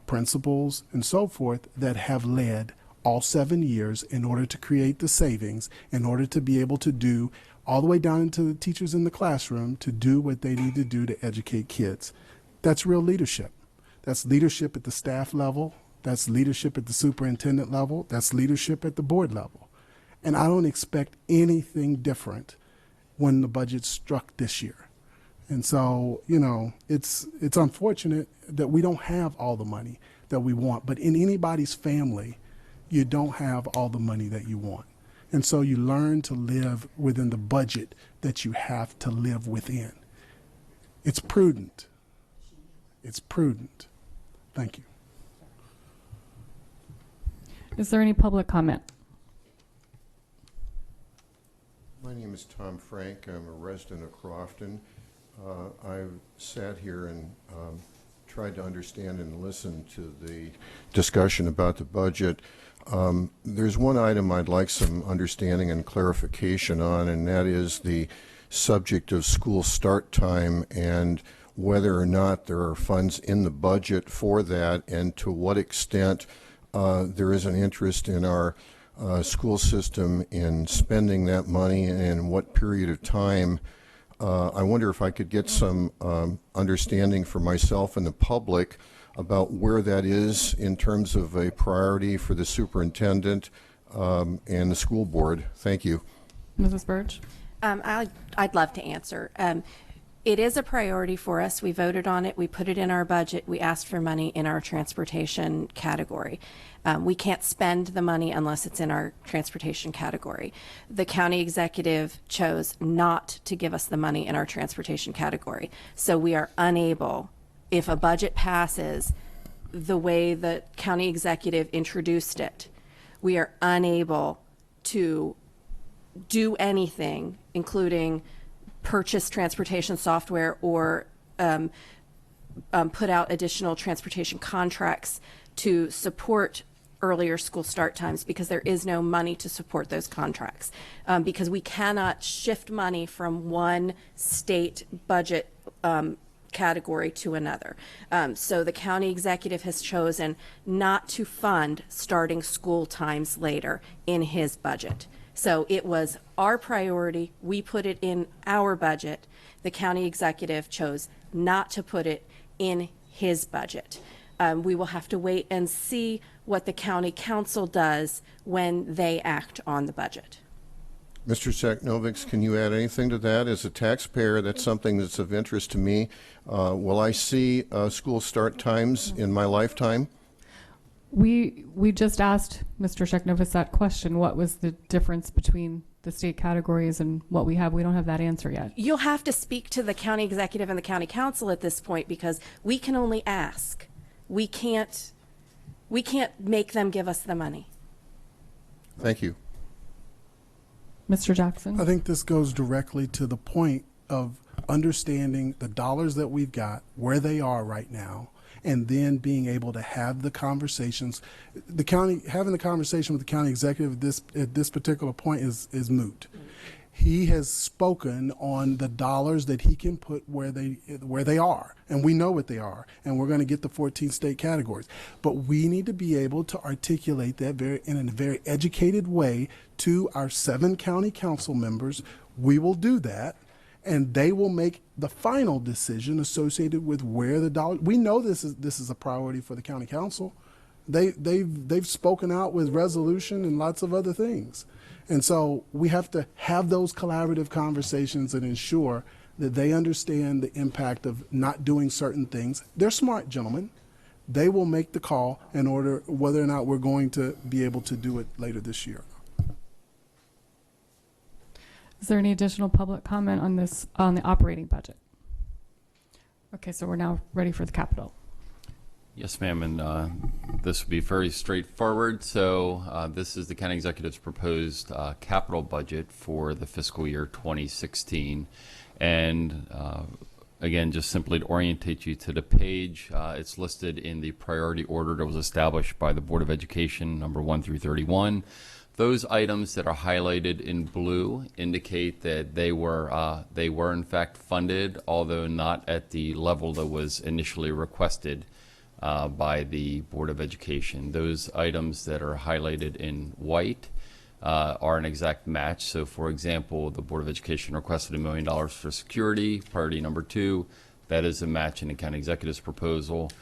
principals, and so forth, that have led all 7 years in order to create the savings, in order to be able to do all the way down into the teachers in the classroom to do what they need to do to educate kids. That's real leadership. That's leadership at the staff level. That's leadership at the superintendent level. That's leadership at the board level. And I don't expect anything different when the budget's struck this year. And so, it's unfortunate that we don't have all the money that we want. But in anybody's family, you don't have all the money that you want. And so you learn to live within the budget that you have to live within. It's prudent. It's prudent. Thank you. Is there any public comment? My name is Tom Frank. I'm a resident of Crofton. I've sat here and tried to understand and listen to the discussion about the budget. There's one item I'd like some understanding and clarification on, and that is the subject of school start time and whether or not there are funds in the budget for that, and to what extent there is an interest in our school system in spending that money and in what period of time. I wonder if I could get some understanding for myself and the public about where that is in terms of a priority for the superintendent and the school board. Thank you. Mrs. Burge? I'd love to answer. It is a priority for us. We voted on it. We put it in our budget. We asked for money in our transportation category. We can't spend the money unless it's in our transportation category. The county executive chose not to give us the money in our transportation category. So we are unable, if a budget passes the way the county executive introduced it, we are unable to do anything, including purchase transportation software or put out additional transportation contracts to support earlier school start times, because there is no money to support those contracts, because we cannot shift money from one state budget category to another. So the county executive has chosen not to fund starting school times later in his budget. So it was our priority. We put it in our budget. The county executive chose not to put it in his budget. We will have to wait and see what the county council does when they act on the budget. Mr. Saknovics, can you add anything to that? As a taxpayer, that's something that's of interest to me. Will I see school start times in my lifetime? We just asked Mr. Sheknovitz that question. What was the difference between the state categories and what we have? We don't have that answer yet. You'll have to speak to the county executive and the county council at this point, because we can only ask. We can't make them give us the money. Thank you. Mr. Jackson? I think this goes directly to the point of understanding the dollars that we've got, where they are right now, and then being able to have the conversations. Having the conversation with the county executive at this particular point is moot. He has spoken on the dollars that he can put where they are, and we know what they are, and we're going to get the 14 state categories. But we need to be able to articulate that in a very educated way to our 7 county council members. We will do that, and they will make the final decision associated with where the dollar. We know this is a priority for the county council. They've spoken out with resolution and lots of other things. And so we have to have those collaborative conversations and ensure that they understand the impact of not doing certain things. They're smart gentlemen. They will make the call in order whether or not we're going to be able to do it later this year. Is there any additional public comment on this, on the operating budget? Okay, so we're now ready for the capital. Yes, ma'am, and this will be very straightforward. So this is the county executive's proposed capital budget for the fiscal year 2016. And again, just simply to orientate you to the page, it's listed in the priority order that was established by the Board of Education, number 1 through 31. Those items that are highlighted in blue indicate that they were in fact funded, although not at the level that was initially requested by the Board of Education. Those items that are highlighted in white are an exact match. So for example, the Board of Education requested $1 million for security, priority number 2. That is a match in the county executive's proposal.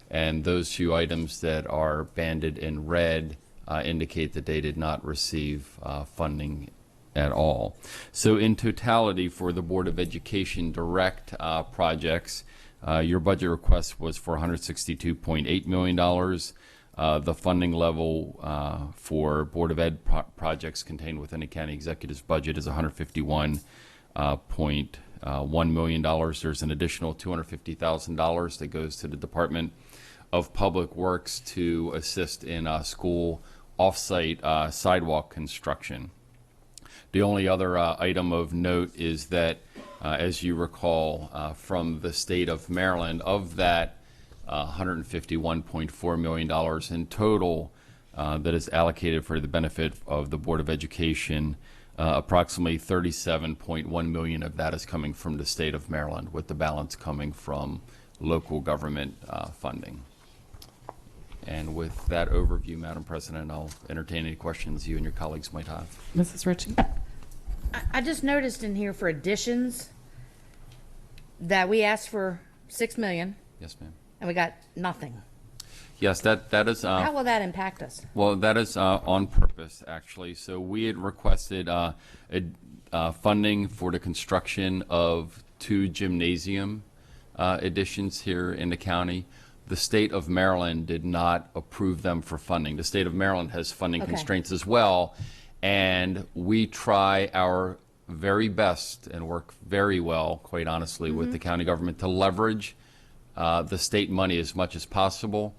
And those few items that are banded in red indicate that they did not receive funding at all. So in totality, for the Board of Education direct projects, your budget request was for $162.8 million. The funding level for Board of Ed projects contained within the county executive's budget is $151.1 million. There's an additional $250,000 that goes to the Department of Public Works to assist in school off-site sidewalk construction. The only other item of note is that as you recall from the state of Maryland, of that $151.4 million in total that is allocated for the benefit of the Board of Education. Approximately $37.1 million of that is coming from the state of Maryland, with the balance coming from local government funding. And with that overview, Madam President, I'll entertain any questions you and your colleagues might have. Mrs. Ritchie? I just noticed in here for additions that we asked for $6 million Yes, ma'am. and we got nothing. Yes, that is. How will that impact us? Well, that is on purpose, actually. So we had requested funding for the construction of 2 gymnasium additions here in the county. The state of Maryland did not approve them for funding. The state of Maryland has funding constraints as well, and we try our very best and work very well, quite honestly, with the county government to leverage the state money as much as possible.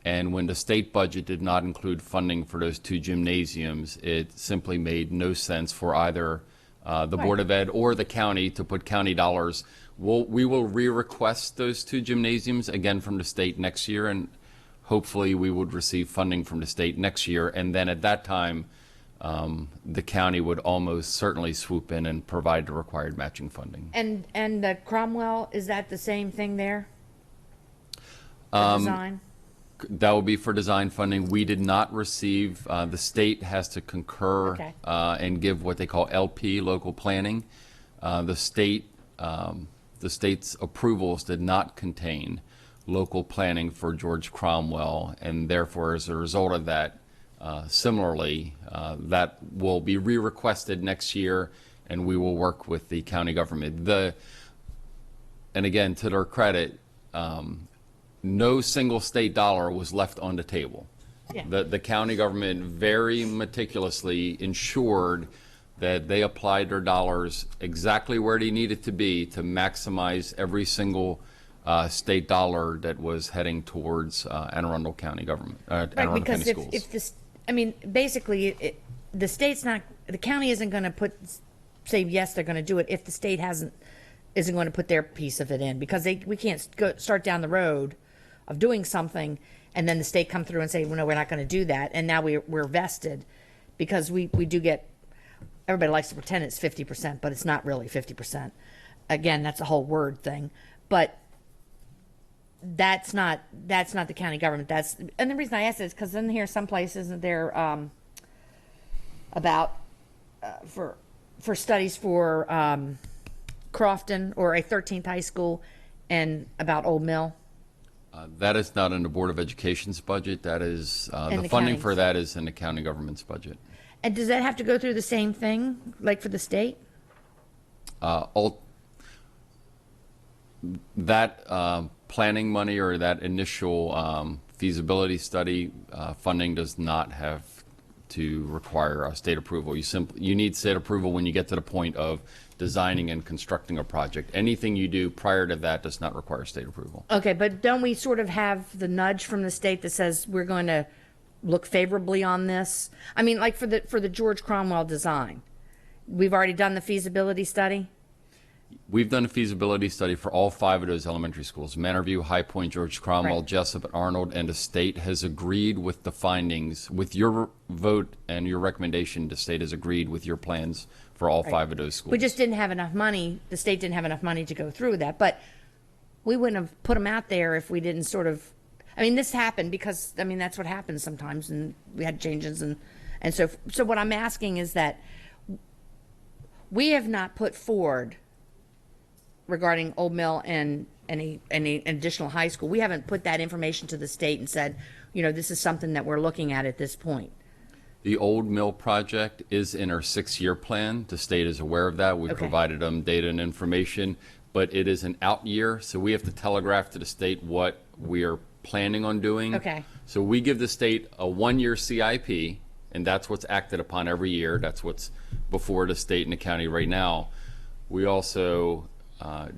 And when the state budget did not include funding for those 2 gymnasiums, it simply made no sense for either the Board of Ed or the county to put county dollars. We will re-request those 2 gymnasiums again from the state next year, and hopefully we would receive funding from the state next year. And then at that time, the county would almost certainly swoop in and provide the required matching funding. And the Cromwell, is that the same thing there? The design? That will be for design funding. We did not receive, the state has to concur and give what they call LP, local planning. The state's approvals did not contain local planning for George Cromwell, and therefore, as a result of that, similarly, that will be re-requested next year, and we will work with the county government. And again, to their credit, no single state dollar was left on the table. Yeah. The county government very meticulously ensured that they applied their dollars exactly where they needed to be to maximize every single state dollar that was heading towards Anne Arundel County government, Anne Arundel County schools. If this, I mean, basically, the state's not, the county isn't going to say yes, they're going to do it if the state isn't going to put their piece of it in, because we can't start down the road of doing something and then the state come through and say, well, no, we're not going to do that, and now we're vested, because we do get, everybody likes to pretend it's 50%, but it's not really 50%. Again, that's a whole word thing, but that's not the county government. And the reason I ask is because in here some places they're about for studies for Crofton or a 13th high school, and about Old Mill. That is not in the Board of Education's budget. That is, the funding county's. for that is in the county government's budget. And does that have to go through the same thing, like for the state? That planning money or that initial feasibility study funding does not have to require state approval. You need state approval when you get to the point of designing and constructing a project. Anything you do prior to that does not require state approval. Okay, but don't we sort of have the nudge from the state that says we're going to look favorably on this? I mean, like for the George Cromwell design, we've already done the feasibility study. We've done a feasibility study for all 5 of those elementary schools: Manorview, High Point, George Cromwell, Right. Jessup, and Arnold, and the state has agreed with the findings. With your vote and your recommendation, the state has agreed with your plans for all 5 of those schools. We just didn't have enough money. The state didn't have enough money to go through that, but we wouldn't have put them out there if we didn't sort of. I mean, this happened because, I mean, that's what happens sometimes, and we had changes, and so what I'm asking is that we have not put forward regarding Old Mill and any additional high school. We haven't put that information to the state and said, you know, this is something that we're looking at this point. The Old Mill project is in our 6-year plan. The state is aware of that. We've provided them data and information, but it is an out year, so we have to telegraph to the state what we are planning on doing. Okay. So we give the state a 1-year CIP, and that's what's acted upon every year. That's what's before the state and the county right now. We also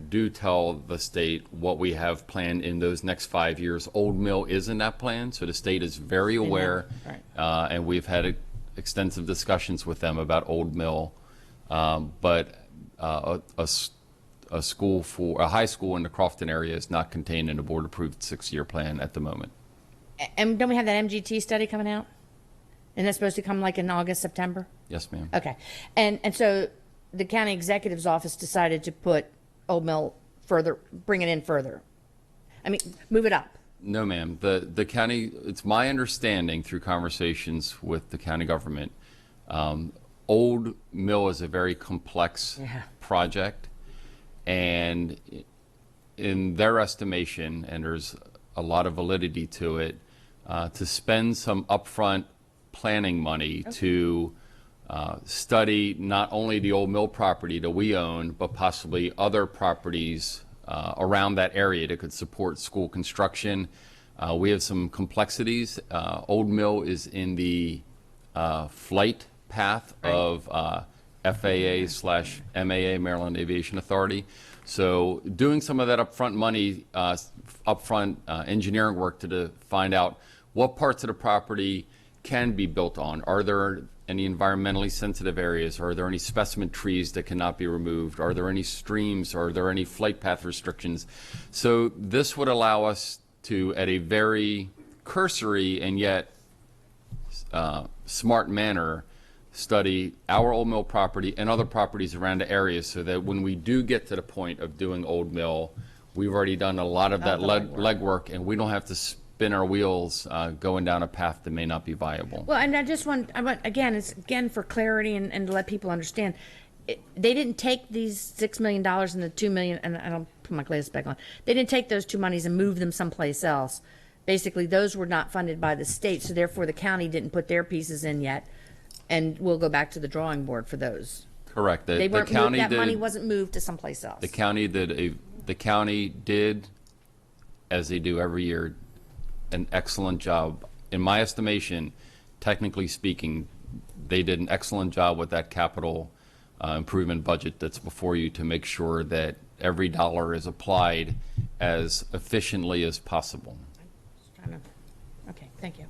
do tell the state what we have planned in those next 5 years. Old Mill is in that plan, so the state is very aware, and we've had extensive discussions with them about Old Mill. But a a school for a high school in the Crofton area is not contained in a board-approved 6-year plan at the moment. And don't we have that MGT study coming out? And that's supposed to come like in August, September? Yes, ma'am. Okay. And so the county executive's office decided to put Old Mill further, bring it in further. I mean, move it up. No, ma'am. The county, it's my understanding through conversations with the county government, Old Mill is a very complex project, and in their estimation, and there's a lot of validity to it, to spend some upfront planning money to study not only the Old Mill property that we own, but possibly other properties around that area that could support school construction. We have some complexities. Old Mill is in the flight path of FAA/MAA, Maryland Aviation Authority. So doing some of that upfront money, upfront engineering work to find out what parts of the property can be built on. Are there any environmentally sensitive areas? Are there any specimen trees that cannot be removed? Are there any streams? Are there any flight path restrictions? So this would allow us to, at a very cursory and yet smart manner, study our Old Mill property and other properties around the area, so that when we do get to the point of doing Old Mill, we've already done a lot of that legwork, and we don't have to spin our wheels going down a path that may not be viable. Well, and I want again, it's again for clarity and to let people understand. They didn't take these $6 million and the $2 million, and I don't put my glasses back on. They didn't take those two monies and move them someplace else. Basically, those were not funded by the state, so therefore the county didn't put their pieces in yet, and we'll go back to the drawing board for those. Correct. They weren't moved, that money wasn't moved to someplace else. The county did, as they do every year, an excellent job. In my estimation, technically speaking, they did an excellent job with that capital improvement budget that's before you, to make sure that every dollar is applied as efficiently as possible. Okay, thank you.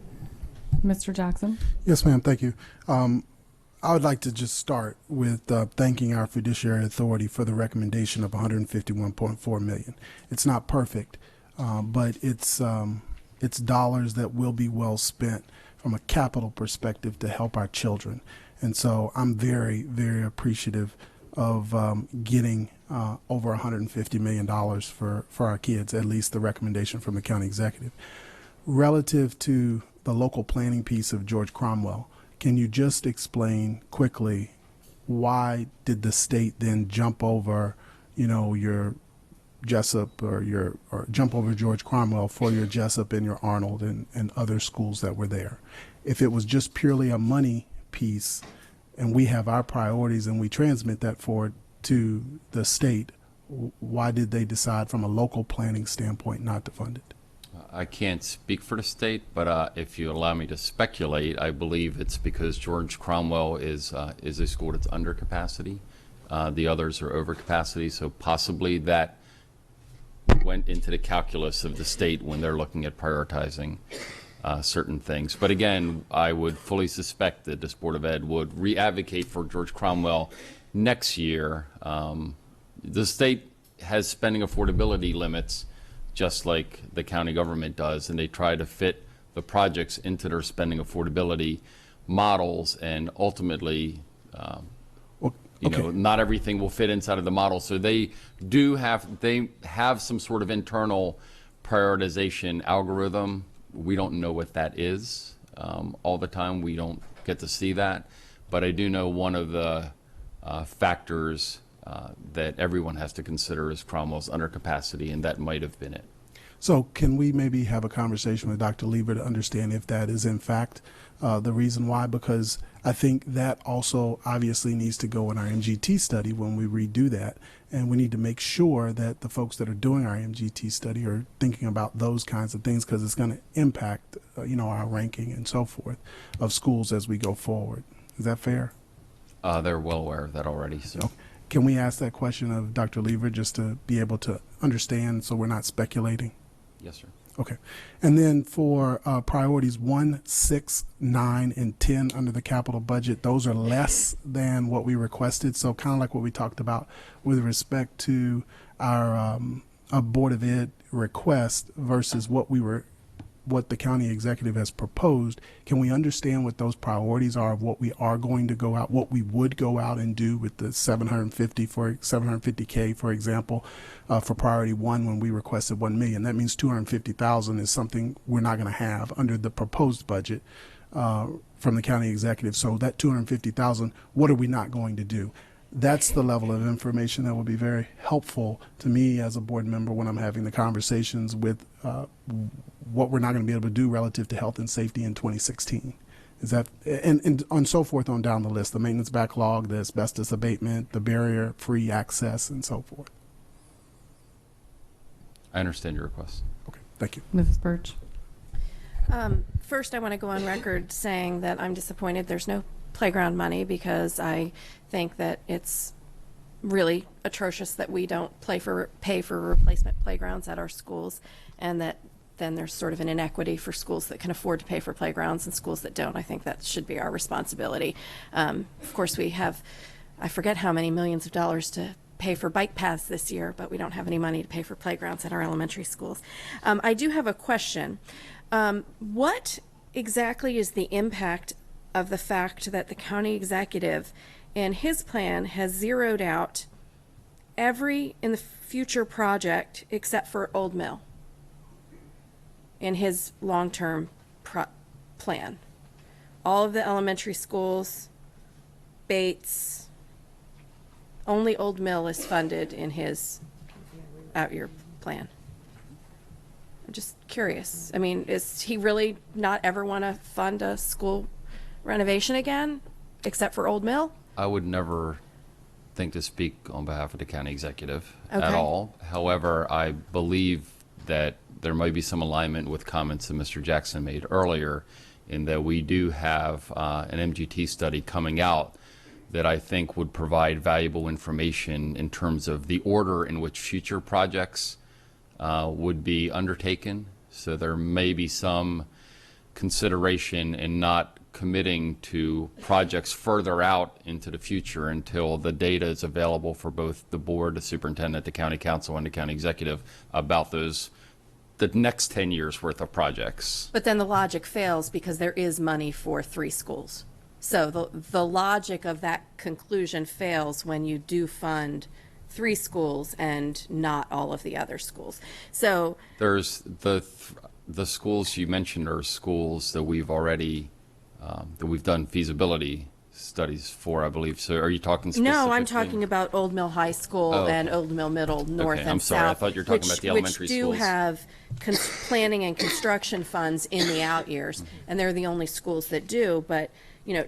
Mr. Jackson? Yes, ma'am. Thank you. I would like to just start with thanking our fiduciary authority for the recommendation of $151.4 million. It's not perfect, but it's dollars that will be well spent from a capital perspective to help our children. And so I'm very, very appreciative of getting over $150 million for our kids, at least the recommendation from the county executive. Relative to the local planning piece of George Cromwell, can you just explain quickly why did the state then jump over, your Jessup or jump over George Cromwell for your Jessup and your Arnold and other schools that were there? If it was just purely a money piece and we have our priorities and we transmit that forward to the state, why did they decide from a local planning standpoint not to fund it? I can't speak for the state, but if you allow me to speculate, I believe it's because George Cromwell is a school that's under capacity. The others are over capacity, so possibly that went into the calculus of the state when they're looking at prioritizing certain things. But again, I would fully suspect that this Board of Ed would re-advocate for George Cromwell next year. The state has spending affordability limits, just like the county government does, and they try to fit the projects into their spending affordability models, and ultimately, not everything will fit inside of the model. So they have some sort of internal prioritization algorithm. We don't know what that is all the time. We don't get to see that, but I do know one of the factors that everyone has to consider is Cromwell's under capacity, and that might have been it. So can we maybe have a conversation with Dr. Lieber to understand if that is in fact the reason why? Because I think that also obviously needs to go in our MGT study when we redo that, and we need to make sure that the folks that are doing our MGT study are thinking about those kinds of things, because it's going to impact our ranking and so forth of schools as we go forward. Is that fair? They're well aware of that already. So. Okay. Can we ask that question of Dr. Lieber just to be able to understand so we're not speculating? Yes, sir. Okay. And then for priorities 1, 6, 9, and 10 under the capital budget, those are less than what we requested. So kind of like what we talked about with respect to our Board of Ed request versus what the county executive has proposed. Can we understand what those priorities are of what we are going to go out, what we would go out and do with the 750K, for example, for priority 1 when we requested 1 million? That means 250,000 is something we're not going to have under the proposed budget from the county executive. So that 250,000, what are we not going to do? That's the level of information that will be very helpful to me as a board member when I'm having the conversations with what we're not going to be able to do relative to health and safety in 2016. Is that, and on so forth on down the list, the maintenance backlog, the asbestos abatement, the barrier-free access, and so forth. I understand your request. Okay, thank you. Mrs. Birch. First, I want to go on record saying that I'm disappointed there's no playground money, because I think that it's really atrocious that we don't pay for replacement playgrounds at our schools, and that then there's sort of an inequity for schools that can afford to pay for playgrounds and schools that don't. I think that should be our responsibility. Of course, we have, I forget how many millions of dollars to pay for bike paths this year, but we don't have any money to pay for playgrounds at our elementary schools. I do have a question. What exactly is the impact of the fact that the county executive in his plan has zeroed out every in the future project except for Old Mill in his long-term plan? All of the elementary schools, Bates, only Old Mill is funded in his out-year plan. I'm just curious. I mean, is he really not ever want to fund a school renovation again, except for Old Mill? I would never think to speak on behalf of the county executive Okay. at all. However, I believe that there might be some alignment with comments that Mr. Jackson made earlier, in that we do have an MGT study coming out that I think would provide valuable information in terms of the order in which future projects would be undertaken. So there may be some consideration in not committing to projects further out into the future until the data is available for both the board, the superintendent, the county council, and the county executive about the next 10 years worth of projects. But then the logic fails because there is money for 3 schools. So the logic of that conclusion fails when you do fund 3 schools and not all of the other schools. So There's the schools you mentioned are schools that we've already that we've done feasibility studies for, I believe. So are you talking specifically? no, I'm talking about Old Mill High School Oh. and Old Mill Middle, North and I'm sorry. I South. thought you were talking about the elementary which do schools. have planning and construction funds in the out years, and they're the only schools that do. But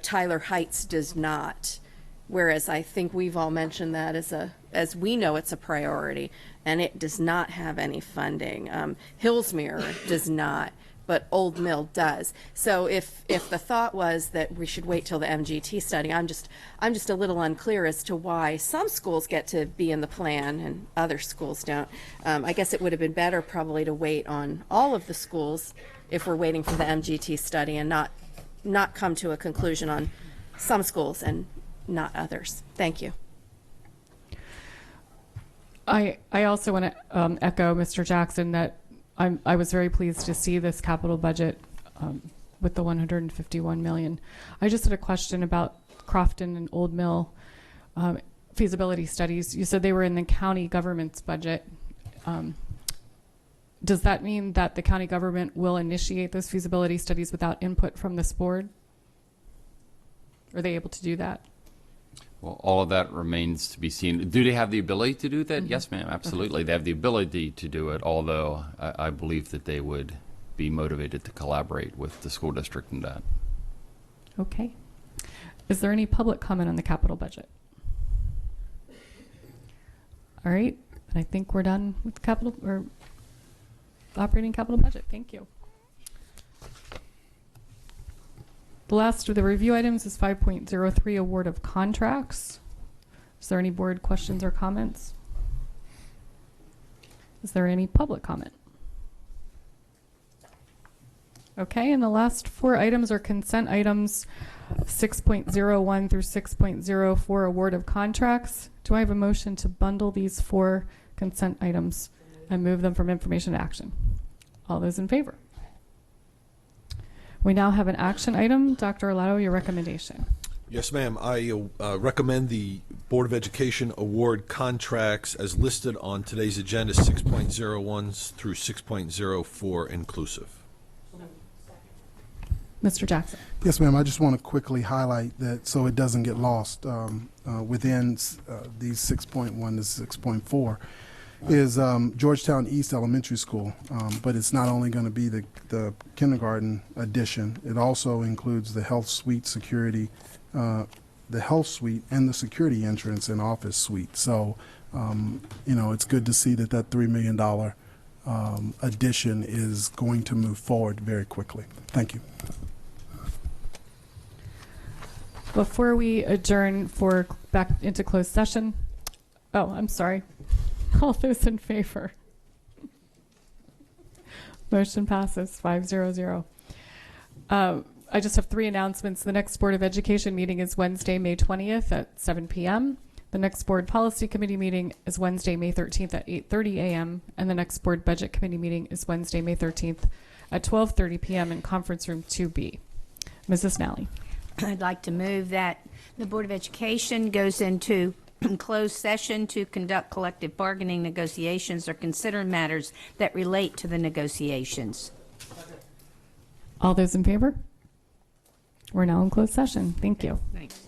Tyler Heights does not. Whereas I think we've all mentioned that as we know it's a priority, and it does not have any funding. Hillsmere does not, but Old Mill does. So if the thought was that we should wait till the MGT study, I'm just a little unclear as to why some schools get to be in the plan and other schools don't. I guess it would have been better probably to wait on all of the schools if we're waiting for the MGT study, and not come to a conclusion on some schools and not others. Thank you. I also want to echo Mr. Jackson that I was very pleased to see this capital budget with the 151 million. I just had a question about Crofton and Old Mill feasibility studies. You said they were in the county government's budget. Does that mean that the county government will initiate those feasibility studies without input from this board? Are they able to do that? Well, all of that remains to be seen. Do they have the ability to do that? Mm-hmm. Yes, ma'am, absolutely. They have the ability to do it, although I believe that they would be motivated to collaborate with the school district in that. Okay. Is there any public comment on the capital budget? All right. And I think we're done with capital or operating capital budget. Thank you. The last of the review items is 5.03, award of contracts. Is there any board questions or comments? Is there any public comment? Okay, and the last 4 items are consent items 6.01 through 6.04, award of contracts. Do I have a motion to bundle these 4 consent items and move them from information to action? All those in favor? We now have an action item. Dr. Arlato, your recommendation. Yes, ma'am. I recommend the Board of Education award contracts as listed on today's agenda, 6.01 through 6.04 inclusive. Mr. Jackson. Yes, ma'am. I just want to quickly highlight that so it doesn't get lost within these 6.1 to 6.4 is Georgetown East Elementary School, but it's not only going to be the kindergarten addition. It also includes the health suite security, the health suite and the security entrance and office suite. So, it's good to see that $3 million addition is going to move forward very quickly. Thank you. Before we adjourn for back into closed session, I'm sorry. All those in favor? Motion passes 5-0-0. I just have 3 announcements. The next Board of Education meeting is Wednesday, May 20th at 7 p.m. The next Board Policy Committee meeting is Wednesday, May 13th at 8:30 a.m. And the next Board Budget Committee meeting is Wednesday, May 13th at 12:30 p.m. in Conference Room 2B. Mrs. Nally. I'd like to move that the Board of Education goes into closed session to conduct collective bargaining negotiations or consider matters that relate to the negotiations. All those in favor? We're now in closed session. Thank you. Thanks.